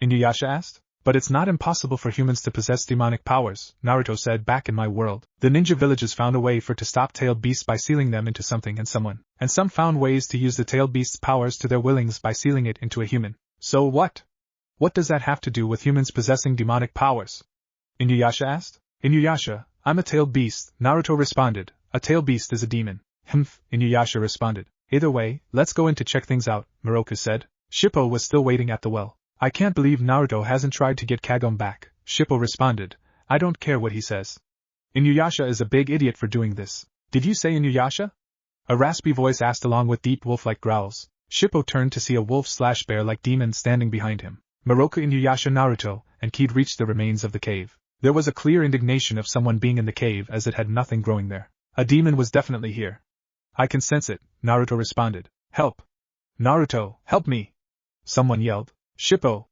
Speaker 1: Inuyasha asked. But it's not impossible for humans to possess demonic powers, Naruto said. Back in my world, the ninja villages found a way to stop tailed beasts by sealing them into something and someone, and some found ways to use the tailed beast's powers to their willings by sealing it into a human. So what? What does that have to do with humans possessing demonic powers? Inuyasha asked. Inuyasha, I'm a tailed beast, Naruto responded. A tailed beast is a demon. Humph, Inuyasha responded. Either way, let's go in to check things out, Miroku said. Shippo was still waiting at the well. I can't believe Naruto hasn't tried to get Kagome back, Shippo responded. I don't care what he says. Inuyasha is a big idiot for doing this. Did you say Inuyasha? A raspy voice asked along with deep wolf-like growls. Shippo turned to see a wolf-slash-bear-like demon standing behind him. Miroku, Inuyasha, Naruto, and Kid reached the remains of the cave. There was a clear indignation of someone being in the cave as it had nothing growing there. A demon was definitely here. I can sense it, Naruto responded. Help! Naruto, help me! Someone yelled. Shippo!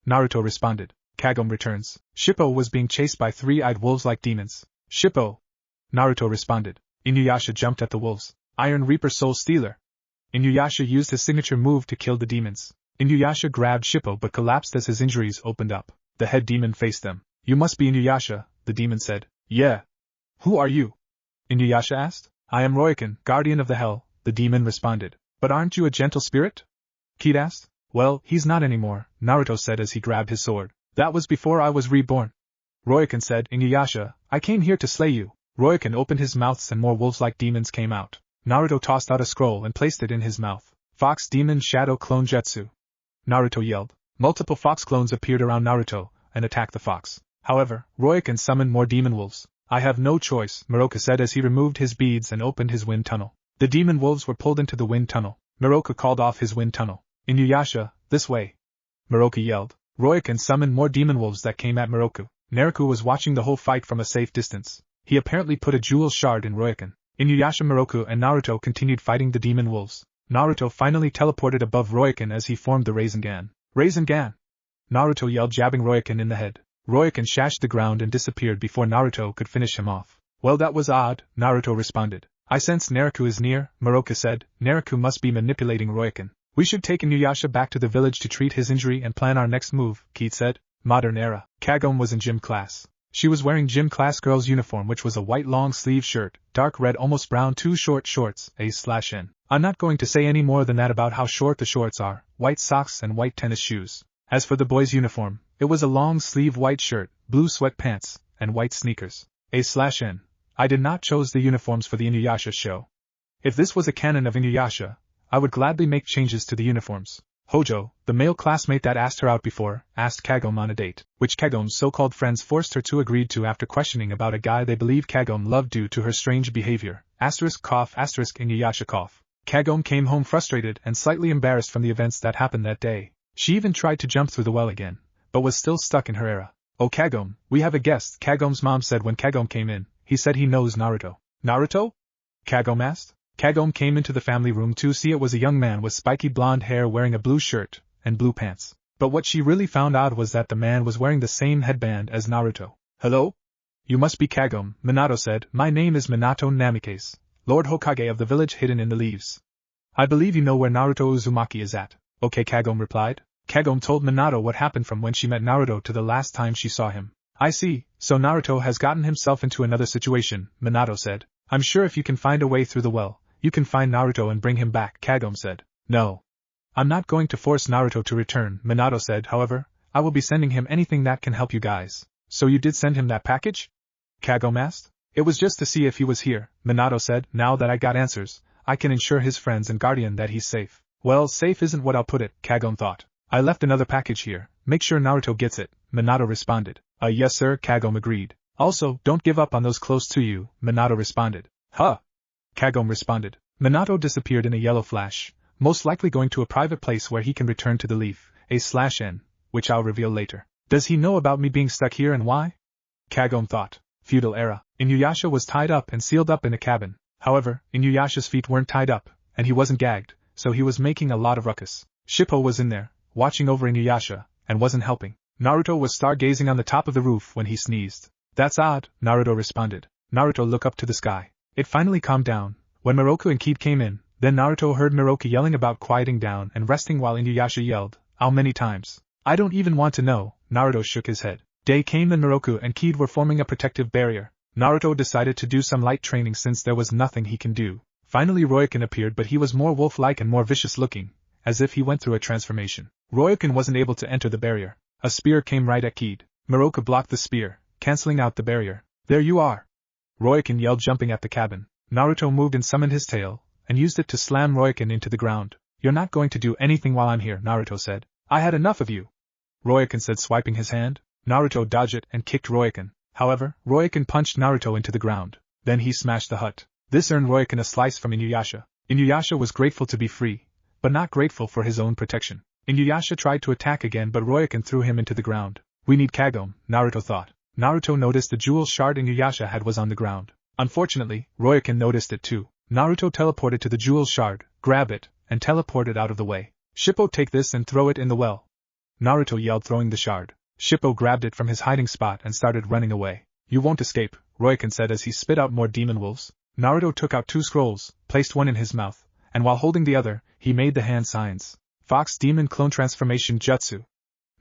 Speaker 1: Naruto responded. Kagome returns. Shippo was being chased by three-eyed wolves-like demons. Shippo! Naruto responded. Inuyasha jumped at the wolves. Iron Reaper Soul Stealer! Inuyasha used his signature move to kill the demons. Inuyasha grabbed Shippo but collapsed as his injuries opened up. The head demon faced them. You must be Inuyasha, the demon said. Yeah. Who are you? Inuyasha asked. I am Royaken, guardian of the hell, the demon responded. But aren't you a gentle spirit? Kid asked. Well, he's not anymore, Naruto said as he grabbed his sword. That was before I was reborn. Royaken said, Inuyasha, I came here to slay you. Royaken opened his mouth and more wolves-like demons came out. Naruto tossed out a scroll and placed it in his mouth. Fox Demon Shadow Clone Jutsu. Naruto yelled. Multiple fox clones appeared around Naruto and attacked the fox. However, Royaken summoned more demon wolves. I have no choice, Miroku said as he removed his beads and opened his wind tunnel. The demon wolves were pulled into the wind tunnel. Miroku called off his wind tunnel. Inuyasha, this way. Miroku yelled. Royaken summoned more demon wolves that came at Miroku. Naruto was watching the whole fight from a safe distance. He apparently put a jewel shard in Royaken. Inuyasha, Miroku and Naruto continued fighting the demon wolves. Naruto finally teleported above Royaken as he formed the Rasengan. Rasengan! Naruto yelled, jabbing Royaken in the head. Royaken shashed the ground and disappeared before Naruto could finish him off. Well, that was odd, Naruto responded. I sense Naruto is near, Miroku said. Naruto must be manipulating Royaken. We should take Inuyasha back to the village to treat his injury and plan our next move, Kid said. Modern era. Kagome was in gym class. She was wearing gym class girl's uniform, which was a white long-sleeve shirt, dark red almost brown, two short shorts, A/N. I'm not going to say any more than that about how short the shorts are, white socks and white tennis shoes. As for the boy's uniform, it was a long-sleeve white shirt, blue sweatpants, and white sneakers. A/N. I did not choose the uniforms for the Inuyasha show. If this was a canon of Inuyasha, I would gladly make changes to the uniforms. Hojo, the male classmate that asked her out before, asked Kagome on a date, which Kagome's so-called friends forced her to agree to after questioning about a guy they believe Kagome loved due to her strange behavior. Cough, Inuyasha cough. Kagome came home frustrated and slightly embarrassed from the events that happened that day. She even tried to jump through the well again, but was still stuck in her era. Oh Kagome, we have a guest, Kagome's mom said when Kagome came in. He said he knows Naruto. Naruto? Kagome asked. Kagome came into the family room to see it was a young man with spiky blonde hair wearing a blue shirt and blue pants. But what she really found out was that the man was wearing the same headband as Naruto. Hello? You must be Kagome, Minato said. My name is Minato Namikaze, Lord Hokage of the village hidden in the leaves. I believe you know where Naruto Uzumaki is at. Okay, Kagome replied. Kagome told Minato what happened from when she met Naruto to the last time she saw him. I see, so Naruto has gotten himself into another situation, Minato said. I'm sure if you can find a way through the well, you can find Naruto and bring him back, Kagome said. No. I'm not going to force Naruto to return, Minato said. However, I will be sending him anything that can help you guys. So you did send him that package? Kagome asked. It was just to see if he was here, Minato said. Now that I got answers, I can ensure his friends and guardian that he's safe. Well, safe isn't what I'll put it, Kagome thought. I left another package here. Make sure Naruto gets it, Minato responded. Yes sir, Kagome agreed. Also, don't give up on those close to you, Minato responded. Huh! Kagome responded. Minato disappeared in a yellow flash, most likely going to a private place where he can return to the leaf, A/N, which I'll reveal later. Does he know about me being stuck here and why? Kagome thought. Feudal era. Inuyasha was tied up and sealed up in a cabin. However, Inuyasha's feet weren't tied up, and he wasn't gagged, so he was making a lot of ruckus. Shippo was in there, watching over Inuyasha, and wasn't helping. Naruto was stargazing on the top of the roof when he sneezed. That's odd, Naruto responded. Naruto looked up to the sky. It finally calmed down. When Miroku and Kid came in, then Naruto heard Miroku yelling about quieting down and resting while Inuyasha yelled, "How many times?" I don't even want to know, Naruto shook his head. Day came and Miroku and Kid were forming a protective barrier. Naruto decided to do some light training since there was nothing he can do. Finally Royakin appeared, but he was more wolf-like and more vicious looking, as if he went through a transformation. Royakin wasn't able to enter the barrier. A spear came right at Kid. Miroku blocked the spear, canceling out the barrier. There you are! Royakin yelled, jumping at the cabin. Naruto moved and summoned his tail, and used it to slam Royakin into the ground. You're not going to do anything while I'm here, Naruto said. I had enough of you, Royakin said, swiping his hand. Naruto dodged it and kicked Royakin. However, Royakin punched Naruto into the ground. Then he smashed the hut. This earned Royakin a slice from Inuyasha. Inuyasha was grateful to be free, but not grateful for his own protection. Inuyasha tried to attack again, but Royakin threw him into the ground. We need Kagome, Naruto thought. Naruto noticed the jewel shard Inuyasha had was on the ground. Unfortunately, Royakin noticed it too. Naruto teleported to the jewel shard, grabbed it, and teleported out of the way. Shippo, take this and throw it in the well, Naruto yelled, throwing the shard. Shippo grabbed it from his hiding spot and started running away. You won't escape, Royakin said as he spit out more demon wolves. Naruto took out 2 scrolls, placed one in his mouth, and while holding the other, he made the hand signs. Fox Demon Clone Transformation Jutsu,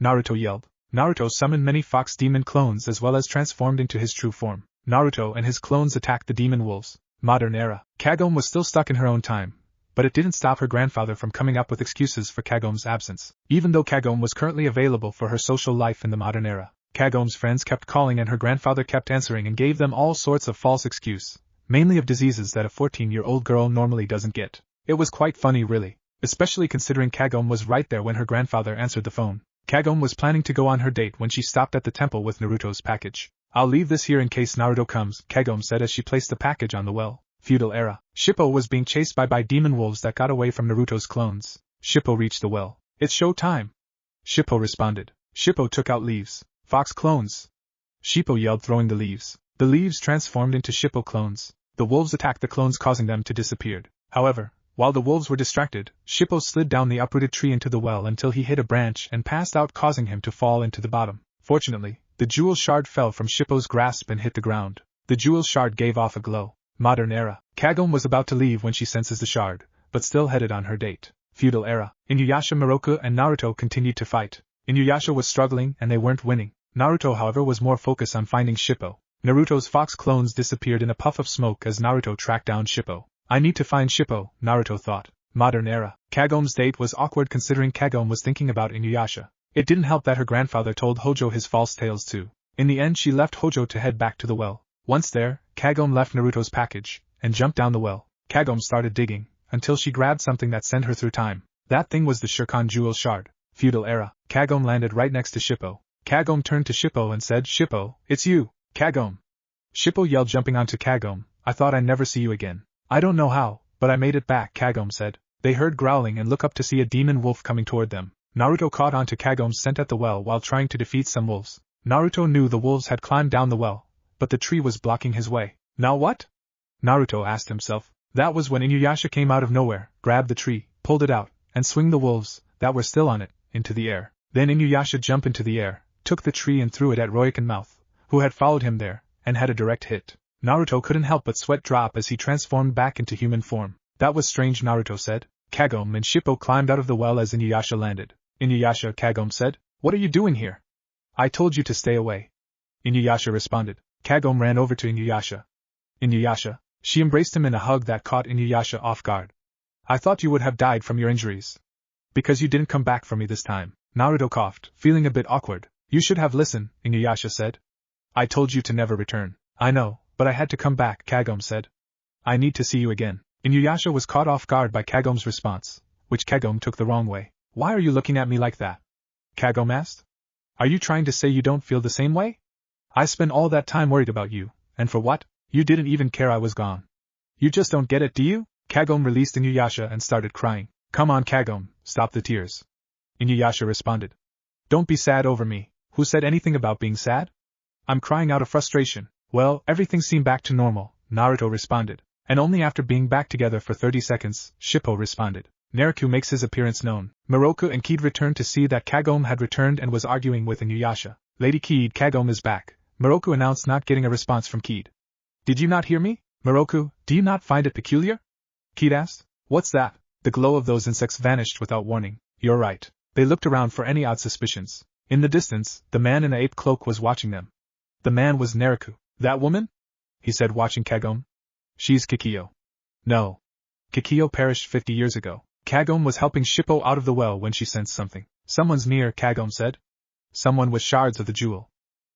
Speaker 1: Naruto yelled. Naruto summoned many Fox Demon clones as well as transformed into his true form. Naruto and his clones attacked the demon wolves. Modern era. Kagome was still stuck in her own time, but it didn't stop her grandfather from coming up with excuses for Kagome's absence. Even though Kagome was currently available for her social life in the modern era, Kagome's friends kept calling and her grandfather kept answering and gave them all sorts of false excuses, mainly of diseases that a 14-year-old girl normally doesn't get. It was quite funny, really, especially considering Kagome was right there when her grandfather answered the phone. Kagome was planning to go on her date when she stopped at the temple with Naruto's package. I'll leave this here in case Naruto comes, Kagome said as she placed the package on the well. Feudal era. Shippo was being chased by demon wolves that got away from Naruto's clones. Shippo reached the well. It's show time, Shippo responded. Shippo took out leaves. Fox clones, Shippo yelled, throwing the leaves. The leaves transformed into Shippo clones. The wolves attacked the clones, causing them to disappear. However, while the wolves were distracted, Shippo slid down the uprooted tree into the well until he hit a branch and passed out, causing him to fall into the bottom. Fortunately, the jewel shard fell from Shippo's grasp and hit the ground. The jewel shard gave off a glow. Modern era. Kagome was about to leave when she senses the shard, but still headed on her date. Feudal era. Inuyasha, Miroku, and Naruto continued to fight. Inuyasha was struggling and they weren't winning. Naruto, however, was more focused on finding Shippo. Naruto's fox clones disappeared in a puff of smoke as Naruto tracked down Shippo. I need to find Shippo, Naruto thought. Modern era. Kagome's date was awkward considering Kagome was thinking about Inuyasha. It didn't help that her grandfather told Hojo his false tales too. In the end, she left Hojo to head back to the well. Once there, Kagome left Naruto's package and jumped down the well. Kagome started digging until she grabbed something that sent her through time. That thing was the Shirkan jewel shard. Feudal era. Kagome landed right next to Shippo. Kagome turned to Shippo and said, Shippo, it's you, Kagome. Shippo yelled, jumping onto Kagome. I thought I'd never see you again. I don't know how, but I made it back, Kagome said. They heard growling and looked up to see a demon wolf coming toward them. Naruto caught onto Kagome's scent at the well while trying to defeat some wolves. Naruto knew the wolves had climbed down the well, but the tree was blocking his way. Now what? Naruto asked himself. That was when Inuyasha came out of nowhere, grabbed the tree, pulled it out, and swung the wolves, that were still on it, into the air. Then Inuyasha jumped into the air, took the tree and threw it at Royakin Mouth, who had followed him there, and had a direct hit. Naruto couldn't help but sweat drop as he transformed back into human form. That was strange, Naruto said. Kagome and Shippo climbed out of the well as Inuyasha landed. Inuyasha, Kagome said. What are you doing here? I told you to stay away, Inuyasha responded. Kagome ran over to Inuyasha. Inuyasha. She embraced him in a hug that caught Inuyasha off guard. I thought you would have died from your injuries. Because you didn't come back for me this time. Naruto coughed, feeling a bit awkward. You should have listened, Inuyasha said. I told you to never return. I know, but I had to come back, Kagome said. I need to see you again. Inuyasha was caught off guard by Kagome's response, which Kagome took the wrong way. Why are you looking at me like that? Kagome asked. Are you trying to say you don't feel the same way? I spent all that time worried about you, and for what? You didn't even care I was gone. You just don't get it, do you? Kagome released Inuyasha and started crying. Come on, Kagome, stop the tears. Inuyasha responded. Don't be sad over me. Who said anything about being sad? I'm crying out of frustration. Well, everything seemed back to normal, Naruto responded. And only after being back together for 30 seconds, Shippo responded. Naruto makes his appearance known. Miroku and Kid returned to see that Kagome had returned and was arguing with Inuyasha. Lady Kid, Kagome is back, Miroku announced, not getting a response from Kid. Did you not hear me? Miroku, do you not find it peculiar? Kid asked. What's that? The glow of those insects vanished without warning. You're right. They looked around for any odd suspicions. In the distance, the man in the ape cloak was watching them. The man was Naruto. That woman? He said, watching Kagome. She's Kikyo. No. Kikyo perished 50 years ago. Kagome was helping Shippo out of the well when she sensed something. Someone's near, Kagome said. Someone with shards of the jewel.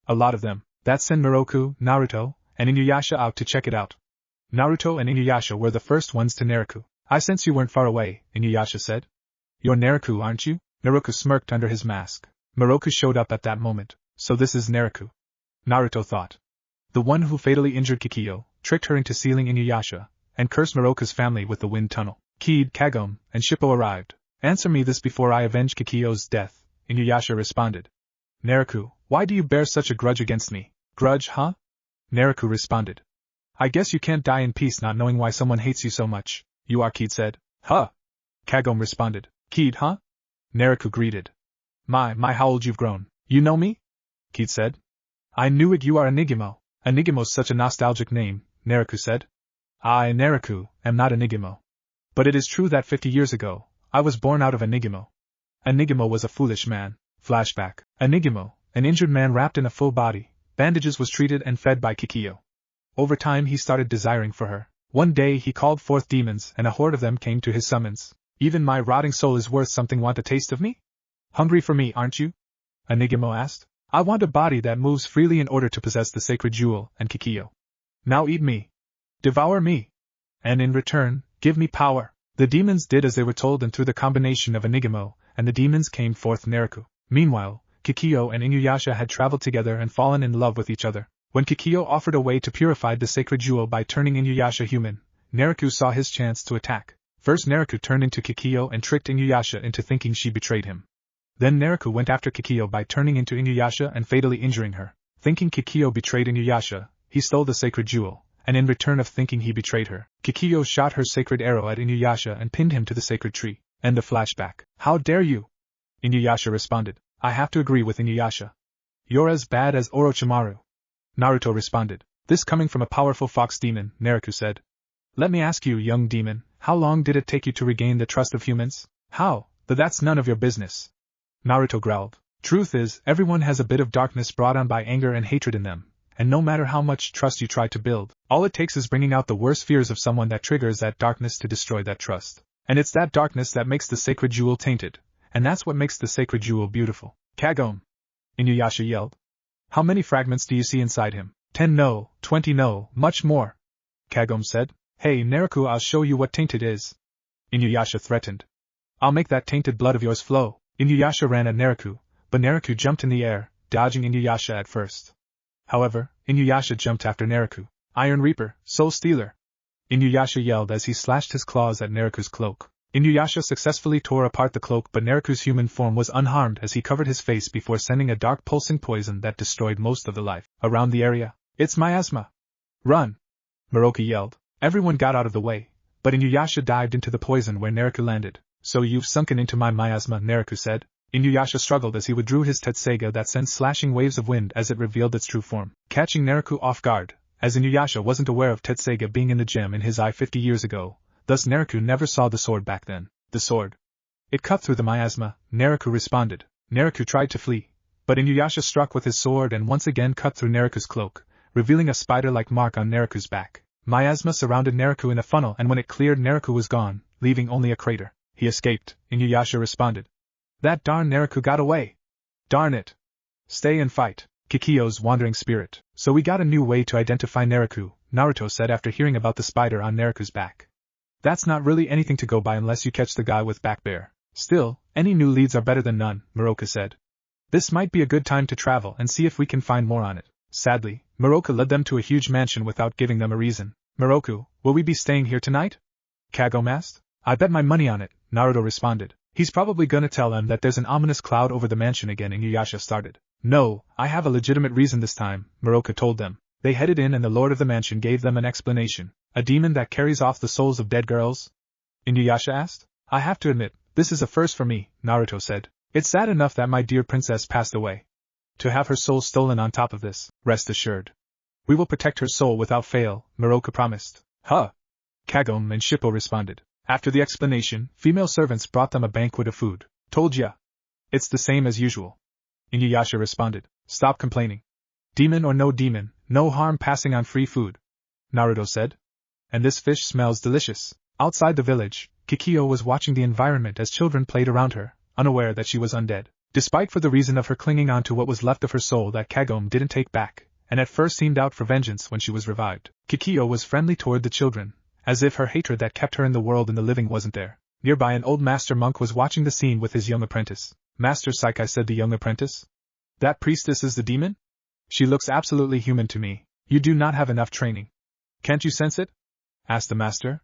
Speaker 1: A lot of them. That sent Miroku, Naruto, and Inuyasha out to check it out. Naruto and Inuyasha were the first ones to Naruto. I sense you weren't far away, Inuyasha said. You're Naruto, aren't you? Naruto smirked under his mask. Miroku showed up at that moment. So this is Naruto. Naruto thought. The one who fatally injured Kikyo, tricked her into sealing Inuyasha, and cursed Miroku's family with the wind tunnel. Kid, Kagome, and Shippo arrived. Answer me this before I avenge Kikyo's death, Inuyasha responded. Naruto, why do you bear such a grudge against me? Grudge, huh? Naruto responded. I guess you can't die in peace not knowing why someone hates you so much. You are, Kid said. Huh? Kagome responded. Kid, huh? Naruto greeted. My, how old you've grown. You know me? Kid said. I knew it, you are Enigmo. Enigmo's such a nostalgic name, Naruto said. I, Naruto, am not Enigmo. But it is true that 50 years ago, I was born out of Enigmo. Enigmo was a foolish man. Flashback. Enigmo, an injured man wrapped in a full body, bandages, was treated and fed by Kikyo. Over time he started desiring for her. One day he called forth demons and a horde of them came to his summons. Even my rotting soul is worth something. Want a taste of me? Hungry for me, aren't you? Enigmo asked. I want a body that moves freely in order to possess the sacred jewel, and Kikyo. Now eat me. Devour me. And in return, give me power. The demons did as they were told, and through the combination of Enigmo and the demons came forth Naruto. Meanwhile, Kikyo and Inuyasha had traveled together and fallen in love with each other. When Kikyo offered a way to purify the sacred jewel by turning Inuyasha human, Naruto saw his chance to attack. First Naruto turned into Kikyo and tricked Inuyasha into thinking she betrayed him. Then Naruto went after Kikyo by turning into Inuyasha and fatally injuring her. Thinking Kikyo betrayed Inuyasha, he stole the sacred jewel, and in return of thinking he betrayed her, Kikyo shot her sacred arrow at Inuyasha and pinned him to the sacred tree. End of flashback. How dare you? Inuyasha responded. I have to agree with Inuyasha. You're as bad as Orochimaru. Naruto responded. This coming from a powerful fox demon, Naruto said. Let me ask you, young demon, how long did it take you to regain the trust of humans? How? But that's none of your business. Naruto growled. Truth is, everyone has a bit of darkness brought on by anger and hatred in them, and no matter how much trust you try to build, all it takes is bringing out the worst fears of someone that triggers that darkness to destroy that trust. And it's that darkness that makes the sacred jewel tainted, and that's what makes the sacred jewel beautiful. Kagome! Inuyasha yelled. How many fragments do you see inside him? 10 no, 20 no, much more. Kagome said. Hey Naruto, I'll show you what tainted is. Inuyasha threatened. I'll make that tainted blood of yours flow. Inuyasha ran at Naruto, but Naruto jumped in the air, dodging Inuyasha at first. However, Inuyasha jumped after Naruto. Iron Reaper, Soul Stealer! Inuyasha yelled as he slashed his claws at Naruto's cloak. Inuyasha successfully tore apart the cloak, but Naruto's human form was unharmed as he covered his face before sending a dark pulsing poison that destroyed most of the life around the area. It's miasma! Run! Miroku yelled. Everyone got out of the way, but Inuyasha dived into the poison where Naruto landed. So you've sunken into my miasma, Naruto said. Inuyasha struggled as he withdrew his Tetseiga that sent slashing waves of wind as it revealed its true form, catching Naruto off guard, as Inuyasha wasn't aware of Tetseiga being in the gem in his eye 50 years ago, thus Naruto never saw the sword back then. The sword. It cut through the miasma, Naruto responded. Naruto tried to flee, but Inuyasha struck with his sword and once again cut through Naruto's cloak, revealing a spider-like mark on Naruto's back. Miasma surrounded Naruto in a funnel, and when it cleared, Naruto was gone, leaving only a crater. He escaped, Inuyasha responded. That darn Naruto got away. Darn it. Stay and fight. Kikyo's wandering spirit. So we got a new way to identify Naruto, Naruto said after hearing about the spider on Naruto's back. That's not really anything to go by unless you catch the guy with back bear. Still, any new leads are better than none, Miroku said. This might be a good time to travel and see if we can find more on it. Sadly, Miroku led them to a huge mansion without giving them a reason. Moroku, will we be staying here tonight? Kagome asked. I bet my money on it, Naruto responded. He's probably gonna tell them that there's an ominous cloud over the mansion again. Inuyasha started. No, I have a legitimate reason this time, Moroku told them. They headed in and the lord of the mansion gave them an explanation. A demon that carries off the souls of dead girls? Inuyasha asked. I have to admit, this is a first for me, Naruto said. It's sad enough that my dear princess passed away. To have her soul stolen on top of this, rest assured. We will protect her soul without fail, Moroku promised. Huh? Kagome and Shippo responded. After the explanation, female servants brought them a banquet of food. Told ya. It's the same as usual. Inuyasha responded. Stop complaining. Demon or no demon, no harm passing on free food. Naruto said. And this fish smells delicious. Outside the village, Kikyo was watching the environment as children played around her, unaware that she was undead. Despite for the reason of her clinging on to what was left of her soul that Kagome didn't take back, and at first seemed out for vengeance when she was revived, Kikyo was friendly toward the children, as if her hatred that kept her in the world and the living wasn't there. Nearby an old master monk was watching the scene with his young apprentice. Master Saikai, said the young apprentice. That priestess is the demon? She looks absolutely human to me. You do not have enough training. Can't you sense it? Asked the master.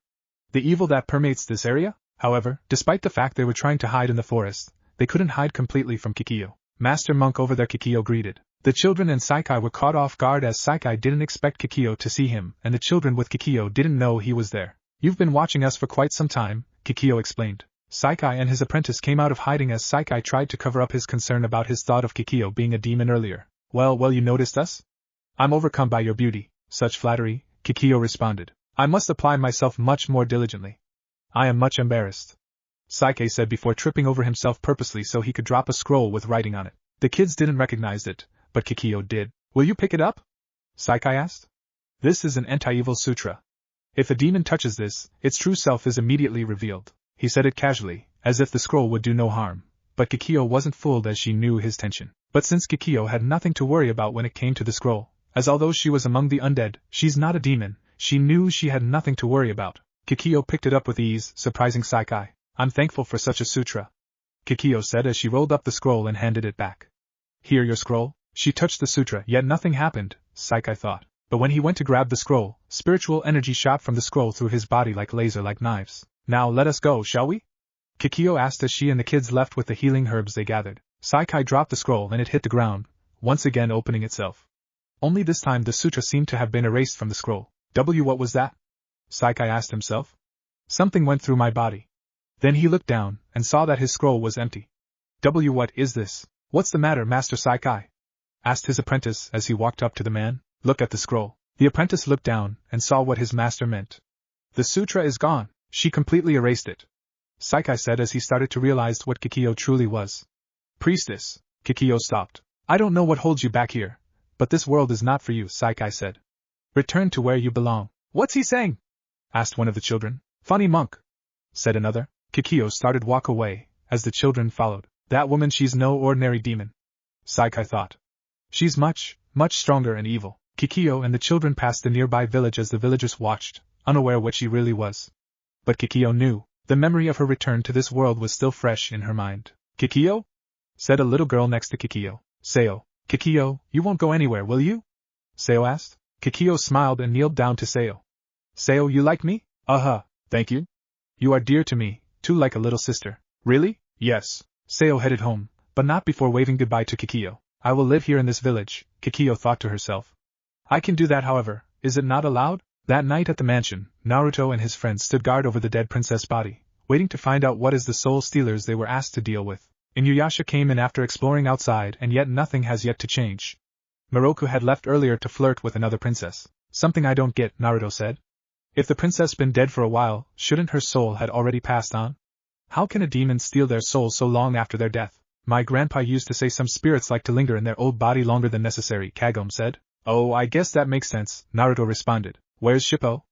Speaker 1: The evil that permeates this area? However, despite the fact they were trying to hide in the forest, they couldn't hide completely from Kikyo. Master monk over there, Kikyo greeted. The children and Saikai were caught off guard as Saikai didn't expect Kikyo to see him, and the children with Kikyo didn't know he was there. You've been watching us for quite some time, Kikyo explained. Saikai and his apprentice came out of hiding as Saikai tried to cover up his concern about his thought of Kikyo being a demon earlier. Well, you noticed us? I'm overcome by your beauty. Such flattery, Kikyo responded. I must apply myself much more diligently. I am much embarrassed, Saikai said before tripping over himself purposely so he could drop a scroll with writing on it. The kids didn't recognize it, but Kikyo did. Will you pick it up? Saikai asked. This is an anti-evil sutra. If a demon touches this, its true self is immediately revealed. He said it casually, as if the scroll would do no harm, but Kikyo wasn't fooled as she knew his tension. But since Kikyo had nothing to worry about when it came to the scroll, as although she was among the undead, she's not a demon, she knew she had nothing to worry about. Kikyo picked it up with ease, surprising Saikai. I'm thankful for such a sutra, Kikyo said as she rolled up the scroll and handed it back. Here, your scroll. She touched the sutra, yet nothing happened, Saikai thought. But when he went to grab the scroll, spiritual energy shot from the scroll through his body like laser-like knives. Now let us go, shall we? Kikyo asked as she and the kids left with the healing herbs they gathered. Saikai dropped the scroll and it hit the ground, once again opening itself. Only this time the sutra seemed to have been erased from the scroll. What was that? Saikai asked himself. Something went through my body. Then he looked down, and saw that his scroll was empty. What is this? What's the matter, Master Saikai? Asked his apprentice as he walked up to the man. Look at the scroll. The apprentice looked down, and saw what his master meant. The sutra is gone. She completely erased it, Saikai said as he started to realize what Kikyo truly was. Priestess. Kikyo stopped. I don't know what holds you back here, but this world is not for you, Saikai said. Return to where you belong. What's he saying? Asked one of the children. Funny monk, said another. Kikyo started walk away, as the children followed. That woman, she's no ordinary demon, Saikai thought. She's much stronger and evil. Kikyo and the children passed the nearby village as the villagers watched, unaware what she really was. But Kikyo knew, the memory of her return to this world was still fresh in her mind. Kikyo? Said a little girl next to Kikyo. Seo. Kikyo, you won't go anywhere, will you? Seo asked. Kikyo smiled and kneeled down to Seo. Seo, you like me? Thank you. You are dear to me, too, like a little sister. Really? Yes. Seo headed home, but not before waving goodbye to Kikyo. I will live here in this village, Kikyo thought to herself. I can do that, however, is it not allowed? That night at the mansion, Naruto and his friends stood guard over the dead princess' body, waiting to find out what is the soul stealers they were asked to deal with. Inuyasha came in after exploring outside, and yet nothing has yet to change. Moroku had left earlier to flirt with another princess. Something I don't get, Naruto said. If the princess been dead for a while, shouldn't her soul had already passed on? How can a demon steal their soul so long after their death? My grandpa used to say some spirits like to linger in their old body longer than necessary, Kagome said. Oh, I guess that makes sense, Naruto responded. Where's Shippo?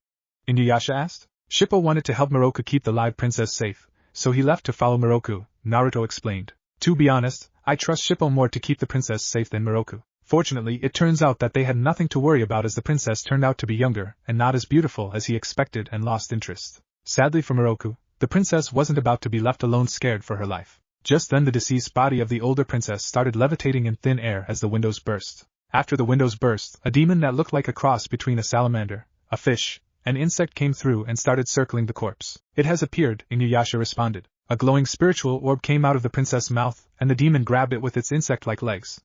Speaker 1: Inuyasha asked. Shippo wanted to help Moroku keep the live princess safe, so he left to follow Moroku, Naruto explained. To be honest, I trust Shippo more to keep the princess safe than Moroku. Fortunately, it turns out that they had nothing to worry about as the princess turned out to be younger and not as beautiful as he expected and lost interest. Sadly for Moroku, the princess wasn't about to be left alone scared for her life. Just then the deceased body of the older princess started levitating in thin air as the windows burst. After the windows burst, a demon that looked like a cross between a salamander, a fish, An insect came through and started circling the corpse. It has appeared, Inuyasha responded. A glowing spiritual orb came out of the princess' mouth, and the demon grabbed it with its insect-like legs.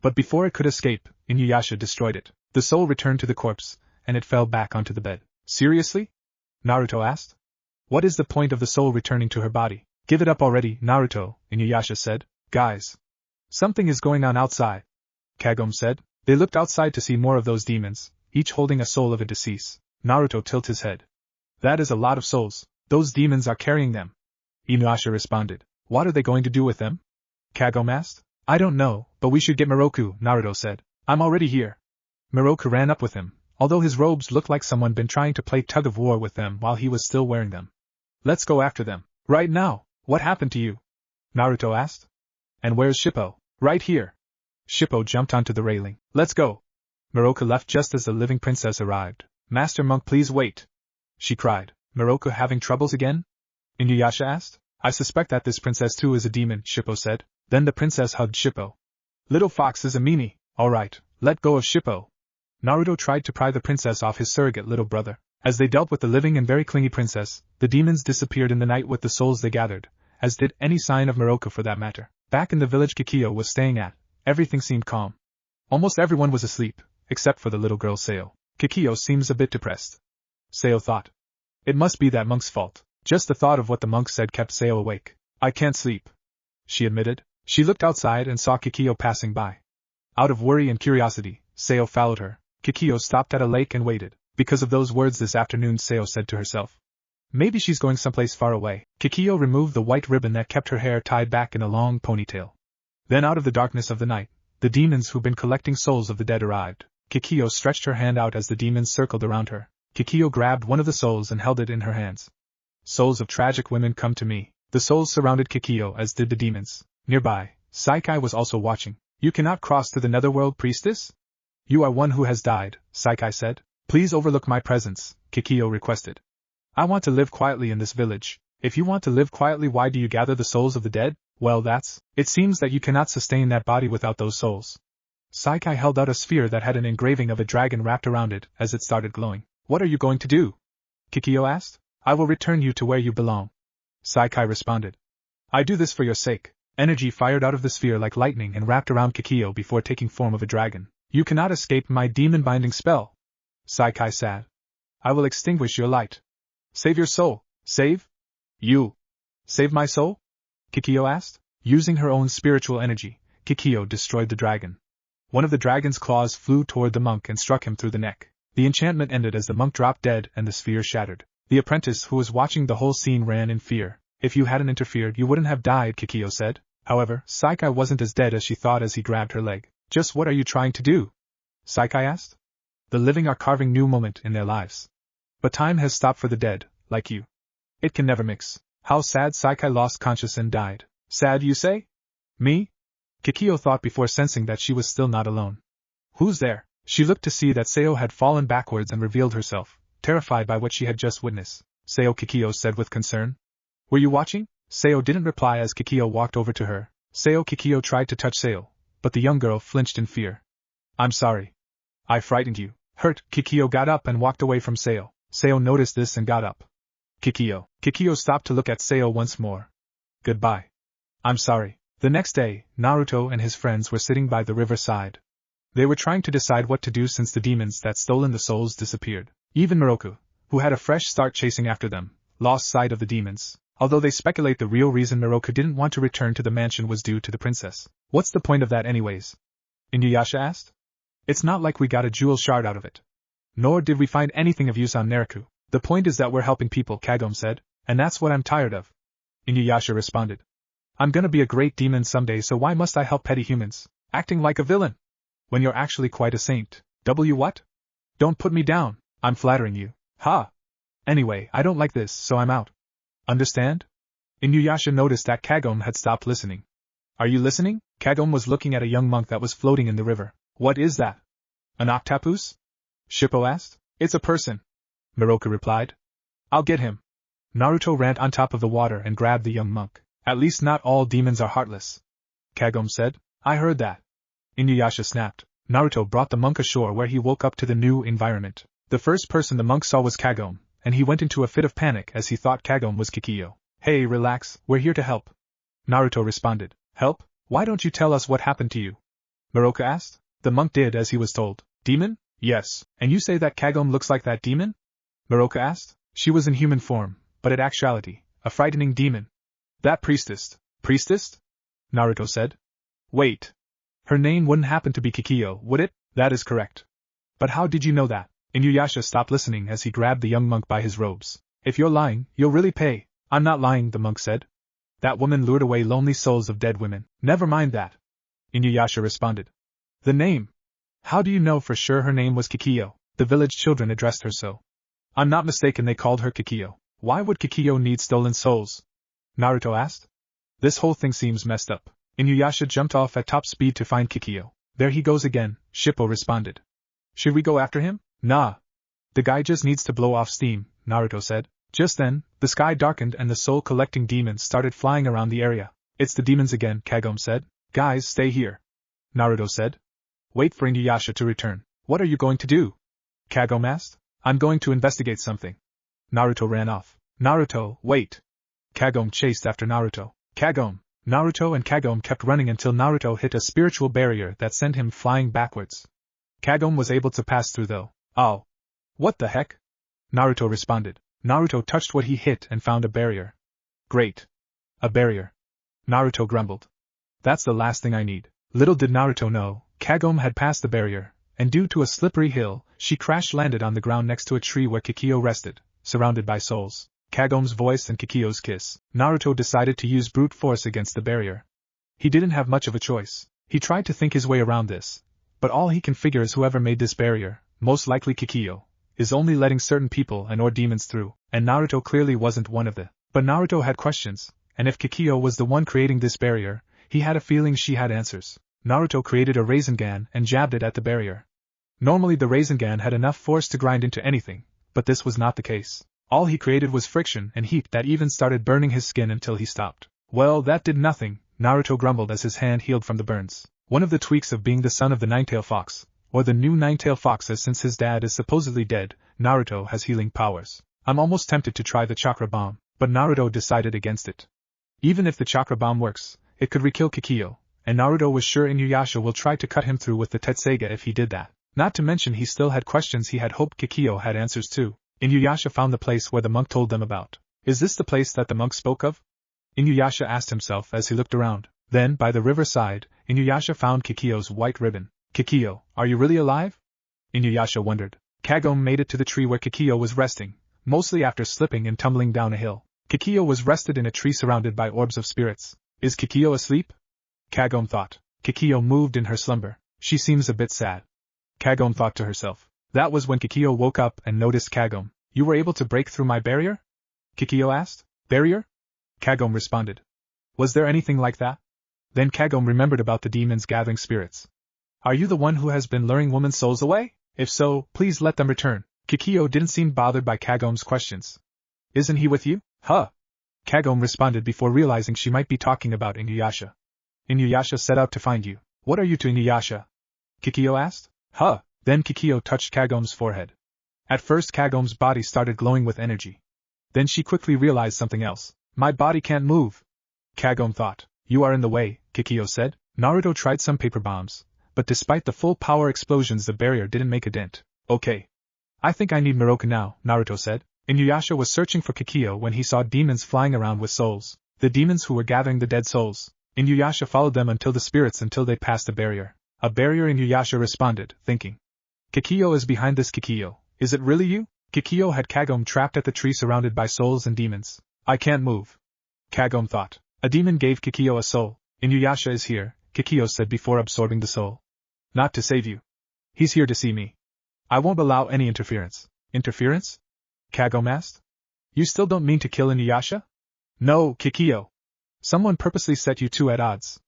Speaker 1: But before it could escape, Inuyasha destroyed it. The soul returned to the corpse, and it fell back onto the bed. Seriously? Naruto asked. What is the point of the soul returning to her body? Give it up already, Naruto, Inuyasha said. Guys. Something is going on outside, Kagome said. They looked outside to see more of those demons, each holding a soul of a deceased. Naruto tilted his head. That is a lot of souls. Those demons are carrying them. Inuyasha responded. What are they going to do with them? Kagome asked. I don't know, but we should get Miroku, Naruto said. I'm already here. Miroku ran up with him, although his robes looked like someone been trying to play tug-of-war with them while he was still wearing them. Let's go after them. Right now. What happened to you? Naruto asked. And where's Shippo? Right here. Shippo jumped onto the railing. Let's go. Miroku left just as the living princess arrived. Master Monk, please wait, she cried. Miroku having troubles again? Inuyasha asked. I suspect that this princess too is a demon, Shippo said. Then the princess hugged Shippo. Little fox is a meanie. Alright, let go of Shippo. Naruto tried to pry the princess off his surrogate little brother. As they dealt with the living and very clingy princess, the demons disappeared in the night with the souls they gathered, as did any sign of Miroku for that matter. Back in the village Kikyo was staying at, everything seemed calm. Almost everyone was asleep, except for the little girl Sayo. Kikyo seems a bit depressed. Sayo thought. It must be that monk's fault. Just the thought of what the monk said kept Sayo awake. I can't sleep, she admitted. She looked outside and saw Kikyo passing by. Out of worry and curiosity, Sayo followed her. Kikyo stopped at a lake and waited. Because of those words this afternoon, Sayo said to herself. Maybe she's going someplace far away. Kikyo removed the white ribbon that kept her hair tied back in a long ponytail. Then out of the darkness of the night, the demons who'd been collecting souls of the dead arrived. Kikyo stretched her hand out as the demons circled around her. Kikyo grabbed one of the souls and held it in her hands. Souls of tragic women, come to me. The souls surrounded Kikyo as did the demons. Nearby, Saikai was also watching. You cannot cross to the netherworld, priestess? You are one who has died, Saikai said. Please overlook my presence, Kikyo requested. I want to live quietly in this village. If you want to live quietly, why do you gather the souls of the dead? Well, it seems that you cannot sustain that body without those souls. Saikai held out a sphere that had an engraving of a dragon wrapped around it as it started glowing. What are you going to do? Kikyo asked. I will return you to where you belong, Saikai responded. I do this for your sake. Energy fired out of the sphere like lightning and wrapped around Kikyo before taking form of a dragon. You cannot escape my demon-binding spell, Saikai said. I will extinguish your light. Save your soul. Save? You. Save my soul? Kikyo asked. Using her own spiritual energy, Kikyo destroyed the dragon. One of the dragon's claws flew toward the monk and struck him through the neck. The enchantment ended as the monk dropped dead and the sphere shattered. The apprentice who was watching the whole scene ran in fear. If you hadn't interfered, you wouldn't have died, Kikyo said. However, Saikai wasn't as dead as she thought as he grabbed her leg. Just what are you trying to do? Saikai asked. The living are carving new moment in their lives. But time has stopped for the dead, like you. It can never mix. How sad. Saikai lost conscious and died. Sad, you say? Me? Kikyo thought before sensing that she was still not alone. Who's there? She looked to see that Sayo had fallen backwards and revealed herself, terrified by what she had just witnessed. Sayo, Kikyo said with concern. Were you watching? Sayo didn't reply as Kikyo walked over to her. Kikyo tried to touch Sayo, but the young girl flinched in fear. I'm sorry. I frightened you. Hurt. Kikyo got up and walked away from Sayo. Sayo noticed this and got up. Kikyo. Kikyo stopped to look at Sayo once more. Goodbye. I'm sorry. The next day, Naruto and his friends were sitting by the riverside. They were trying to decide what to do since the demons that stolen the souls disappeared. Even Miroku, who had a fresh start chasing after them, lost sight of the demons, although they speculate the real reason Miroku didn't want to return to the mansion was due to the princess. What's the point of that anyways? Inuyasha asked. It's not like we got a jewel shard out of it. Nor did we find anything of use on Naruto. The point is that we're helping people, Kagome said, and that's what I'm tired of. Inuyasha responded. I'm gonna be a great demon someday, so why must I help petty humans, acting like a villain? When you're actually quite a saint. What? Don't put me down, I'm flattering you. Ha! Anyway, I don't like this, so I'm out. Understand? Inuyasha noticed that Kagome had stopped listening. Are you listening? Kagome was looking at a young monk that was floating in the river. What is that? An octopus? Shippo asked. It's a person, Miroku replied. I'll get him. Naruto ran on top of the water and grabbed the young monk. At least not all demons are heartless, Kagome said. I heard that. Inuyasha snapped. Naruto brought the monk ashore where he woke up to the new environment. The first person the monk saw was Kagome, and he went into a fit of panic as he thought Kagome was Kikiyo. Hey, relax, we're here to help. Naruto responded. Help? Why don't you tell us what happened to you? Miroka asked. The monk did as he was told. Demon? Yes. And you say that Kagome looks like that demon? Miroka asked. She was in human form, but in actuality, a frightening demon. That priestess. Priestess? Naruto said. Wait. Her name wouldn't happen to be Kikiyo, would it? That is correct. But how did you know that? Inuyasha stopped listening as he grabbed the young monk by his robes. If you're lying, you'll really pay. I'm not lying, the monk said. That woman lured away lonely souls of dead women. Never mind that. Inuyasha responded. The name. How do you know for sure her name was Kikiyo? The village children addressed her so. I'm not mistaken, they called her Kikiyo. Why would Kikiyo need stolen souls? Naruto asked. This whole thing seems messed up. Inuyasha jumped off at top speed to find Kikiyo. There he goes again, Shippo responded. Should we go after him? Nah. The guy just needs to blow off steam, Naruto said. Just then, the sky darkened and the soul-collecting demons started flying around the area. It's the demons again, Kagome said. Guys, stay here. Naruto said. Wait for Inuyasha to return. What are you going to do? Kagome asked. I'm going to investigate something. Naruto ran off. Naruto, wait. Kagome chased after Naruto. Kagome. Naruto and Kagome kept running until Naruto hit a spiritual barrier that sent him flying backwards. Kagome was able to pass through though. Oh. What the heck? Naruto responded. Naruto touched what he hit and found a barrier. Great. A barrier. Naruto grumbled. That's the last thing I need. Little did Naruto know, Kagome had passed the barrier, and due to a slippery hill, she crash-landed on the ground next to a tree where Kikiyo rested, surrounded by souls. Kagome's voice and Kikiyo's kiss. Naruto decided to use brute force against the barrier. He didn't have much of a choice. He tried to think his way around this, but all he can figure is whoever made this barrier, most likely Kikiyo, is only letting certain people and or demons through, and Naruto clearly wasn't one of the. But Naruto had questions, and if Kikiyo was the one creating this barrier, he had a feeling she had answers. Naruto created a Rasengan and jabbed it at the barrier. Normally the Rasengan had enough force to grind into anything, but this was not the case. All he created was friction and heat that even started burning his skin until he stopped. Well, that did nothing, Naruto grumbled as his hand healed from the burns. One of the tweaks of being the son of the Nine-Tailed Fox, or the new Nine-Tailed Fox, as since his dad is supposedly dead, Naruto has healing powers. I'm almost tempted to try the chakra bomb, but Naruto decided against it. Even if the chakra bomb works, it could re-kill Kikiyo, and Naruto was sure Inuyasha will try to cut him through with the Tetseiga if he did that. Not to mention he still had questions he had hoped Kikiyo had answers to. Inuyasha found the place where the monk told them about. Is this the place that the monk spoke of? Inuyasha asked himself as he looked around. Then, by the riverside, Inuyasha found Kikiyo's white ribbon. Kikiyo, are you really alive? Inuyasha wondered. Kagome made it to the tree where Kikiyo was resting, mostly after slipping and tumbling down a hill. Kikiyo was rested in a tree surrounded by orbs of spirits. Is Kikiyo asleep? Kagome thought. Kikiyo moved in her slumber. She seems a bit sad. Kagome thought to herself. That was when Kikiyo woke up and noticed Kagome. You were able to break through my barrier? Kikiyo asked. Barrier? Kagome responded. Was there anything like that? Then Kagome remembered about the demons gathering spirits. Are you the one who has been luring women's souls away? If so, please let them return. Kikiyo didn't seem bothered by Kagome's questions. Isn't he with you? Huh. Kagome responded before realizing she might be talking about Inuyasha. Inuyasha set out to find you. What are you to Inuyasha? Kikiyo asked. Huh. Then Kikiyo touched Kagome's forehead. At first Kagome's body started glowing with energy. Then she quickly realized something else. My body can't move. Kagome thought. You are in the way, Kikiyo said. Naruto tried some paper bombs, but despite the full power explosions the barrier didn't make a dent. Okay. I think I need Miroka now, Naruto said. Inuyasha was searching for Kikiyo when he saw demons flying around with souls. The demons who were gathering the dead souls. Inuyasha followed them until they passed the barrier. A barrier, Inuyasha responded, thinking. Kikiyo is behind this. Kikiyo, is it really you? Kikiyo had Kagome trapped at the tree surrounded by souls and demons. I can't move. Kagome thought. A demon gave Kikiyo a soul. Inuyasha is here, Kikiyo said before absorbing the soul. Not to save you. He's here to see me. I won't allow any interference. Interference? Kagome asked. You still don't mean to kill Inuyasha? No, Kikiyo. Someone purposely set you two at odds.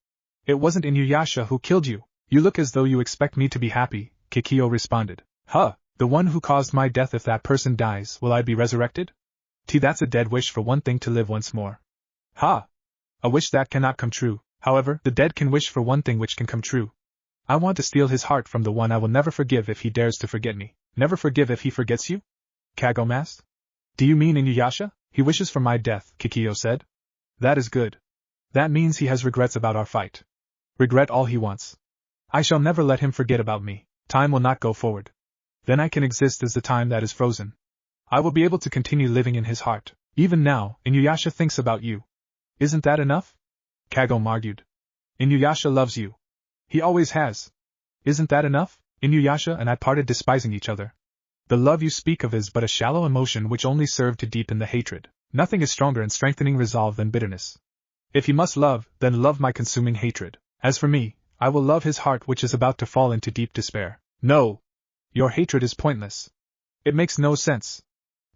Speaker 1: It wasn't Inuyasha who killed you. You look as though you expect me to be happy, Kikiyo responded. Huh, the one who caused my death. If that person dies, will I be resurrected? That's a dead wish for one thing to live once more. Ha! A wish that cannot come true. However, the dead can wish for one thing which can come true. I want to steal his heart from the one I will never forgive if he dares to forget me. Never forgive if he forgets you? Kagome asked. Do you mean Inuyasha? He wishes for my death, Kikyo said. That is good. That means he has regrets about our fight. Regret all he wants. I shall never let him forget about me. Time will not go forward. Then I can exist as the time that is frozen. I will be able to continue living in his heart. Even now, Inuyasha thinks about you. Isn't that enough? Kagome argued. Inuyasha loves you. He always has. Isn't that enough? Inuyasha and I parted despising each other. The love you speak of is but a shallow emotion which only served to deepen the hatred. Nothing is stronger in strengthening resolve than bitterness. If you must love, then love my consuming hatred. As for me, I will love his heart which is about to fall into deep despair. No! Your hatred is pointless. It makes no sense,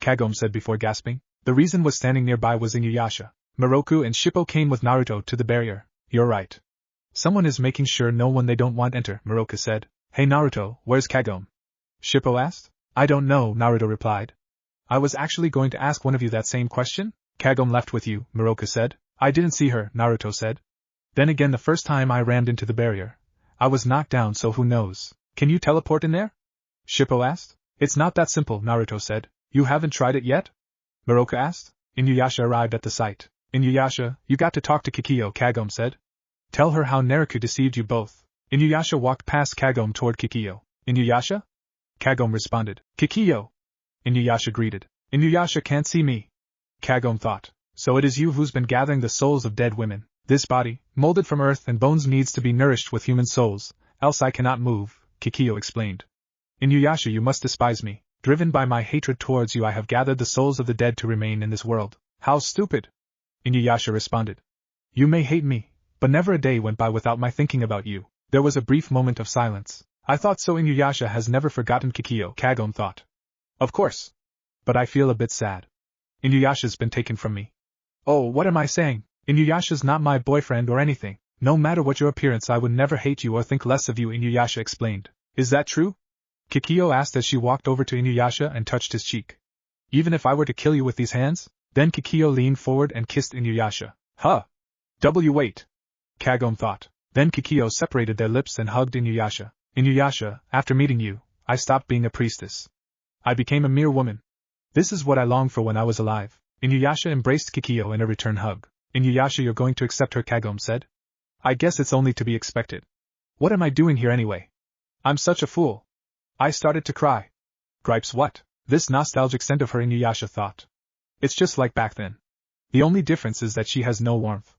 Speaker 1: Kagome said before gasping. The reason was standing nearby was Inuyasha. Miroku and Shippo came with Naruto to the barrier. You're right. Someone is making sure no one they don't want enter, Miroku said. Hey Naruto, where's Kagome? Shippo asked. I don't know, Naruto replied. I was actually going to ask one of you that same question? Kagome left with you, Miroku said. I didn't see her, Naruto said. Then again the first time I rammed into the barrier. I was knocked down so who knows. Can you teleport in there? Shippo asked. It's not that simple, Naruto said. You haven't tried it yet? Miroku asked. Inuyasha arrived at the site. Inuyasha, you got to talk to Kikyo, Kagome said. Tell her how Naruto deceived you both. Inuyasha walked past Kagome toward Kikyo. Inuyasha? Kagome responded. Kikyo! Inuyasha greeted. Inuyasha can't see me. Kagome thought. So it is you who's been gathering the souls of dead women. This body, molded from earth and bones, needs to be nourished with human souls, else I cannot move, Kikyo explained. Inuyasha, you must despise me. Driven by my hatred towards you, I have gathered the souls of the dead to remain in this world. How stupid! Inuyasha responded. You may hate me, but never a day went by without my thinking about you. There was a brief moment of silence. I thought so. Inuyasha has never forgotten Kikyo, Kagome thought. Of course. But I feel a bit sad. Inuyasha's been taken from me. Oh, what am I saying? Inuyasha's not my boyfriend or anything. No matter what your appearance, I would never hate you or think less of you, Inuyasha explained. Is that true? Kikyo asked as she walked over to Inuyasha and touched his cheek. Even if I were to kill you with these hands? Then Kikyo leaned forward and kissed Inuyasha. Huh! Wait! Kagome thought. Then Kikyo separated their lips and hugged Inuyasha. Inuyasha, after meeting you, I stopped being a priestess. I became a mere woman. This is what I longed for when I was alive. Inuyasha embraced Kikyo in a return hug. Inuyasha, you're going to accept her, Kagome said. I guess it's only to be expected. What am I doing here anyway? I'm such a fool. I started to cry. Gripes what? This nostalgic scent of her, Inuyasha thought. It's just like back then. The only difference is that she has no warmth.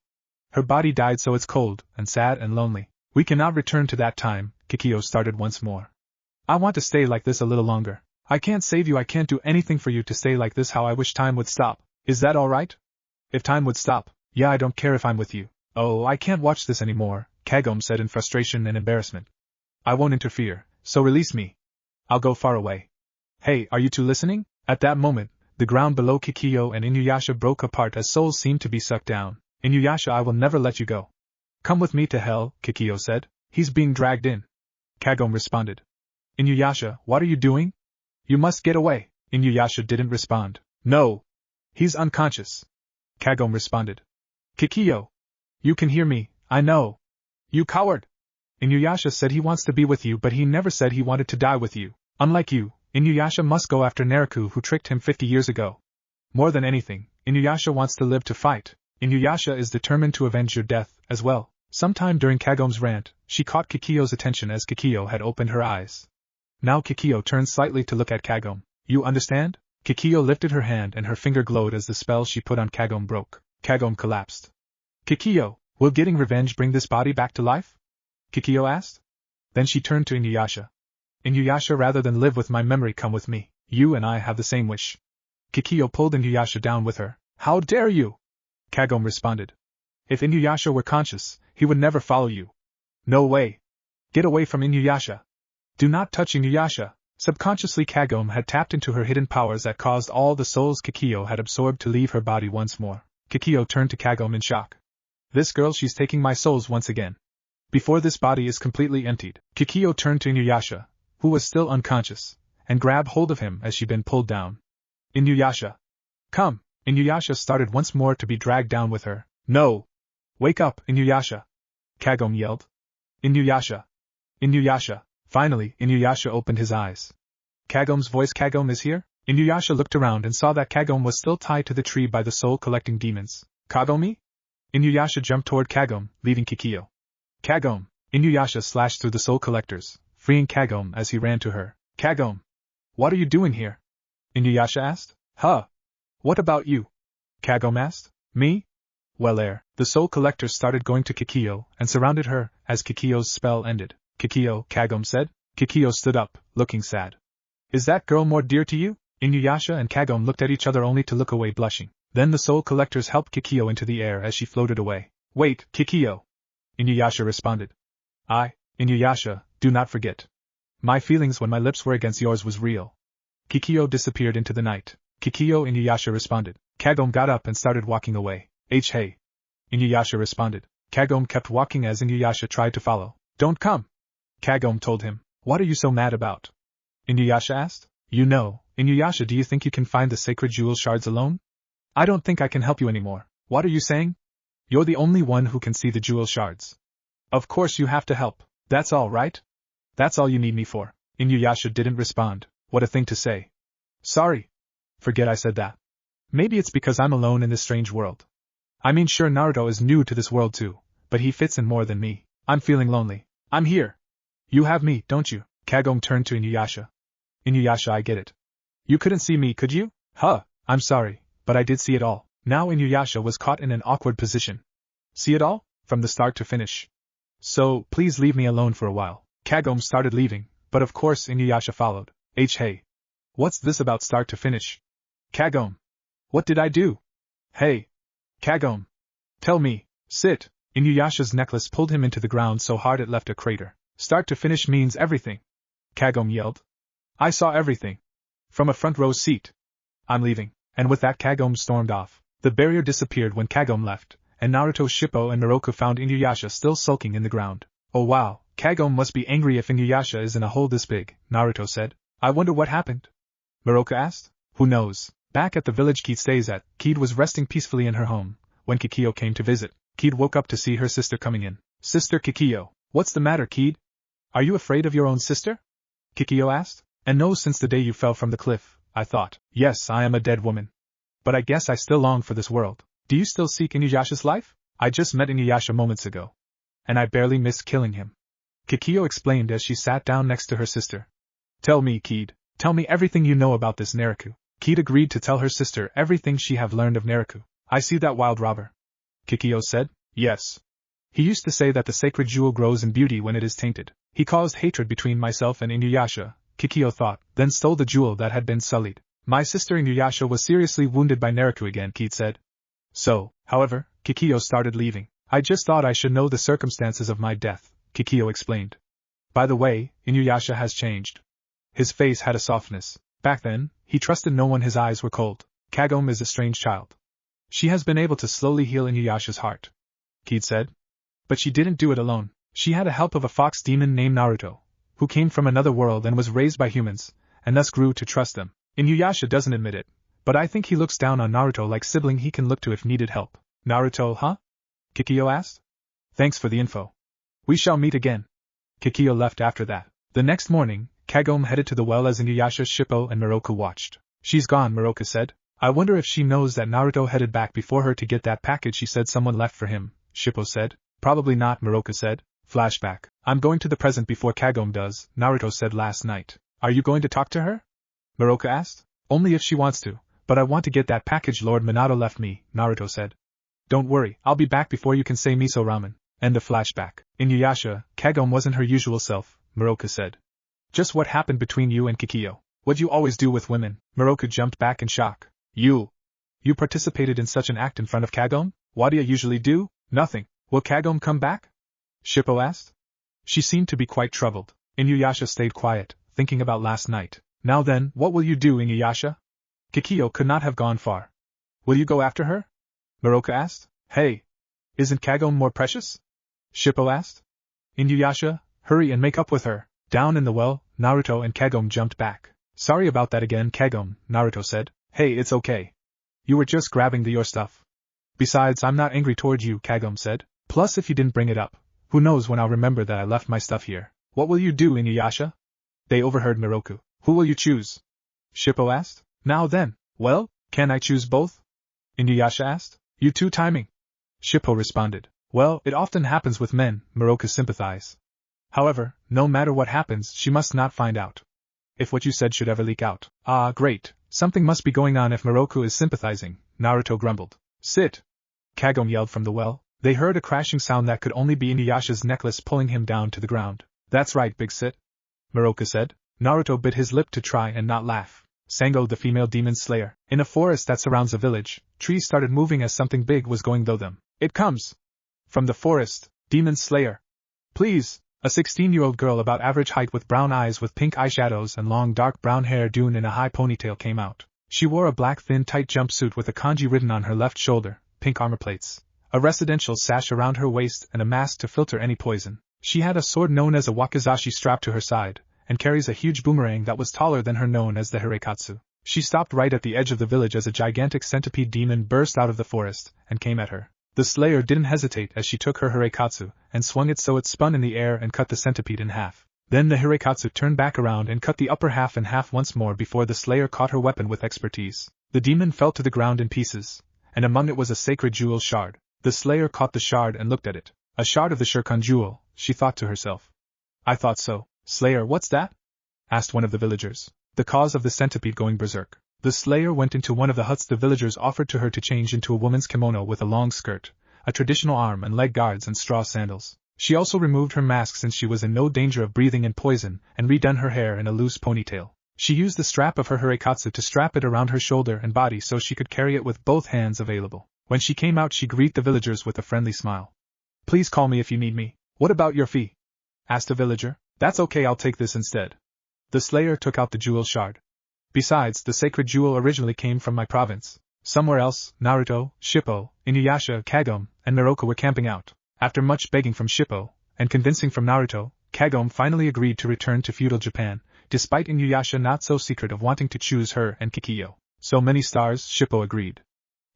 Speaker 1: Her body died, so it's cold, and sad and lonely. We cannot return to that time, Kikyo started once more. I want to stay like this a little longer. I can't save you, I can't do anything for you to stay like this. How I wish time would stop. Is that alright? If time would stop, yeah, I don't care if I'm with you. Oh, I can't watch this anymore, Kagome said in frustration and embarrassment. I won't interfere, so release me. I'll go far away. Hey, are you two listening? At that moment, the ground below Kikyo and Inuyasha broke apart as souls seemed to be sucked down. Inuyasha, I will never let you go. Come with me to hell, Kikyo said. He's being dragged in. Kagome responded. Inuyasha, what are you doing? You must get away. Inuyasha didn't respond. No. He's unconscious. Kagome responded. Kikyo. You can hear me, I know. You coward. Inuyasha said he wants to be with you, but he never said he wanted to die with you. Unlike you, Inuyasha must go after Naruto, who tricked him 50 years ago. More than anything, Inuyasha wants to live to fight. Inuyasha is determined to avenge your death, as well. Sometime during Kagome's rant, she caught Kikyo's attention as Kikyo had opened her eyes. Now Kikyo turned slightly to look at Kagome. You understand? Kikyo lifted her hand and her finger glowed as the spell she put on Kagome broke. Kagome collapsed. Kikyo, will getting revenge bring this body back to life? Kikyo asked. Then she turned to Inuyasha. Inuyasha, rather than live with my memory, come with me. You and I have the same wish. Kikyo pulled Inuyasha down with her. How dare you? Kagome responded. If Inuyasha were conscious, he would never follow you. No way. Get away from Inuyasha. Do not touch Inuyasha. Subconsciously Kagome had tapped into her hidden powers that caused all the souls Kikyo had absorbed to leave her body once more. Kikyo turned to Kagome in shock. This girl, she's taking my souls once again. Before this body is completely emptied, Kikyo turned to Inuyasha, who was still unconscious, and grabbed hold of him as she'd been pulled down. Inuyasha. Come. Inuyasha started once more to be dragged down with her. No. Wake up, Inuyasha. Kagome yelled. Inuyasha. Inuyasha. Finally, Inuyasha opened his eyes. Kagome's voice. Kagome is here? Inuyasha looked around and saw that Kagome was still tied to the tree by the soul-collecting demons. Kagome? Inuyasha jumped toward Kagome, leaving Kikyo. Kagome! Inuyasha slashed through the soul collectors, freeing Kagome as he ran to her. Kagome! What are you doing here? Inuyasha asked. Huh? What about you? Kagome asked. Me? Well, the soul collectors started going to Kikyo and surrounded her as Kikyo's spell ended. Kikyo, Kagome said. Kikyo stood up, looking sad. Is that girl more dear to you? Inuyasha and Kagome looked at each other only to look away blushing. Then the soul collectors helped Kikyo into the air as she floated away. Wait, Kikyo! Inuyasha responded. Inuyasha, do not forget. My feelings when my lips were against yours was real. Kikyo disappeared into the night. Kikyo, Inuyasha responded. Kagome got up and started walking away. Hey! Inuyasha responded. Kagome kept walking as Inuyasha tried to follow. Don't come! Kagome told him. What are you so mad about? Inuyasha asked. Inuyasha, do you think you can find the sacred jewel shards alone? I don't think I can help you anymore. What are you saying? You're the only one who can see the jewel shards. Of course you have to help. That's all, right? That's all you need me for. Inuyasha didn't respond. What a thing to say. Sorry. Forget I said that. Maybe it's because I'm alone in this strange world. I mean, sure, Naruto is new to this world too, but he fits in more than me. I'm feeling lonely. I'm here. You have me, don't you? Kagome turned to Inuyasha. Inuyasha, I get it. You couldn't see me, could you? Huh, I'm sorry, but I did see it all. Now Inuyasha was caught in an awkward position. See it all? From the start to finish. So, please leave me alone for a while. Kagome started leaving, but of course Inuyasha followed. Hey. What's this about start to finish? Kagome. What did I do? Hey. Kagome. Tell me. Sit. Inuyasha's necklace pulled him into the ground so hard it left a crater. Start to finish means everything. Kagome yelled. I saw everything. From a front row seat. I'm leaving. And with that Kagome stormed off. The barrier disappeared when Kagome left, and Naruto, Shippo and Miroku found Inuyasha still sulking in the ground. Oh wow, Kagome must be angry if Inuyasha is in a hole this big, Naruto said. I wonder what happened? Miroku asked. Who knows? Back at the village Kid stays at, Kid was resting peacefully in her home. When Kikyo came to visit, Kid woke up to see her sister coming in. Sister Kikyo, what's the matter, Kid? Are you afraid of your own sister? Kikyo asked. And no, since the day you fell from the cliff, I thought. Yes, I am a dead woman. But I guess I still long for this world. Do you still seek Inuyasha's life? I just met Inuyasha moments ago. And I barely missed killing him. Kikyo explained as she sat down next to her sister. Tell me, Kid. Tell me everything you know about this Naruto. Kid agreed to tell her sister everything she have learned of Naruto. I see that wild robber. Kikyo said. Yes. He used to say that the sacred jewel grows in beauty when it is tainted. He caused hatred between myself and Inuyasha, Kikyo thought, then stole the jewel that had been sullied. My sister Inuyasha was seriously wounded by Naruto again, Kid said. So, however, Kikyo started leaving. I just thought I should know the circumstances of my death, Kikyo explained. By the way, Inuyasha has changed. His face had a softness. Back then, he trusted no one, his eyes were cold. Kagome is a strange child. She has been able to slowly heal Inuyasha's heart, Kid said. But she didn't do it alone. She had the help of a fox demon named Naruto, who came from another world and was raised by humans, and thus grew to trust them. Inuyasha doesn't admit it, but I think he looks down on Naruto like sibling he can look to if needed help. Naruto, huh? Kikyo asked. Thanks for the info. We shall meet again. Kikyo left after that. The next morning, Kagome headed to the well as Inuyasha, Shippo and Miroku watched. She's gone, Miroku said. I wonder if she knows that Naruto headed back before her to get that package she said someone left for him, Shippo said. Probably not, Miroku said. Flashback. I'm going to the present before Kagome does, Naruto said last night. Are you going to talk to her? Miroku asked. Only if she wants to, but I want to get that package Lord Minato left me, Naruto said. Don't worry, I'll be back before you can say miso ramen. End of flashback. Inuyasha, Kagome wasn't her usual self, Miroku said. Just what happened between you and Kikyo? What'd you always do with women? Miroku jumped back in shock. You participated in such an act in front of Kagome? What do you usually do? Nothing. Will Kagome come back? Shippo asked. She seemed to be quite troubled. Inuyasha stayed quiet, thinking about last night. Now then, what will you do, Inuyasha? Kikyo could not have gone far. Will you go after her? Miroku asked. Hey! Isn't Kagome more precious? Shippo asked. Inuyasha, hurry and make up with her. Down in the well, Naruto and Kagome jumped back. Sorry about that again, Kagome, Naruto said. Hey, it's okay. You were just grabbing your stuff. Besides, I'm not angry toward you, Kagome said. Plus, if you didn't bring it up, who knows when I'll remember that I left my stuff here. What will you do, Inuyasha? They overheard Miroku. Who will you choose? Shippo asked. Now then, well, can I choose both? Inuyasha asked. You two timing. Shippo responded. Well, it often happens with men, Miroku sympathized. However, no matter what happens, she must not find out. If what you said should ever leak out. Ah, great, something must be going on if Miroku is sympathizing, Naruto grumbled. Sit! Kagome yelled from the well. They heard a crashing sound that could only be Inuyasha's necklace pulling him down to the ground. That's right, Big Sit, Miroku said. Naruto bit his lip to try and not laugh. Sango the female demon slayer. In a forest that surrounds a village, trees started moving as something big was going through them. It comes! From the forest, Demon Slayer. Please! A 16-year-old girl about average height with brown eyes with pink eyeshadows and long dark brown hair done in a high ponytail came out. She wore a black thin tight jumpsuit with a kanji written on her left shoulder, pink armor plates, a residential sash around her waist and a mask to filter any poison. She had a sword known as a wakizashi strapped to her side, and carries a huge boomerang that was taller than her known as the hirekatsu. She stopped right at the edge of the village as a gigantic centipede demon burst out of the forest and came at her. The slayer didn't hesitate as she took her hirekatsu and swung it so it spun in the air and cut the centipede in half. Then the hirekatsu turned back around and cut the upper half in half once more before the slayer caught her weapon with expertise. The demon fell to the ground in pieces, and among it was a sacred jewel shard. The slayer caught the shard and looked at it. A shard of the Shirkan jewel, she thought to herself. I thought so. Slayer, what's that? Asked one of the villagers. The cause of the centipede going berserk. The slayer went into one of the huts the villagers offered to her to change into a woman's kimono with a long skirt, a traditional arm and leg guards and straw sandals. She also removed her mask since she was in no danger of breathing in poison and redone her hair in a loose ponytail. She used the strap of her hirekatsu to strap it around her shoulder and body so she could carry it with both hands available. When she came out she greeted the villagers with a friendly smile. Please call me if you need me. What about your fee? Asked a villager. That's okay, I'll take this instead. The slayer took out the jewel shard. Besides, the sacred jewel originally came from my province. Somewhere else, Naruto, Shippo, Inuyasha, Kagome, and Miroku were camping out. After much begging from Shippo, and convincing from Naruto, Kagome finally agreed to return to feudal Japan, despite Inuyasha not so secret of wanting to choose her and Kikiyo. So many stars, Shippo agreed.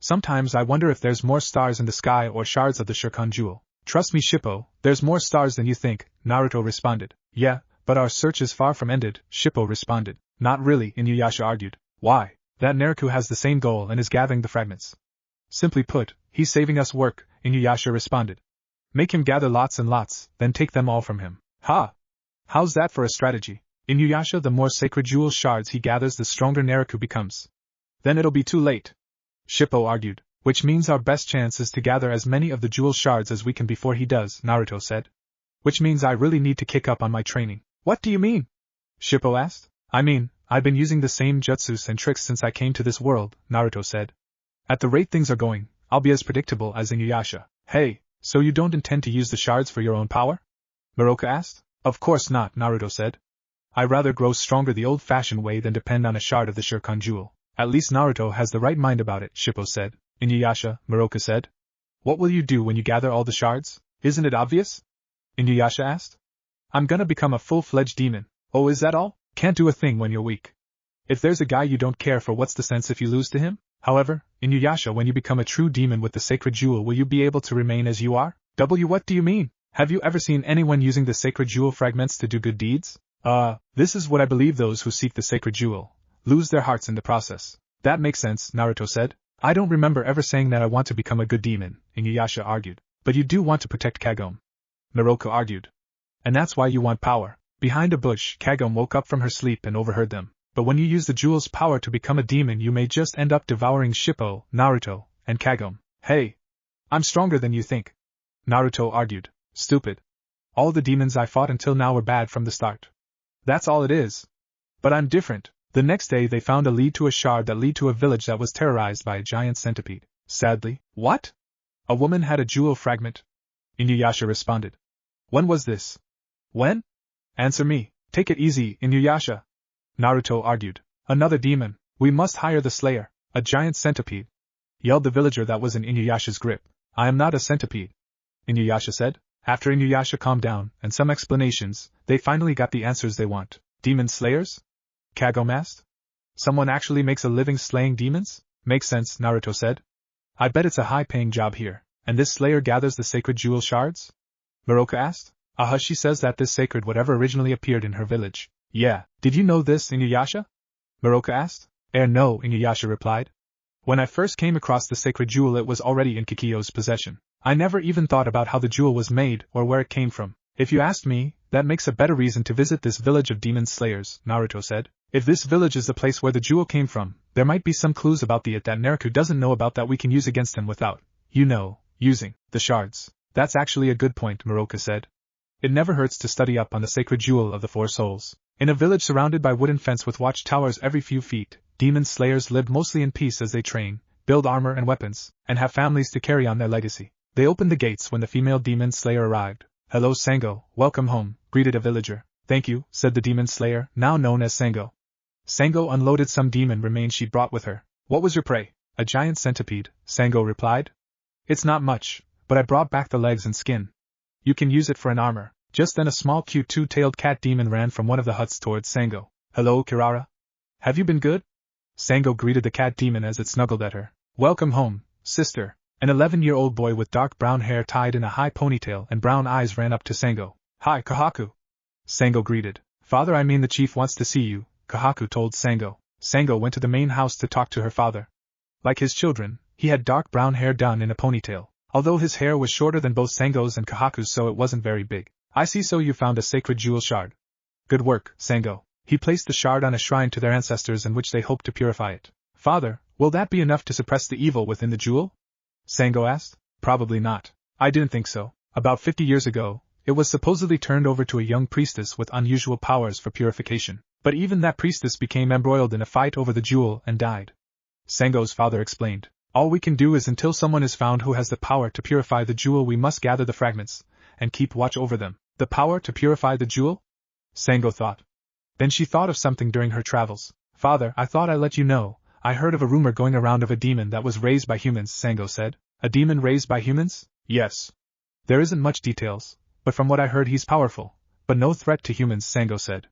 Speaker 1: Sometimes I wonder if there's more stars in the sky or shards of the Shirkan jewel. Trust me, Shippo, there's more stars than you think, Naruto responded. Yeah, but our search is far from ended, Shippo responded. Not really, Inuyasha argued. Why? That Naruto has the same goal and is gathering the fragments. Simply put, he's saving us work, Inuyasha responded. Make him gather lots and lots, then take them all from him. Ha! How's that for a strategy? Inuyasha, the more sacred jewel shards he gathers the stronger Naruto becomes. Then it'll be too late. Shippo argued. Which means our best chance is to gather as many of the jewel shards as we can before he does, Naruto said. Which means I really need to kick up on my training. What do you mean? Shippo asked. I mean, I've been using the same jutsus and tricks since I came to this world, Naruto said. At the rate things are going, I'll be as predictable as Inuyasha. Hey, so you don't intend to use the shards for your own power? Miroku asked. Of course not, Naruto said. I'd rather grow stronger the old-fashioned way than depend on a shard of the Shirkan jewel. At least Naruto has the right mind about it, Shippo said. Inuyasha, Miroku said. What will you do when you gather all the shards? Isn't it obvious? Inuyasha asked. I'm gonna become a full-fledged demon. Oh, is that all? Can't do a thing when you're weak. If there's a guy you don't care for, what's the sense if you lose to him? However, Inuyasha, when you become a true demon with the sacred jewel, will you be able to remain as you are? What do you mean? Have you ever seen anyone using the sacred jewel fragments to do good deeds? This is what I believe those who seek the sacred jewel lose their hearts in the process. That makes sense, Naruto said. I don't remember ever saying that I want to become a good demon, Inuyasha argued. But you do want to protect Kagome, Miroku argued. And that's why you want power. Behind a bush, Kagome woke up from her sleep and overheard them. But when you use the jewel's power to become a demon, you may just end up devouring Shippo, Naruto, and Kagome. Hey! I'm stronger than you think, Naruto argued. Stupid. All the demons I fought until now were bad from the start. That's all it is. But I'm different. The next day they found a lead to a shard that led to a village that was terrorized by a giant centipede. Sadly. What? A woman had a jewel fragment? Inuyasha responded. When was this? When? Answer me. Take it easy, Inuyasha, Naruto argued. Another demon. We must hire the slayer. A giant centipede, yelled the villager that was in Inuyasha's grip. I am not a centipede, Inuyasha said. After Inuyasha calmed down and some explanations, they finally got the answers they want. Demon slayers? Kagome asked. Someone actually makes a living slaying demons? Makes sense, Naruto said. I bet it's a high-paying job here. And this slayer gathers the sacred jewel shards? Miroku asked. She says that this sacred whatever originally appeared in her village. Yeah, did you know this, Inuyasha? Muroka asked. No, Inuyasha replied. When I first came across the sacred jewel, it was already in Kikyo's possession. I never even thought about how the jewel was made or where it came from. If you asked me, that makes a better reason to visit this village of demon slayers, Naruto said. If this village is the place where the jewel came from, there might be some clues about it that Naruto doesn't know about that we can use against him without, using the shards. That's actually a good point, Muroka said. It never hurts to study up on the sacred jewel of the Four Souls. In a village surrounded by wooden fence with watchtowers every few feet, demon slayers lived mostly in peace as they train, build armor and weapons, and have families to carry on their legacy. They opened the gates when the female demon slayer arrived. Hello Sango, welcome home, greeted a villager. Thank you, said the demon slayer, now known as Sango. Sango unloaded some demon remains she brought with her. What was your prey? A giant centipede, Sango replied. It's not much, but I brought back the legs and skin. You can use it for an armor. Just then a small cute two-tailed cat demon ran from one of the huts towards Sango. Hello Kirara. Have you been good? Sango greeted the cat demon as it snuggled at her. Welcome home, sister. An 11-year-old boy with dark brown hair tied in a high ponytail and brown eyes ran up to Sango. Hi Kahaku. Sango greeted. Father, I mean the chief wants to see you, Kahaku told Sango. Sango went to the main house to talk to her father. Like his children, he had dark brown hair done in a ponytail, although his hair was shorter than both Sango's and Kahaku's, so it wasn't very big. I see, so you found a sacred jewel shard. Good work, Sango. He placed the shard on a shrine to their ancestors in which they hoped to purify it. Father, will that be enough to suppress the evil within the jewel? Sango asked. Probably not. I didn't think so. About 50 years ago, it was supposedly turned over to a young priestess with unusual powers for purification. But even that priestess became embroiled in a fight over the jewel and died. Sango's father explained. All we can do is, until someone is found who has the power to purify the jewel, we must gather the fragments and keep watch over them. The power to purify the jewel? Sango thought. Then she thought of something during her travels. Father, I thought I let you know. I heard of a rumor going around of a demon that was raised by humans, Sango said. A demon raised by humans? Yes. There isn't much details, but from what I heard he's powerful, but no threat to humans, Sango said.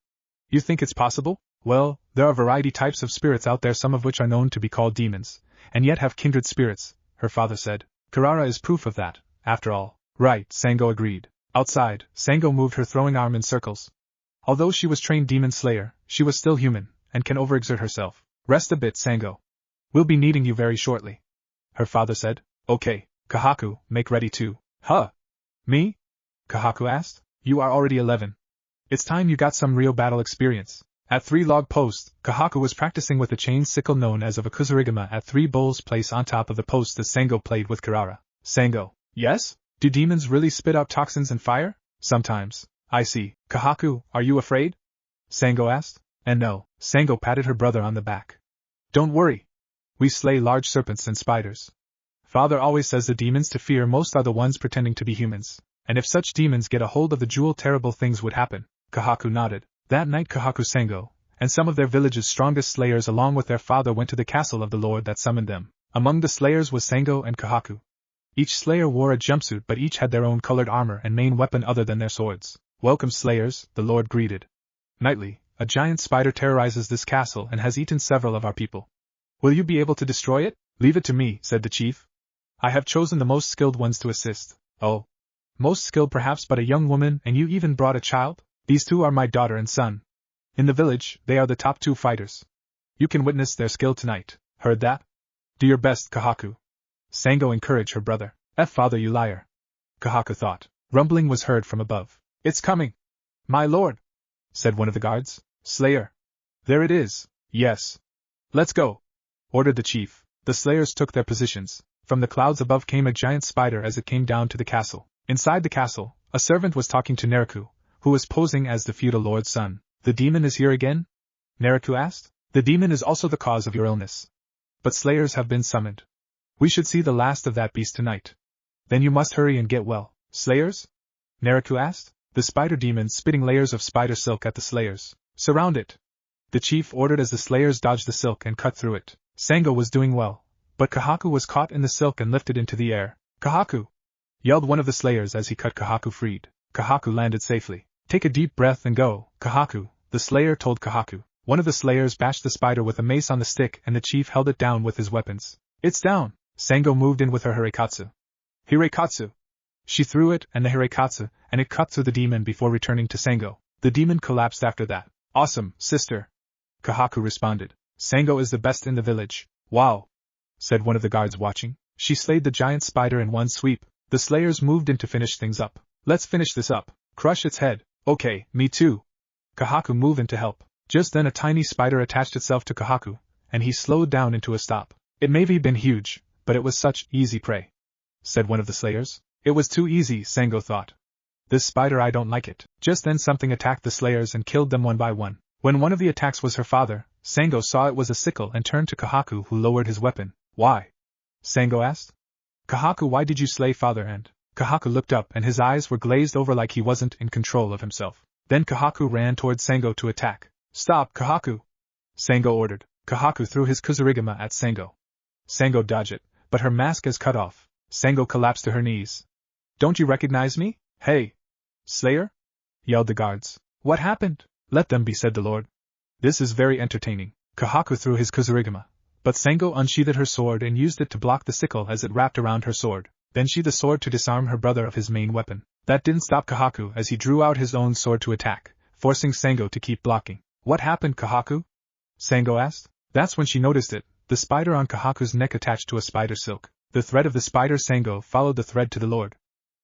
Speaker 1: You think it's possible? Well, there are variety types of spirits out there, some of which are known to be called demons, and yet have kindred spirits, her father said. Kirara is proof of that, after all. Right, Sango agreed. Outside, Sango moved her throwing arm in circles. Although she was trained demon slayer, she was still human, and can overexert herself. Rest a bit, Sango. We'll be needing you very shortly. Her father said. Okay, Kahaku, make ready too. Huh? Me? Kahaku asked. You are already 11. It's time you got some real battle experience. At 3 log post, Kahaku was practicing with a chain sickle known as a Vakusurigama at 3 bowls place on top of the post as Sango played with Kirara. Sango. Yes? Do demons really spit out toxins and fire? Sometimes. I see. Kahaku, are you afraid? Sango asked. And no. Sango patted her brother on the back. Don't worry. We slay large serpents and spiders. Father always says the demons to fear most are the ones pretending to be humans. And if such demons get a hold of the jewel, terrible things would happen. Kahaku nodded. That night Kahaku, Sango, and some of their village's strongest slayers along with their father went to the castle of the lord that summoned them. Among the slayers was Sango and Kahaku. Each slayer wore a jumpsuit, but each had their own colored armor and main weapon other than their swords. Welcome, slayers, the lord greeted. Nightly, a giant spider terrorizes this castle and has eaten several of our people. Will you be able to destroy it? Leave it to me, said the chief. I have chosen the most skilled ones to assist. Oh. Most skilled perhaps, but a young woman, and you even brought a child? These two are my daughter and son. In the village, they are the top 2 fighters. You can witness their skill tonight. Heard that? Do your best, Kahaku. Sango encouraged her brother. Father, you liar. Kahaku thought. Rumbling was heard from above. It's coming. My lord, said one of the guards. Slayer. There it is. Yes. Let's go, ordered the chief. The slayers took their positions. From the clouds above came a giant spider as it came down to the castle. Inside the castle, a servant was talking to Naruto, who was posing as the feudal lord's son. The demon is here again? Naruto asked. The demon is also the cause of your illness. But slayers have been summoned. We should see the last of that beast tonight. Then you must hurry and get well. Slayers? Naruto asked. The spider demon spitting layers of spider silk at the slayers. Surround it. The chief ordered as the slayers dodged the silk and cut through it. Sango was doing well, but Kahaku was caught in the silk and lifted into the air. Kahaku! Yelled one of the slayers as he cut Kahaku freed. Kahaku landed safely. Take a deep breath and go, Kahaku, the slayer told Kahaku. One of the slayers bashed the spider with a mace on the stick and the chief held it down with his weapons. It's down! Sango moved in with her Hirekatsu. Hirekatsu! She threw it and the Hirekatsu, and it cut through the demon before returning to Sango. The demon collapsed after that. Awesome, sister. Kahaku responded. Sango is the best in the village. Wow, said one of the guards watching. She slayed the giant spider in one sweep. The slayers moved in to finish things up. Let's finish this up. Crush its head. Okay, me too. Kahaku moved in to help. Just then a tiny spider attached itself to Kahaku, and he slowed down into a stop. It may have been huge, but it was such easy prey, said one of the slayers. It was too easy, Sango thought. This spider, I don't like it. Just then something attacked the slayers and killed them one by one. When one of the attacks was her father, Sango saw it was a sickle and turned to Kahaku, who lowered his weapon. Why? Sango asked. Kahaku, why did you slay father? And Kahaku looked up and his eyes were glazed over like he wasn't in control of himself. Then Kahaku ran towards Sango to attack. Stop, Kahaku! Sango ordered. Kahaku threw his kuzurigama at Sango. Sango dodged it, but her mask is cut off. Sango collapsed to her knees. Don't you recognize me? Hey! Slayer? Yelled the guards. What happened? Let them be, said the Lord. This is very entertaining. Kahaku threw his kuzurigama, but Sango unsheathed her sword and used it to block the sickle as it wrapped around her sword. Then she the sword to disarm her brother of his main weapon. That didn't stop Kahaku as he drew out his own sword to attack, forcing Sango to keep blocking. What happened, Kahaku? Sango asked. That's when she noticed it, the spider on Kahaku's neck attached to a spider silk. The thread of the spider. Sango followed the thread to the Lord.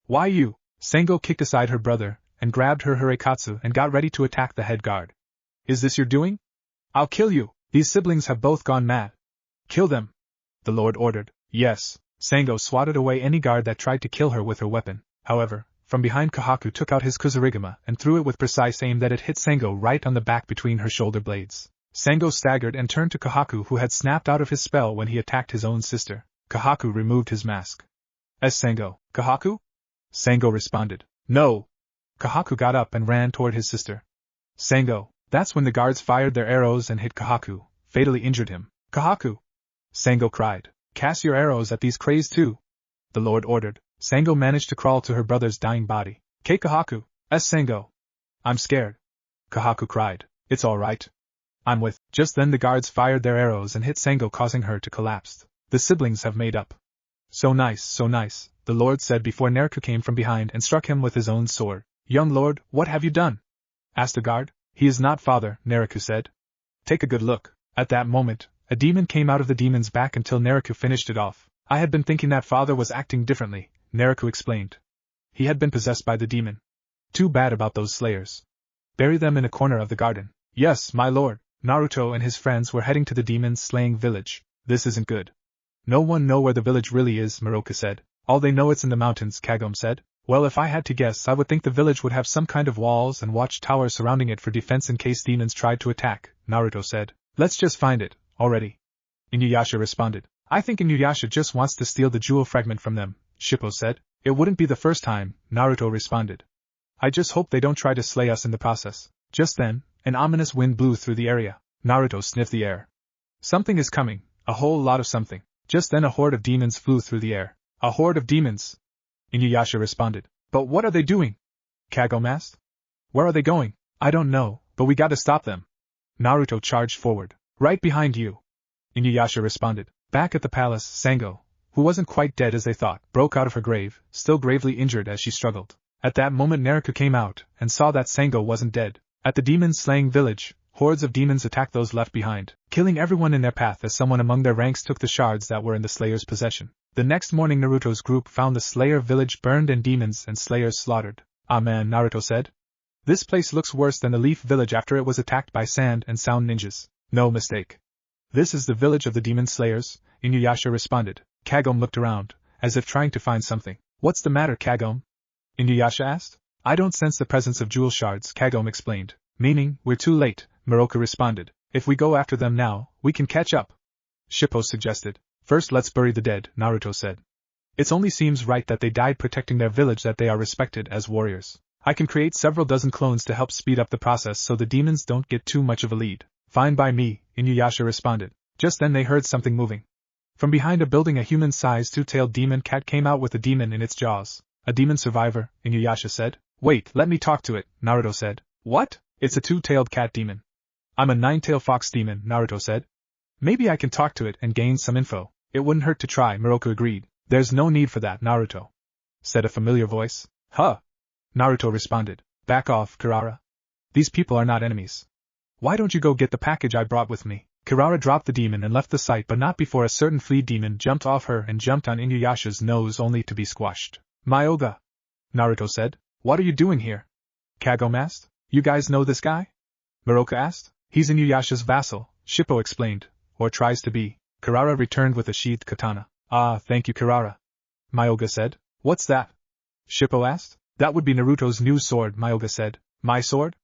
Speaker 1: Why you? Sango kicked aside her brother, and grabbed her Hurikatsu and got ready to attack the head guard. Is this your doing? I'll kill you. These siblings have both gone mad. Kill them, the Lord ordered. Yes. Sango swatted away any guard that tried to kill her with her weapon. However, from behind Kahaku took out his kuzurigama and threw it with precise aim that it hit Sango right on the back between her shoulder blades. Sango staggered and turned to Kahaku, who had snapped out of his spell when he attacked his own sister. Kahaku removed his mask. Sango. Kahaku? Sango responded. No. Kahaku got up and ran toward his sister. Sango. That's when the guards fired their arrows and hit Kahaku, fatally injured him. Kahaku! Sango cried. Cast your arrows at these crays too, the Lord ordered. Sango managed to crawl to her brother's dying body. Kahaku! Sango! I'm scared. Kahaku cried. It's all right. I'm with. Just then the guards fired their arrows and hit Sango, causing her to collapse. The siblings have made up. So nice, the Lord said before Naruto came from behind and struck him with his own sword. Young Lord, what have you done? Asked the guard. He is not father, Naruto said. Take a good look. At that moment, a demon came out of the demon's back until Naruto finished it off. I had been thinking that father was acting differently, Naruto explained. He had been possessed by the demon. Too bad about those slayers. Bury them in a corner of the garden. Yes, my lord. Naruto and his friends were heading to the demon-slaying village. This isn't good. No one know where the village really is, Miroka said. All they know it's in the mountains, Kagome said. Well, if I had to guess, I would think the village would have some kind of walls and watchtowers surrounding it for defense in case demons tried to attack, Naruto said. Let's just find it, already. Inuyasha responded. I think Inuyasha just wants to steal the jewel fragment from them, Shippo said. It wouldn't be the first time, Naruto responded. I just hope they don't try to slay us in the process. Just then, an ominous wind blew through the area. Naruto sniffed the air. Something is coming, a whole lot of something. Just then a horde of demons flew through the air. A horde of demons? Inuyasha responded. But what are they doing? Kagome asked. Where are they going? I don't know, but we gotta stop them. Naruto charged forward. Right behind you. Inuyasha responded. Back at the palace, Sango, who wasn't quite dead as they thought, broke out of her grave, still gravely injured as she struggled. At that moment Naruto came out, and saw that Sango wasn't dead. At the demon-slaying village, hordes of demons attacked those left behind, killing everyone in their path as someone among their ranks took the shards that were in the Slayer's possession. The next morning Naruto's group found the Slayer village burned and demons and Slayers slaughtered. Ah man, Naruto said. This place looks worse than the Leaf village after it was attacked by sand and sound ninjas. No mistake. This is the village of the demon slayers, Inuyasha responded. Kagome looked around, as if trying to find something. What's the matter, Kagome? Inuyasha asked. I don't sense the presence of jewel shards, Kagome explained. Meaning, we're too late, Miroka responded. If we go after them now, we can catch up. Shippo suggested. First let's bury the dead, Naruto said. It only seems right that they died protecting their village that they are respected as warriors. I can create several dozen clones to help speed up the process so the demons don't get too much of a lead. Fine by me, Inuyasha responded. Just then they heard something moving. From behind a building a human-sized two-tailed demon cat came out with a demon in its jaws. A demon survivor, Inuyasha said. Wait, let me talk to it, Naruto said. What? It's a two-tailed cat demon. I'm a nine-tailed fox demon, Naruto said. Maybe I can talk to it and gain some info. It wouldn't hurt to try, Miroka agreed. There's no need for that, Naruto, said a familiar voice. Huh? Naruto responded. Back off, Kirara. These people are not enemies. Why don't you go get the package I brought with me? Kirara dropped the demon and left the site, but not before a certain flea demon jumped off her and jumped on Inuyasha's nose only to be squashed. Myoga, Naruto said. What are you doing here? Kagome asked. You guys know this guy? Moroka asked. He's Inuyasha's vassal, Shippo explained, or tries to be. Kirara returned with a sheathed katana. Ah, thank you, Kirara, Myoga said. What's that? Shippo asked. That would be Naruto's new sword, Myoga said. My sword?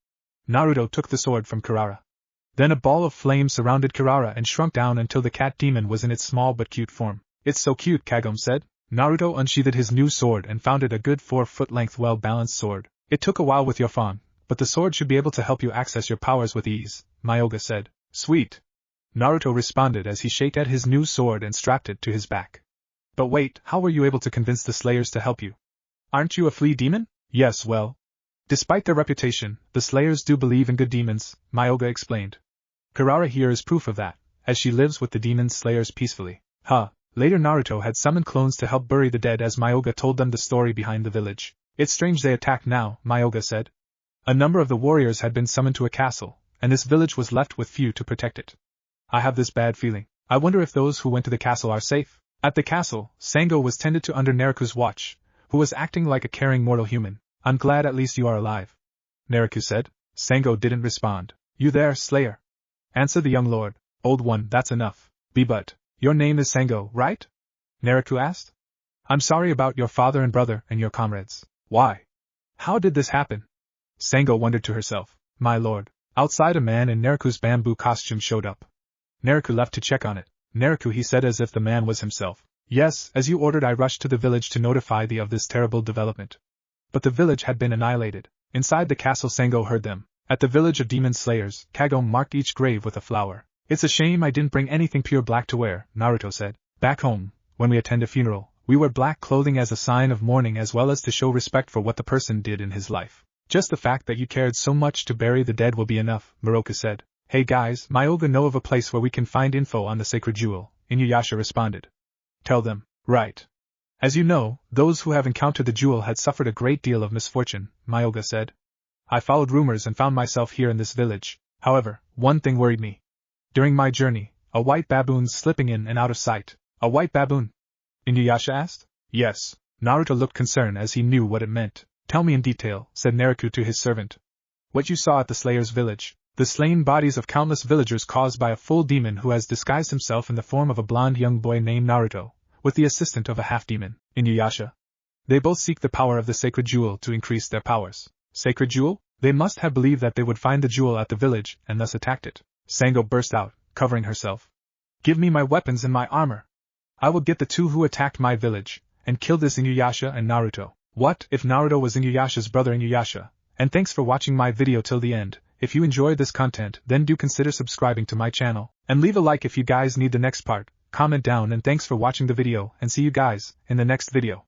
Speaker 1: Naruto took the sword from Kirara. Then a ball of flame surrounded Kirara and shrunk down until the cat demon was in its small but cute form. It's so cute, Kagome said. Naruto unsheathed his new sword and found it a good 4-foot-length well-balanced sword. It took a while with your fawn, but the sword should be able to help you access your powers with ease, Myoga said. Sweet, Naruto responded as he shaked at his new sword and strapped it to his back. But wait, how were you able to convince the Slayers to help you? Aren't you a flea demon? Yes, well, despite their reputation, the Slayers do believe in good demons, Myoga explained. Kirara here is proof of that, as she lives with the demon Slayers peacefully. Later Naruto had summoned clones to help bury the dead as Myoga told them the story behind the village. It's strange they attacked now, Myoga said. A number of the warriors had been summoned to a castle, and this village was left with few to protect it. I have this bad feeling. I wonder if those who went to the castle are safe. At the castle, Sango was tended to under Naruto's watch, who was acting like a caring mortal human. I'm glad at least you are alive, Naruto said. Sango didn't respond. You there, Slayer? Answered the young lord. Old one, that's enough. But your name is Sango, right? Naruto asked. I'm sorry about your father and brother and your comrades. Why? How did this happen? Sango wondered to herself. My lord. Outside a man in Naruto's bamboo costume showed up. Naruto left to check on it. Naruto, he said as if the man was himself. Yes, as you ordered, I rushed to the village to notify thee of this terrible development. But the village had been annihilated. Inside the castle Sango heard them. At the village of demon slayers, Kagome marked each grave with a flower. It's a shame I didn't bring anything pure black to wear, Naruto said. Back home, when we attend a funeral, we wear black clothing as a sign of mourning as well as to show respect for what the person did in his life. Just the fact that you cared so much to bury the dead will be enough, Moroka said. Hey guys, Myoga know of a place where we can find info on the sacred jewel, Inuyasha responded. Tell them. Right. As you know, those who have encountered the jewel had suffered a great deal of misfortune, Myoga said. I followed rumors and found myself here in this village. However, one thing worried me. During my journey, a white baboon slipping in and out of sight. A white baboon? Inuyasha asked. Yes. Naruto looked concerned as he knew what it meant. Tell me in detail, said Naruto to his servant. What you saw at the Slayer's village. The slain bodies of countless villagers caused by a full demon who has disguised himself in the form of a blonde young boy named Naruto, with the assistance of a half-demon, Inuyasha. They both seek the power of the sacred jewel to increase their powers. Sacred jewel? They must have believed that they would find the jewel at the village, and thus attacked it. Sango burst out, covering herself. Give me my weapons and my armor. I will get the two who attacked my village, and kill this Inuyasha and Naruto. What if Naruto was Inuyasha's brother Inuyasha? And thanks for watching my video till the end. If you enjoyed this content, then do consider subscribing to my channel, and leave a like if you guys need the next part. Comment down and thanks for watching the video, and see you guys in the next video.